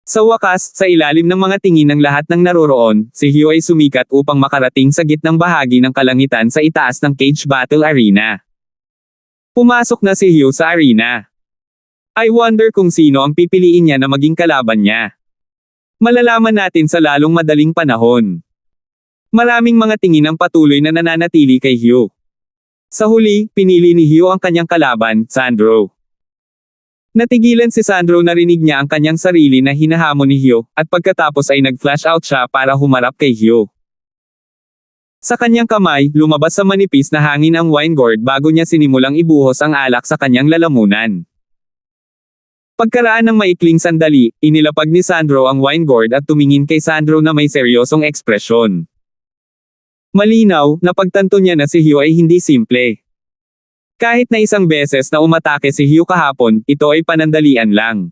Sa wakas, sa ilalim ng mga tingin ng lahat ng naroroon, si Hugh ay sumikat upang makarating sa gitnang bahagi ng kalangitan sa itaas ng Cage Battle Arena. Pumasok na si Hugh sa arena. I wonder kung sino ang pipiliin niya na maging kalaban niya. Malalaman natin sa lalong madaling panahon. Maraming mga tingin ang patuloy na nananatili kay Hugh. Sa huli, pinili ni Hugh ang kanyang kalaban, Sandro. Natigilan si Sandro narinig niya ang kanyang sarili na hinahamon ni Hugh, at pagkatapos ay nag-flash out siya para humarap kay Hugh. Sa kanyang kamay, lumabas sa manipis na hangin ang wine gourd bago niya sinimulang ibuhos ang alak sa kanyang lalamunan. Pagkaraan ng maikling sandali, inilapag ni Sandro ang wine gourd at tumingin kay Sandro na may seryosong ekspresyon. Malinaw, napagtanto niya na si Hugh ay hindi simple. Kahit na isang beses na umatake si Hugh kahapon, ito ay panandalian lang.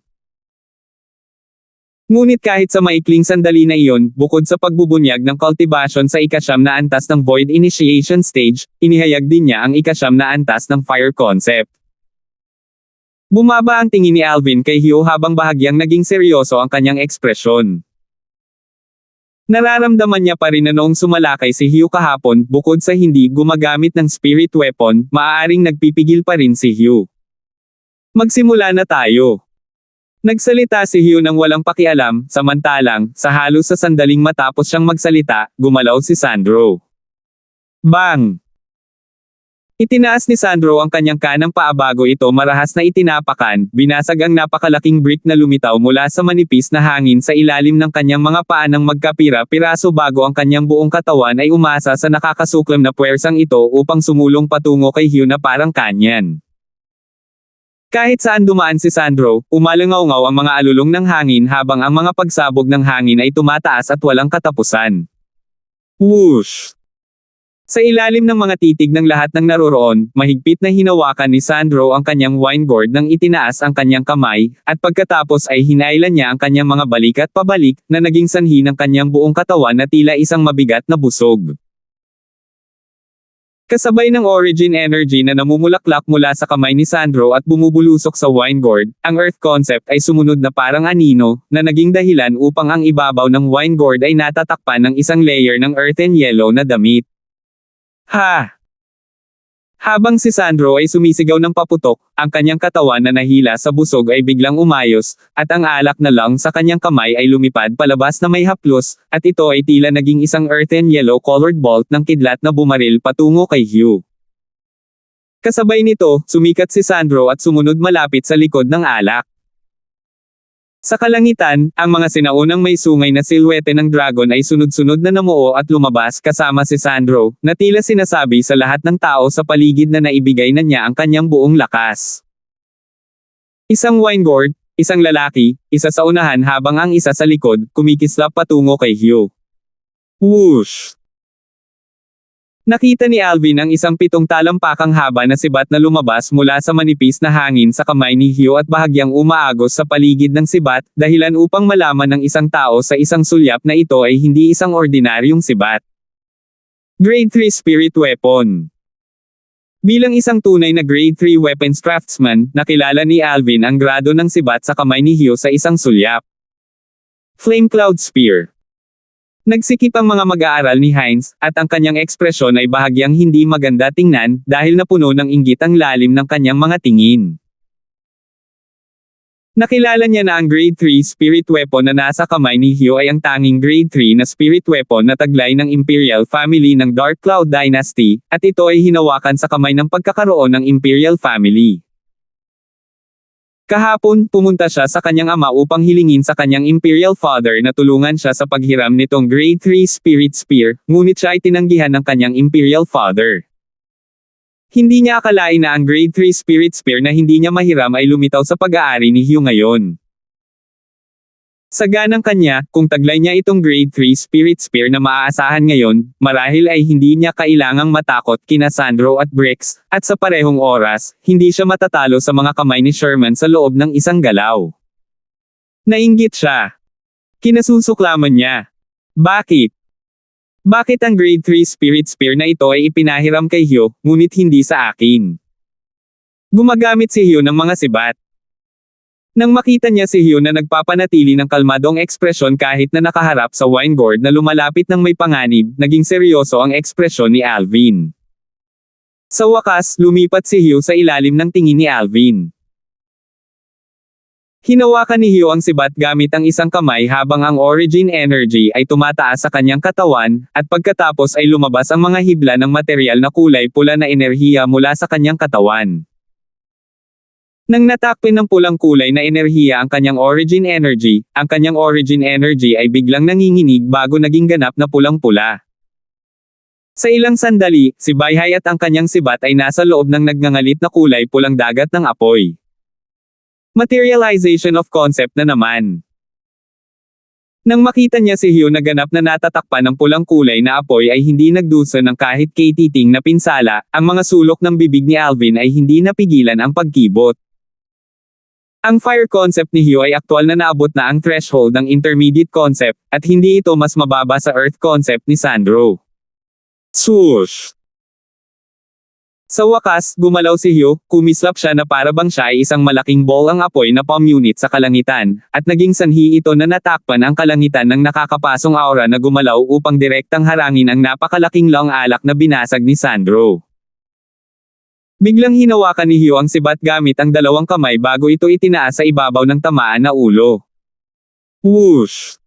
Ngunit kahit sa maikling sandali na iyon, bukod sa pagbubunyag ng cultivation sa ika-9 na antas ng Void Initiation Stage, inihayag din niya ang ika-9 na antas ng Fire Concept. Bumaba ang tingin ni Alvin kay Hugh habang bahagyang naging seryoso ang kanyang ekspresyon. Nararamdaman niya pa rin na noong sumalakay si Hugh kahapon, bukod sa hindi gumagamit ng spirit weapon, maaaring nagpipigil pa rin si Hugh. Magsimula na tayo. Nagsalita si Hugh nang walang pakialam, samantalang, sa halos sa sandaling matapos siyang magsalita, gumalaw si Sandro. Bang! Itinaas ni Sandro ang kanyang kanang paa bago ito marahas na itinapakan, binasag ang napakalaking brick na lumitaw mula sa manipis na hangin sa ilalim ng kanyang mga paa ng magkapira-piraso bago ang kanyang buong katawan ay umasa sa nakakasuklam na puwersang ito upang sumulong patungo kay Hugh na parang kanyan. Kahit saan dumaan si Sandro, umalangaw-ngaw ang mga alulong ng hangin habang ang mga pagsabog ng hangin ay tumataas at walang katapusan. Whoosh! Sa ilalim ng mga titig ng lahat ng naroroon, mahigpit na hinawakan ni Sandro ang kanyang wine gourd nang itinaas ang kanyang kamay, at pagkatapos ay hinailan niya ang kanyang mga balikat pabalik, na naging sanhi ng kanyang buong katawan na tila isang mabigat na busog. Kasabay ng origin energy na namumulaklak mula sa kamay ni Sandro at bumubulusok sa wine gourd, ang earth concept ay sumunod na parang anino, na naging dahilan upang ang ibabaw ng wine gourd ay natatakpan ng isang layer ng earthen yellow na damit. Ha! Habang si Sandro ay sumisigaw ng paputok, ang kanyang katawan na nahila sa busog ay biglang umayos, at ang alak na lang sa kanyang kamay ay lumipad palabas na may haplos, at ito ay tila naging isang earthen yellow-colored bolt ng kidlat na bumaril patungo kay Hugh. Kasabay nito, sumikat si Sandro at sumunod malapit sa likod ng alak. Sa kalangitan, ang mga sinaunang may sungay na silhwete ng dragon ay sunod-sunod na namuo at lumabas kasama si Sandro, na tila sinasabi sa lahat ng tao sa paligid na naibigay na niya ang kanyang buong lakas. Isang wine gourd, isang lalaki, isa sa unahan habang ang isa sa likod, kumikislap patungo kay Hugh. Whoosh! Nakita ni Alvin ang isang 7 talampakang haba na sibat na lumabas mula sa manipis na hangin sa kamay ni Hugh at bahagyang umaagos sa paligid ng sibat, dahilan upang malaman ng isang tao sa isang sulyap na ito ay hindi isang ordinaryong sibat. Grade 3 Spirit Weapon. Bilang isang tunay na Grade 3 Weapons Craftsman, nakilala ni Alvin ang grado ng sibat sa kamay ni Hugh sa isang sulyap. Flame Cloud Spear. Nagsikip ang mga mag-aaral ni Heinz, at ang kanyang ekspresyon ay bahagyang hindi maganda tingnan, dahil napuno ng inggit ang lalim ng kanyang mga tingin. Nakilala niya na ang Grade 3 Spirit Weapon na nasa kamay ni Hugh ay ang tanging Grade 3 na Spirit Weapon na taglay ng Imperial Family ng Dark Cloud Dynasty, at ito ay hinawakan sa kamay ng pagkakaroon ng Imperial Family. Kahapon, pumunta siya sa kanyang ama upang hilingin sa kanyang Imperial Father na tulungan siya sa paghiram nitong Grade 3 Spirit Spear, ngunit siya ay tinanggihan ng kanyang Imperial Father. Hindi niya akalain na ang Grade 3 Spirit Spear na hindi niya mahiram ay lumitaw sa pag-aari ni Hugh ngayon. Sa ganang kanya, kung taglay niya itong Grade 3 Spirit Spear na maaasahan ngayon, marahil ay hindi niya kailangang matakot kina Sandro at Brix, at sa parehong oras, hindi siya matatalo sa mga kamay ni Sherman sa loob ng isang galaw. Nainggit siya. Kinasusuklaman niya. Bakit? Bakit ang Grade 3 Spirit Spear na ito ay ipinahiram kay Hugh, ngunit hindi sa akin? Gumagamit si Hugh ng mga sibat. Nang makita niya si Hugh na nagpapanatili ng kalmadong ekspresyon kahit na nakaharap sa wine gourd na lumalapit ng may panganib, naging seryoso ang ekspresyon ni Alvin. Sa wakas, lumipat si Hugh sa ilalim ng tingin ni Alvin. Hinawakan ni Hugh ang sibat gamit ang isang kamay habang ang origin energy ay tumataas sa kanyang katawan, at pagkatapos ay lumabas ang mga hibla ng materyal na kulay pula na enerhiya mula sa kanyang katawan. Nang natakpin ng pulang kulay na enerhiya ang kanyang origin energy ay biglang nanginginig bago naging ganap na pulang-pula. Sa ilang sandali, si Baihai at ang kanyang sibat ay nasa loob ng nagngangalit na kulay pulang dagat ng apoy. Materialization of concept na naman. Nang makita niya si Hugh na ganap na natatakpan ng pulang kulay na apoy ay hindi nagdusa ng kahit katiting na pinsala, ang mga sulok ng bibig ni Alvin ay hindi napigilan ang pagkibot. Ang fire concept ni Hugh ay aktwal na naabot na ang threshold ng intermediate concept, at hindi ito mas mababa sa earth concept ni Sandro. Swoosh! Sa wakas, gumalaw si Hugh, kumislap siya na para bang siya ay isang malaking ball ang apoy na palm unit sa kalangitan, at naging sanhi ito na natakpan ang kalangitan ng nakakapasong aura na gumalaw upang direktang harangin ang napakalaking long alak na binasag ni Sandro. Biglang hinawakan ni Hugh ang sibat gamit ang dalawang kamay bago ito itinaas sa ibabaw ng tamaan na ulo. Whoosh!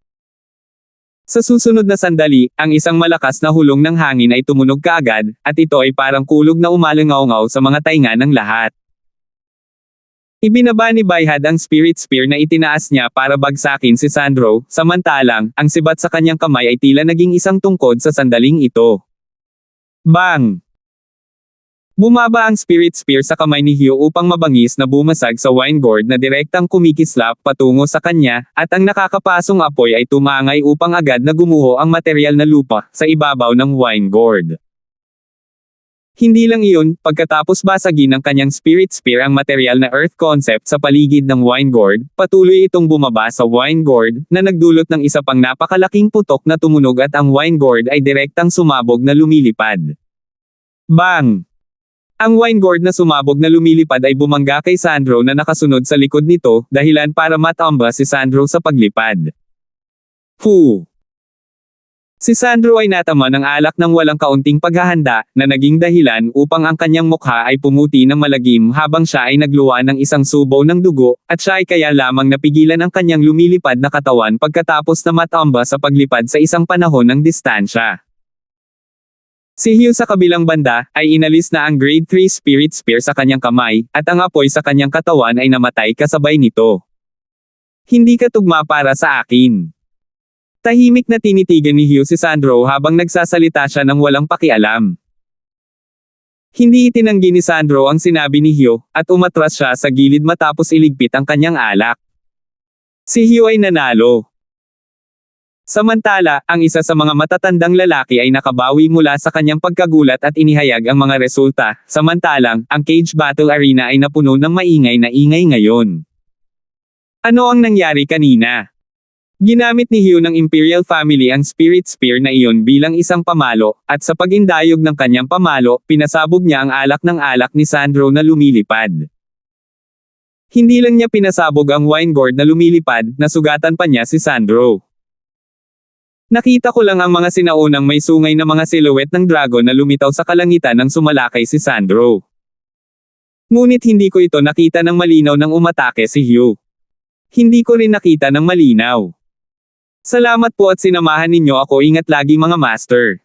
Sa susunod na sandali, ang isang malakas na hulong ng hangin ay tumunog kaagad, at ito ay parang kulog na umalangaw-ngaw sa mga tainga ng lahat. Ibinaba ni Bayhad ang spirit spear na itinaas niya para bagsakin si Sandro, samantalang, ang sibat sa kanyang kamay ay tila naging isang tungkod sa sandaling ito. Bang! Bumaba ang spirit spear sa kamay ni Hugh upang mabangis na bumasag sa wine gourd na direktang kumikislap patungo sa kanya, at ang nakakapasong apoy ay tumangay upang agad na gumuho ang materyal na lupa sa ibabaw ng wine gourd. Hindi lang iyon, pagkatapos basagin ng kanyang spirit spear ang materyal na earth concept sa paligid ng wine gourd, patuloy itong bumaba sa wine gourd, na nagdulot ng isa pang napakalaking putok na tumunog at ang wine gourd ay direktang sumabog na lumilipad. Bang! Ang wine gourd na sumabog na lumilipad ay bumangga kay Sandro na nakasunod sa likod nito, dahilan para matamba si Sandro sa paglipad. Fu! Si Sandro ay natama ng alak ng walang kaunting paghahanda, na naging dahilan upang ang kanyang mukha ay pumuti ng malagim habang siya ay nagluwa ng isang subaw ng dugo, at siya ay kaya lamang napigilan ang kanyang lumilipad na katawan pagkatapos na matamba sa paglipad sa isang panahon ng distansya. Si Hugh sa kabilang banda, ay inalis na ang grade 3 spirit spear sa kanyang kamay, at ang apoy sa kanyang katawan ay namatay kasabay nito. Hindi ka tugma para sa akin. Tahimik na tinitigan ni Hugh si Sandro habang nagsasalita siya ng walang pakialam. Hindi itinanggi ni Sandro ang sinabi ni Hugh, at umatras siya sa gilid matapos iligpit ang kanyang alak. Si Hugh ay nanalo. Samantala, ang isa sa mga matatandang lalaki ay nakabawi mula sa kanyang pagkagulat at inihayag ang mga resulta, samantalang, ang cage battle arena ay napuno ng maingay na ingay ngayon. Ano ang nangyari kanina? Ginamit ni Hugh ng Imperial Family ang Spirit Spear na iyon bilang isang pamalo, at sa pagindayog ng kanyang pamalo, pinasabog niya ang alak ng alak ni Sandro na lumilipad. Hindi lang niya pinasabog ang wine gourd na lumilipad, nasugatan pa niya si Sandro. Nakita ko lang ang mga sinaunang may sungay na mga silhouette ng dragon na lumitaw sa kalangitan nang sumalakay si Sandro. Ngunit hindi ko ito nakita ng malinaw nang umatake si Hugh. Hindi ko rin nakita ng malinaw. Salamat po at sinamahan ninyo ako, ingat lagi mga master.